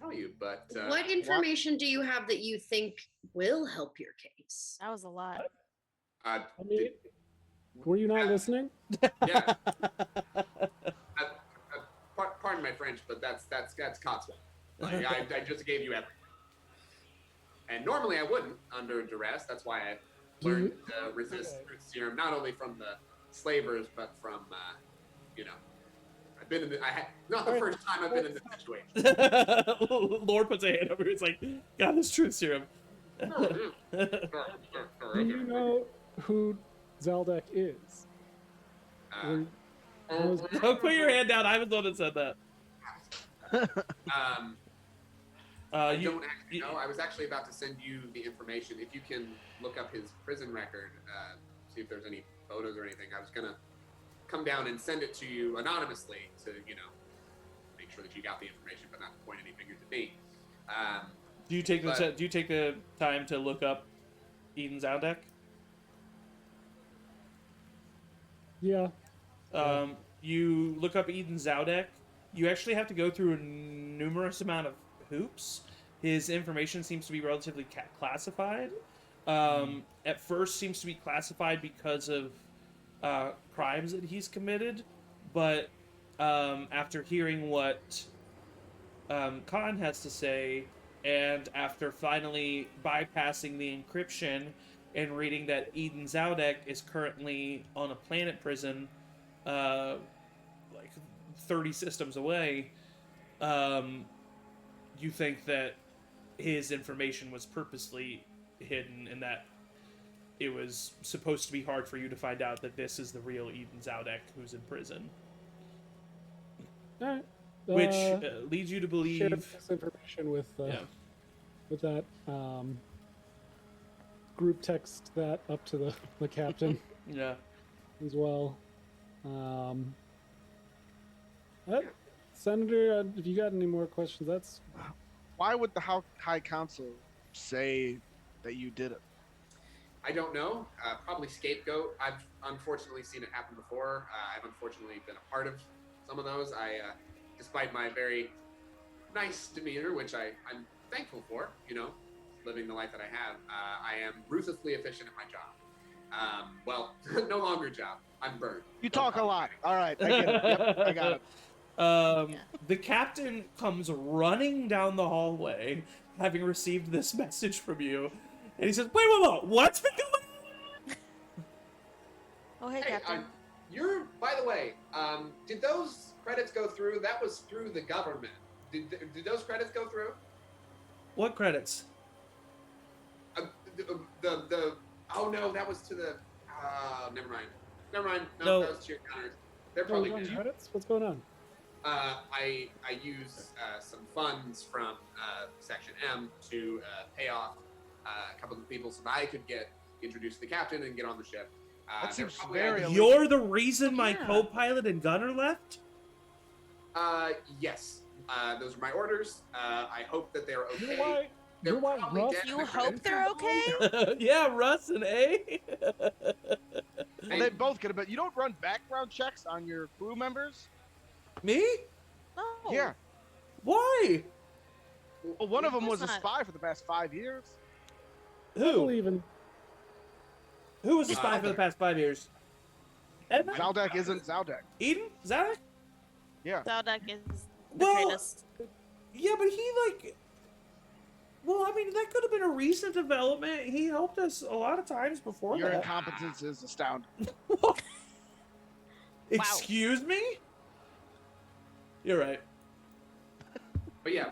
tell you. But what information do you have that you think will help your case? That was a lot. Were you not listening? Yeah. Pardon my French, but that's Cotswold. Like, I just gave you everything. And normally I wouldn't under duress. That's why I learned to resist truth serum, not only from the slavers, but from I've been in not the first time I've been in this situation. Lord puts a hand over. It's like, God, this truth serum. Do you know who Zaldek is? Don't put your hand down. I was the one that said that. I don't actually know. I was actually about to send you the information. If you can look up his prison record, see if there's any photos or anything. I was gonna come down and send it to you anonymously to make sure that you got the information, but not to point any fingers at me. Do you take the time to look up Eden Zaldek? Yeah. You look up Eden Zaldek. You actually have to go through a numerous amount of hoops. His information seems to be relatively classified. At first seems to be classified because of crimes that he's committed, but after hearing what Khan has to say, and after finally bypassing the encryption and reading that Eden Zaldek is currently on a planet prison, like 30 systems away, you think that his information was purposely hidden and that it was supposed to be hard for you to find out that this is the real Eden Zaldek who's in prison. All right. Which leads you to believe... Share this information with that group text that up to the captain. Yeah. As well. Senator, if you got any more questions, that's... Why would the High Council say that you did it? I don't know. Probably scapegoat. I've unfortunately seen it happen before. I've unfortunately been a part of some of those. Despite my very nice demeanor, which I'm thankful for, living the life that I have, I am ruthlessly efficient at my job. Well, no longer job. I'm burned. You talk a lot. All right, I get it. Yep, I got it. The captain comes running down the hallway, having received this message from you, and he says, wait, what's been going on? Oh, hey, Captain. By the way, did those credits go through? That was through the government. Did those credits go through? What credits? Oh no, that was to the, never mind. No. That was to your counters. They're probably Oh, good. credits? What's going on? I use some funds from Section M to pay off a couple of people so that I could get introduced to the captain and get on the ship. That seems probably- very You're the reason my Yeah. co-pilot and gunner left? Yes. Those are my orders. I hope that they're okay. You're They're why probably Russ- dead. You My hope credits they're are okay? Yeah, Russ and A. Well, they both could have been. You don't run background checks on your crew members? Me? No. Yeah. Why? Well, one of them course was a not. spy for the past 5 years. I Who? believe in. Who was the spy for the past 5 years? Edmund? Zaldek isn't Zaldek. Eden? Zadok? Zaldek is Well- betrayed us. Yeah, but he well, I mean, that could have been a recent development. He helped us a lot of times before Your that. incompetence is astounding. Excuse me? You're right. But yeah,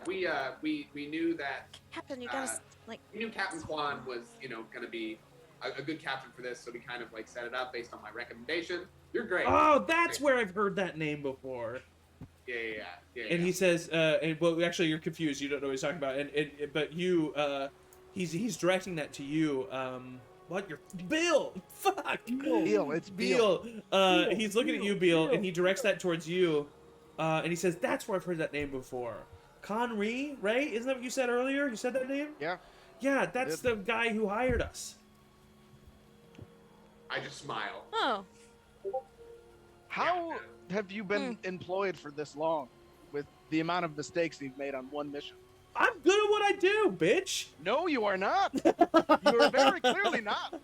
we knew that Captain, you gotta we knew Captain Kwan was going to be a good captain for this, so we kind of set it up based on my recommendation. You're great. Oh, that's where I've heard that name before. Yeah. And he says, well, actually, you're confused. You don't know what he's talking about. But you, he's directing that to you. What? You're Bill. Fuck. Beal, it's Beal. He's looking at you, Beal, and he directs that towards you. And he says, that's where I've heard that name before. Conry, right? Isn't that what you said earlier? You said that name? Yeah. Yeah, that's the guy who hired us. I just smile. Oh. How have you been employed for this long with the amount of mistakes you've made on one mission? I'm good at what I do, bitch. No, you are not. You are very clearly not.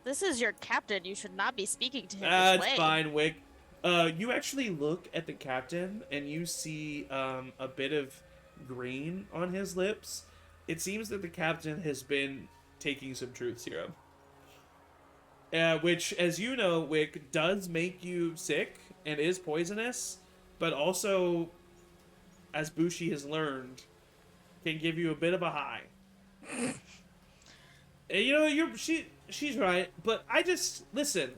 This is your captain. You should not be speaking to him That's this way. fine, Wick. You actually look at the captain and you see a bit of green on his lips. It seems that the captain has been taking some truth serum. Which, as you know, Wick, does make you sick and is poisonous, but also, as Bushi has learned, can give you a bit of a high. And, she's right, but I just, listen,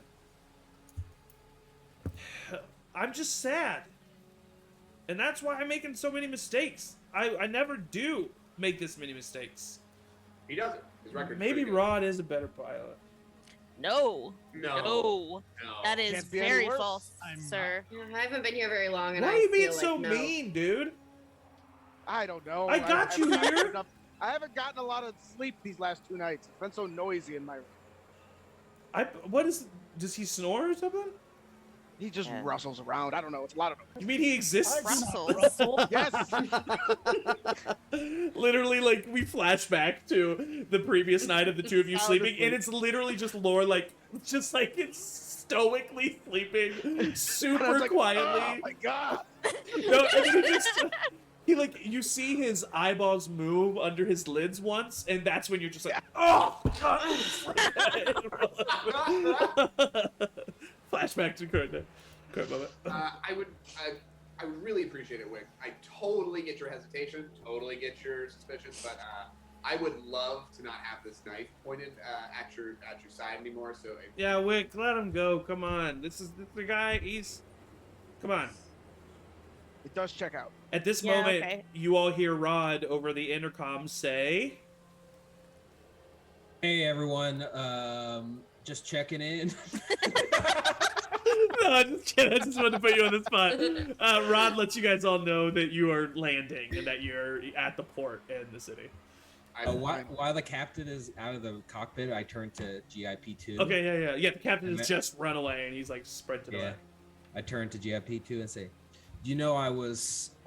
I'm just sad. And that's why I'm making so many mistakes. I never do make this many mistakes. He doesn't. His record's Maybe pretty good. Rod is a better pilot. No. No. No. That is Can't be any very worse. false, I'm sir. I haven't been here very long, and Why I are you being feel so like no. mean, dude? I don't know. I got you haven't gotten here. enough- I haven't gotten a lot of sleep these last 2 nights. It's been so noisy in my room. Does he snore or something? He just Yeah. rustles around. I don't know. It's a lot of You mean he exists? Russell. Yes. Literally, we flash back to the previous night of the two of you Sound sleeping, asleep. and it's literally just Lore, it's stoically sleeping, And I super was like, quietly. Oh my god. No, and then you see his eyeballs move under his lids once, and that's when you're just like, oh! Flashback to current moment. I would really appreciate it, Wick. I totally get your hesitation, totally get your suspicions, but I would love to not have this knife pointed at your side anymore. So Yeah, Wick, let him go. Come on. This is the guy. Come on. It does check out. At this Yeah, moment, okay. you all hear Rod over the intercom say, Hey everyone, just checking in. No, I'm just kidding. I just wanted to put you on the spot. Rod lets you guys all know that you are landing and that you're at the port in the city. While the captain is out of the cockpit, I turn to GIP2. Okay, yeah. The captain And has just run away, and he's like sprinted away. I turn to GIP2 and say, "Do you know I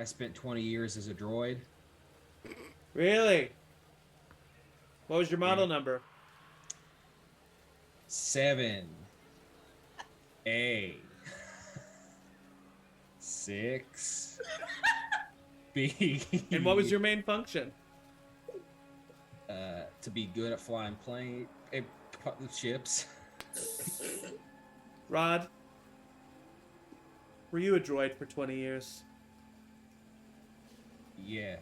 spent 20 years as a droid?" Really? What was your model Yeah. number? 7 A 6 B. And what was your main function? To be good at flying ships. Rod, were you a droid for 20 years? Yeah.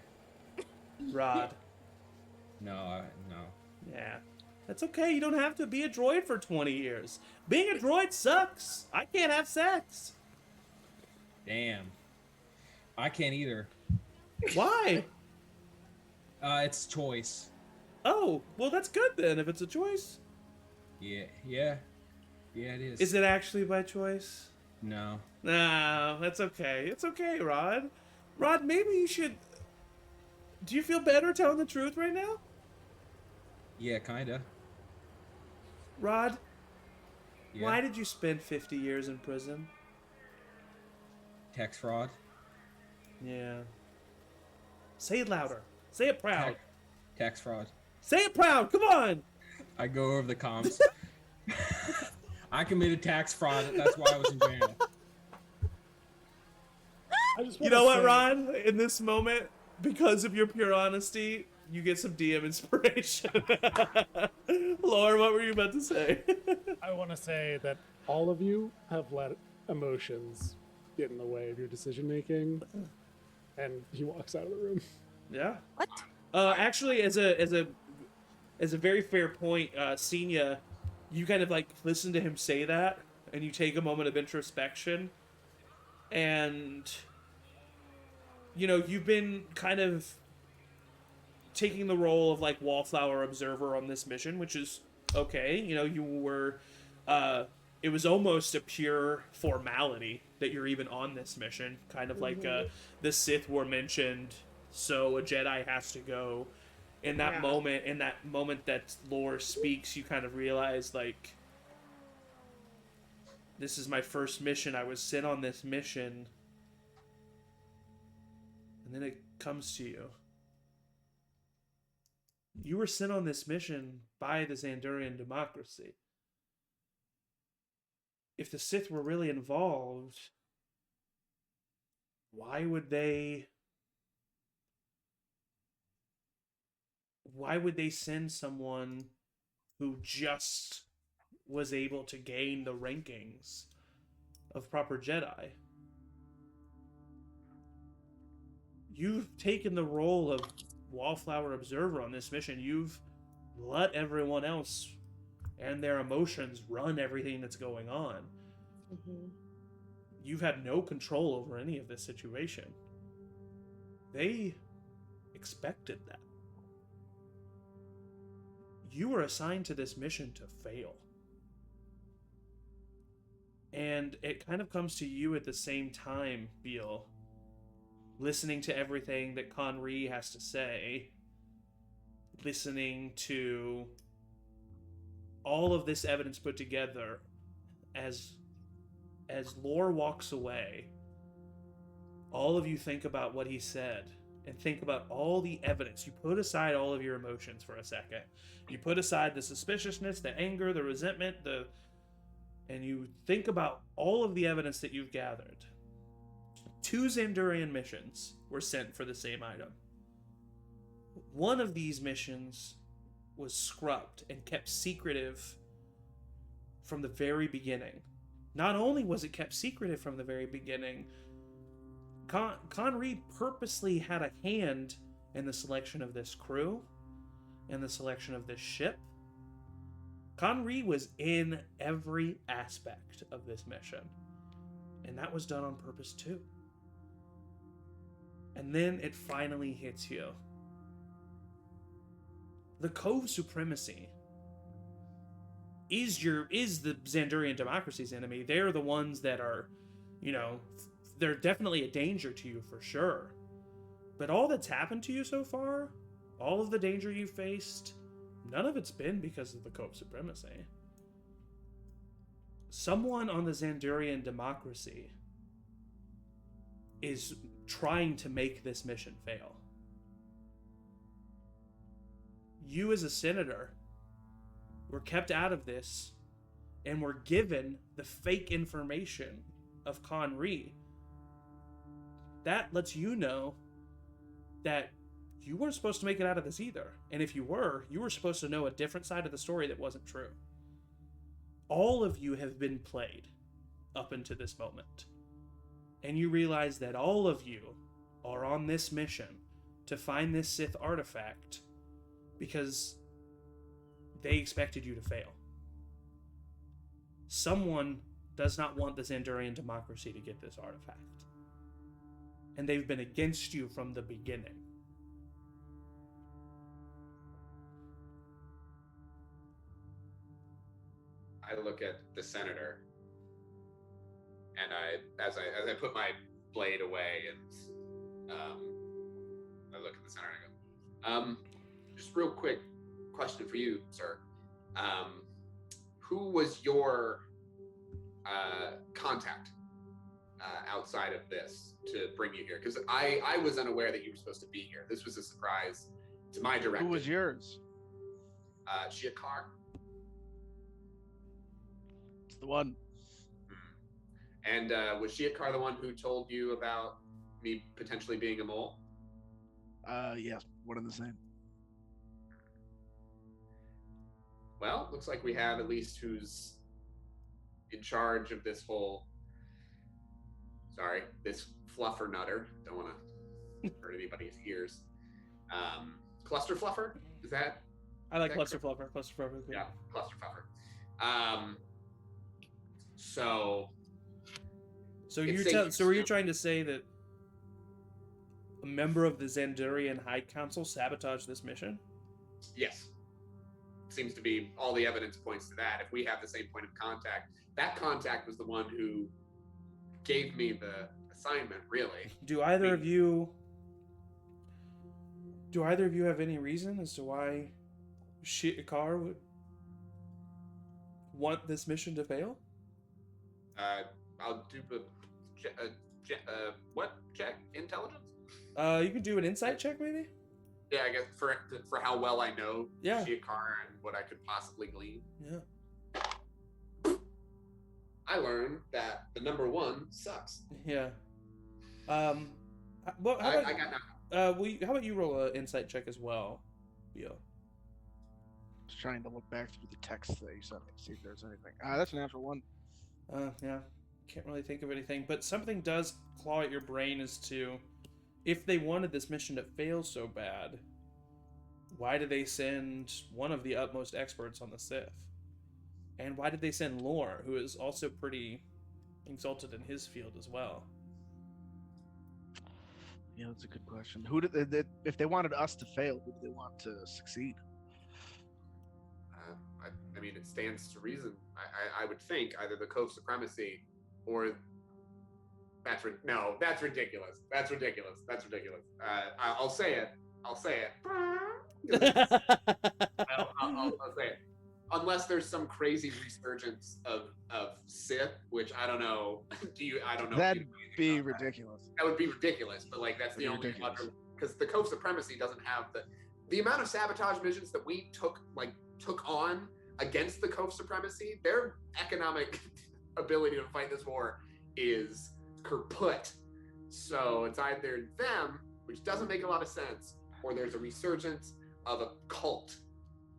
Rod. No. Yeah. That's okay. You don't have to be a droid for 20 years. Being a droid sucks. I can't have sex. Damn. I can't either. Why? It's choice. Oh, well, that's good then, if it's a choice. Yeah, it is. Is it actually by choice? No. No, that's okay. It's okay, Rod. Rod, maybe you should... Do you feel better telling the truth right now? Yeah, kinda. Rod, Yeah. why did you spend 50 years in prison? Tax fraud. Yeah. Say it louder. Say it proud. Tax fraud. Say it proud. Come on. I go over the comms. I committed tax fraud. That's why I was in jail. I just You wanna know what, say- Ron? In this moment, because of your pure honesty, you get some DM inspiration. Laura, what were you about to say? I want to say that all of you have let emotions get in the way of your decision making, and he walks out of the room. Yeah. What? Actually, as a very fair point, Senia, you kind of like listen to him say that, and you take a moment of introspection, and you've been kind of taking the role of like wallflower observer on this mission, which is okay. You were it was almost a pure formality that you're even on this mission, kind of like the Sith were mentioned, so a Jedi has to go. In that moment that lore speaks, you kind of realize, like, this is my first mission. I was sent on this mission, and then it comes to you. You were sent on this mission by the Xandurian democracy. If the Sith were really involved, why would they send someone who just was able to gain the rankings of proper Jedi? You've taken the role of Wallflower Observer on this mission. You've let everyone else and their emotions run everything that's going on. You've had no control over any of this situation. They expected that. You were assigned to this mission to fail. And it kind of comes to you at the same time, Beal, listening to everything that Conry has to say, listening to all of this evidence put together as Lore walks away. All of you think about what he said and think about all the evidence. You put aside all of your emotions for a second. You put aside the suspiciousness, the anger, the resentment, and you think about all of the evidence that you've gathered. 2 Xandurian missions were sent for the same item. One of these missions was scrubbed and kept secretive from the very beginning. Not only was it kept secretive from the very beginning, Conry purposely had a hand in the selection of this crew and the selection of this ship. Conry was in every aspect of this mission, and that was done on purpose too. And then it finally hits you. The Cove Supremacy is the Xandurian democracy's enemy. They're the ones that are, they're definitely a danger to you for sure. But all that's happened to you so far all of the danger you faced, none of it's been because of the Cove Supremacy. Someone on the Xandurian democracy is trying to make this mission fail. You as a senator were kept out of this and were given the fake information of Conry. That lets you know that you weren't supposed to make it out of this either. And if you were supposed to know a different side of the story that wasn't true. All of you have been played up until this moment. And you realize that all of you are on this mission to find this Sith artifact because they expected you to fail. Someone does not want the Xandurian democracy to get this artifact. And they've been against you from the beginning. I look at the senator, and as I put my blade away, and I look at the senator and I go, just real quick question for you, sir. Who was your contact outside of this to bring you here? Because I was unaware that you were supposed to be here. This was a surprise to my directive. Who was yours? Shiakar. It's the one. And was Shiakar the one who told you about me potentially being a mole? Yes, one and the same. Well, looks like we have at least who's in charge of this whole, this fluffer nutter. Don't want to hurt anybody's ears. Cluster fluffer? Is that? I like Cluster Fluffer. Cluster Fluffer. Yeah, cluster fluffer. So were you trying to say that a member of the Xandurian High Council sabotaged this mission? Yes. Seems to be all the evidence points to that. If we have the same point of contact, that contact was the one who gave me the assignment, really. Do either of you have any reason as to why Shiakar would want this mission to fail? I'll do what check? Intelligence? You could do an insight check, maybe? Yeah, I guess for how well I know Yeah. Shiakar and what I could possibly glean. Yeah. I learned that the number 1 sucks. Yeah. Well, how about, I got nothing. how about you roll an insight check as well, Leo? Just trying to look back through the text that you sent me to see if there's anything. That's an natural 1. Yeah. Can't really think of anything, but something does claw at your brain as to, if they wanted this mission to fail so bad, why did they send one of the utmost experts on the Sith? And why did they send Lore, who is also pretty exalted in his field as well? Yeah, that's a good question. If they wanted us to fail, who do they want to succeed? I mean, it stands to reason. I would think either the Cove Supremacy or that's ridiculous. That's ridiculous. I'll say it. I'll say it. Unless there's some crazy resurgence of Sith, which I don't know. I don't know. That'd be ridiculous. That would be ridiculous. But like, that's the only other, because the Cove Supremacy doesn't have the amount of sabotage missions that we took on against the Cove Supremacy. Their economic ability to fight this war is kaput. So it's either them, which doesn't make a lot of sense, or there's a resurgence of a cult.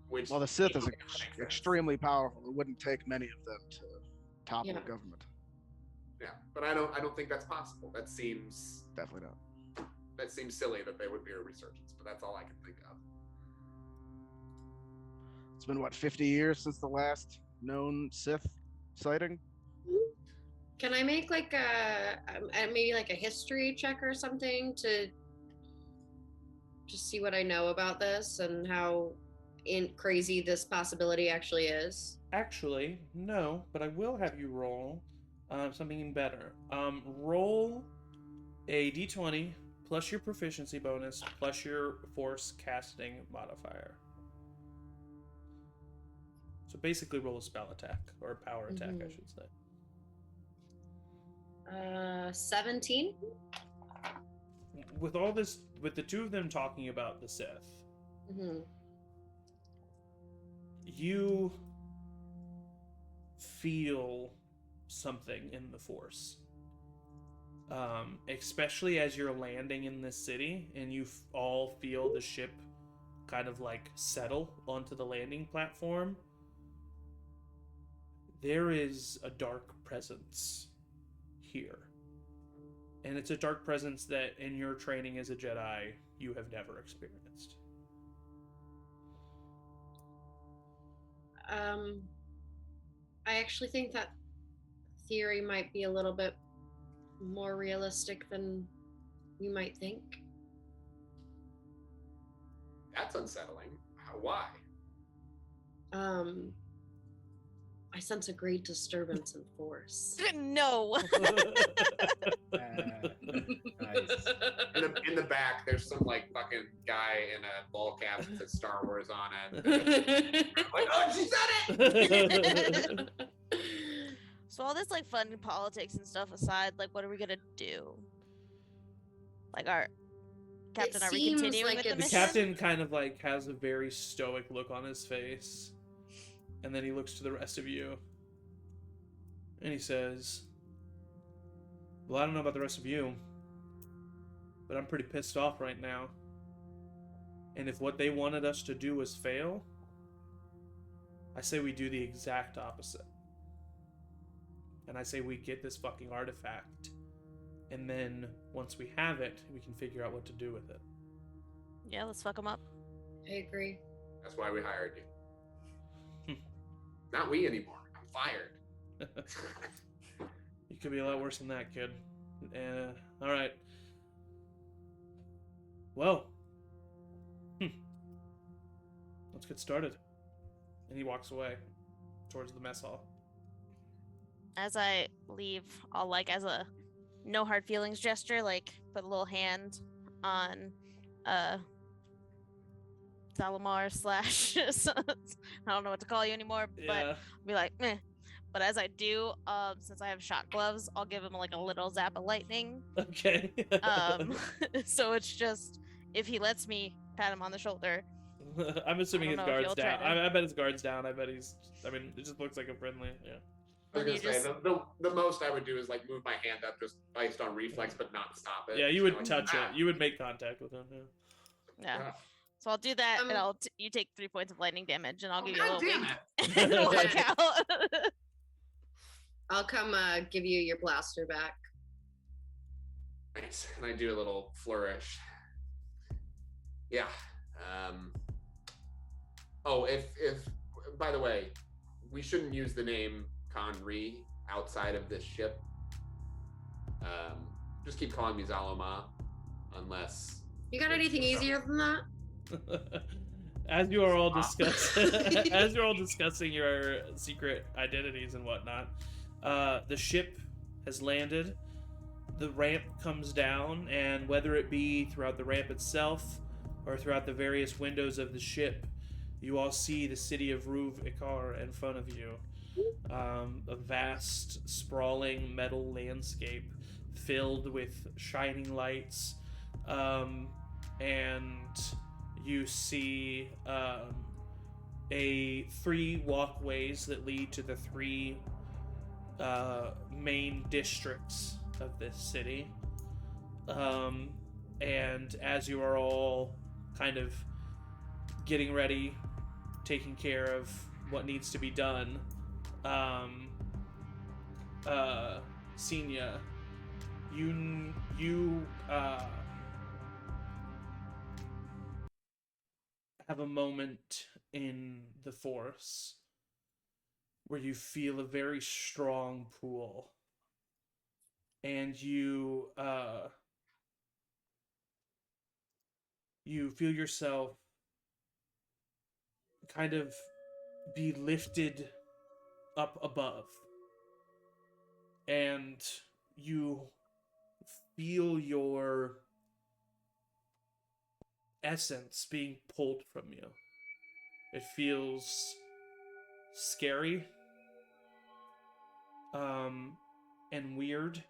Which the Sith is extremely powerful. It wouldn't take many of them to topple the government. Yeah, but I don't think that's possible. That seems definitely not. That seems silly that there would be a resurgence, but that's all I can think of. It's been 50 years since the last known Sith sighting? Can I make like maybe like a history check or something to just see what I know about this and how crazy this possibility actually is? Actually, no, but I will have you roll something better. Roll a d20 plus your proficiency bonus, plus your force casting modifier. So basically roll a spell attack, or a power attack, I should say. 17. With all this, with the two of them talking about the Sith, you feel something in the Force. Especially as you're landing in this city and you all feel the ship kind of like settle onto the landing platform. There is a dark presence here. And it's a dark presence that in your training as a Jedi, you have never experienced. I actually think that theory might be a little bit more realistic than you might think. That's unsettling. Why? I sense a great disturbance in force. No. Nice. In the back, there's some like fucking guy in a ball cap that says Star Wars on it. Like, oh, she said it! So all this like fun politics and stuff aside, like what are we gonna do? Like our captain, are we seems continuing like with the The mission? captain kind of like has a very stoic look on his face. And then he looks to the rest of you. And he says, well, I don't know about the rest of you, but I'm pretty pissed off right now. And if what they wanted us to do was fail, I say we do the exact opposite. And I say we get this fucking artifact. And then once we have it, we can figure out what to do with it. Yeah, let's fuck them up. I agree. That's why we hired you. Not we anymore. I'm fired. You could be a lot worse than that, kid. All right. Well, let's get started. And he walks away towards the mess hall. As I leave, I'll like as a no hard feelings gesture, like put a little hand on Salamar slash I don't know what to call you anymore, but Yeah. be like, meh. But as I do, since I have shot gloves, I'll give him like a little zap of lightning. Okay. So it's just if he lets me pat him on the shoulder. I'm assuming I his don't know if guard's you'll down. try to- I bet his guard's down. I bet he's. I mean, it just looks like a friendly. Yeah. I was And gonna you say the most I would do is like move my hand up just based on reflex, but not stop it. Yeah, you know, would like, touch ah. it. You would make contact with him. Yeah. Yeah. Yeah. So I'll do that, and Um, you take 3 points of lightning damage, and I'll Oh, give you a God little damn wink it. and walk out. I'll come give you your blaster back. Nice. And I do a little flourish. Yeah. Oh, if by the way, we shouldn't use the name Conri outside of this ship. Just keep calling me Zaloma, unless You got anything easier than that? As you are all as you're all discussing your secret identities and whatnot, the ship has landed. The ramp comes down, and whether it be throughout the ramp itself or throughout the various windows of the ship, you all see the city of Ruv Ikar in front of you. A vast, sprawling metal landscape filled with shining lights, and you see 3 walkways that lead to the 3 main districts of this city. And as you are all kind of getting ready, taking care of what needs to be done, Senya, you have a moment in the Force where you feel a very strong pull, and you feel yourself kind of be lifted up above, and you feel your essence being pulled from you. It feels scary, and weird,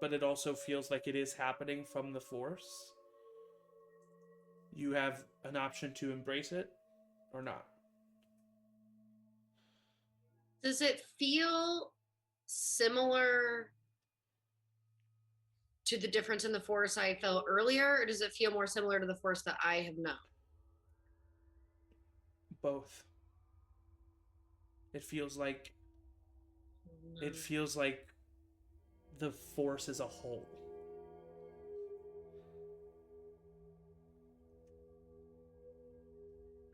but it also feels like it is happening from the Force. You have an option to embrace it or not. Does it feel similar to the difference in the force I felt earlier, or does it feel more similar to the force that I have known? Both. It feels like the Force as a whole.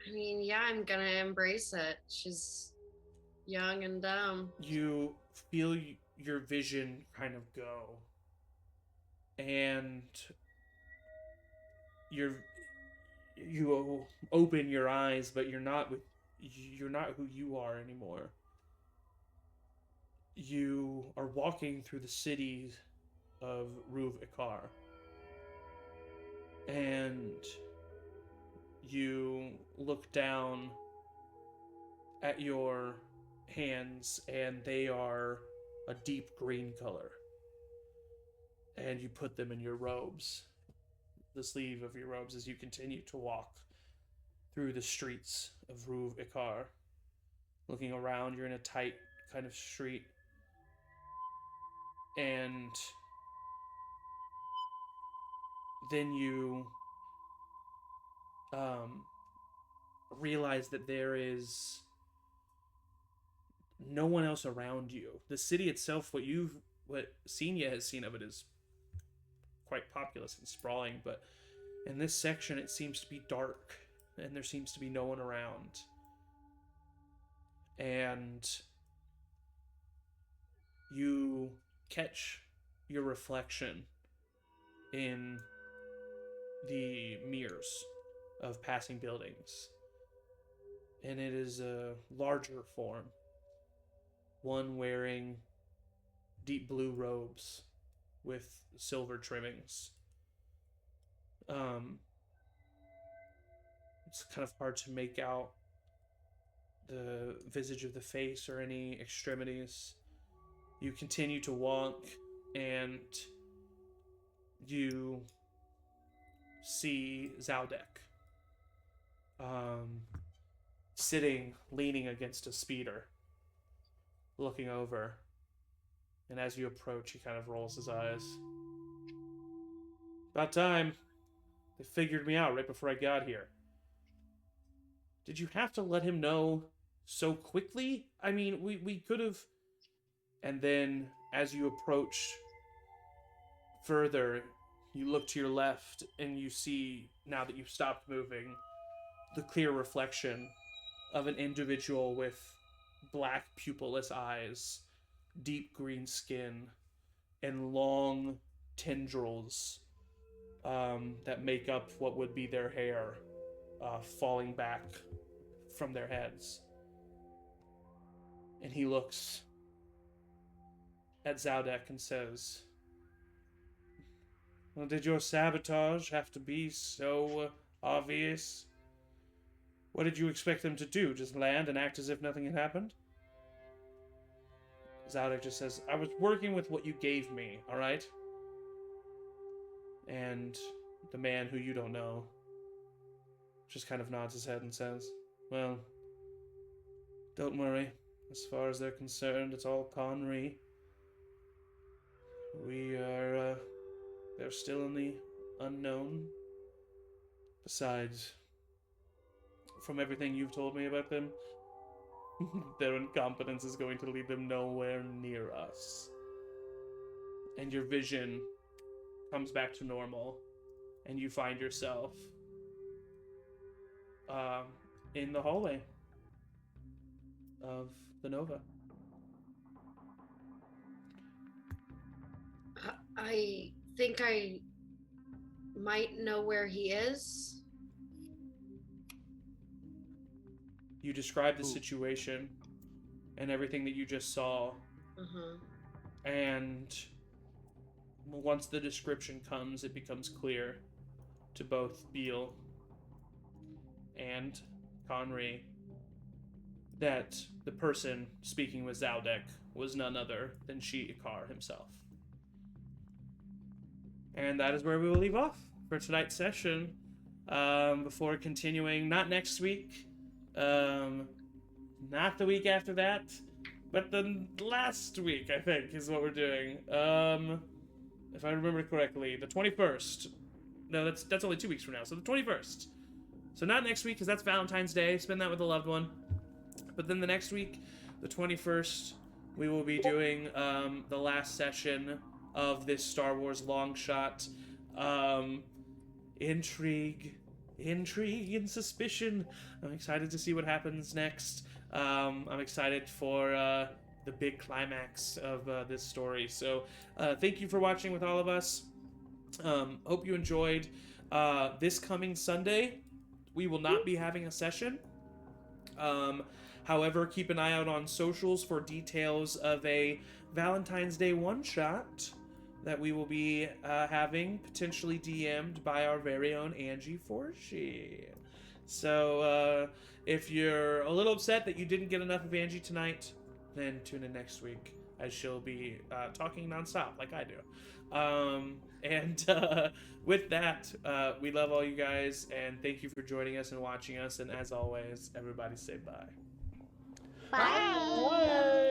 I mean, yeah, I'm gonna embrace it. She's young and dumb. You feel your vision kind of go, and you open your eyes, but you're not who you are anymore. You are walking through the city of Wibka, and you look down at your hands, and they are a deep green color. And you put them in your robes, the sleeve of your robes, as you continue to walk through the streets of Wibka. Looking around, you're in a tight kind of street, and then you realize that there is no one else around you. The city itself, what Senia has seen of it, is quite populous and sprawling, but in this section it seems to be dark, and there seems to be no one around. And you catch your reflection in the mirrors of passing buildings, and it is a larger form, one wearing deep blue robes with silver trimmings. It's kind of hard to make out the visage of the face or any extremities. You continue to walk, and you see Zaldek sitting, leaning against a speeder, looking over. And as you approach, he kind of rolls his eyes. About time. They figured me out right before I got here. Did you have to let him know so quickly? I mean, we could have... And then, as you approach further, you look to your left, and you see, now that you've stopped moving, the clear reflection of an individual with black pupilless eyes, deep green skin, and long tendrils that make up what would be their hair, falling back from their heads. And he looks at Zaldek and says, well, did your sabotage have to be so obvious? What did you expect them to do? Just land and act as if nothing had happened? Zaldek just says, I was working with what you gave me, alright? And the man who you don't know just kind of nods his head and says, well, don't worry. As far as they're concerned, it's all Conry. They're still in the unknown. Besides, from everything you've told me about them, their incompetence is going to lead them nowhere near us. And your vision comes back to normal, and you find yourself in the hallway of the Nova. I think I might know where he is. You describe the situation and everything that you just saw. And once the description comes, it becomes clear to both Beal and Conry that the person speaking with Zaldek was none other than Shi'ikar himself. And that is where we will leave off for tonight's session. Before continuing, not next week, not the week after that, but the last week, I think, is what we're doing. If I remember correctly, the 21st. No, that's only 2 weeks from now, so the 21st. So not next week, because that's Valentine's Day. Spend that with a loved one. But then the next week, the 21st, we will be doing the last session of this Star Wars long shot. Intrigue and suspicion. I'm excited to see what happens next. I'm excited for the big climax of this story. So thank you for watching with all of us. Hope you enjoyed. This coming Sunday, we will not be having a session. However, keep an eye out on socials for details of a Valentine's Day one-shot that we will be having, potentially DM'd by our very own Angie Forshee. So if you're a little upset that you didn't get enough of Angie tonight, then tune in next week, as she'll be talking nonstop like I do. And with that, we love all you guys, and thank you for joining us and watching us. And as always, everybody say bye. Bye.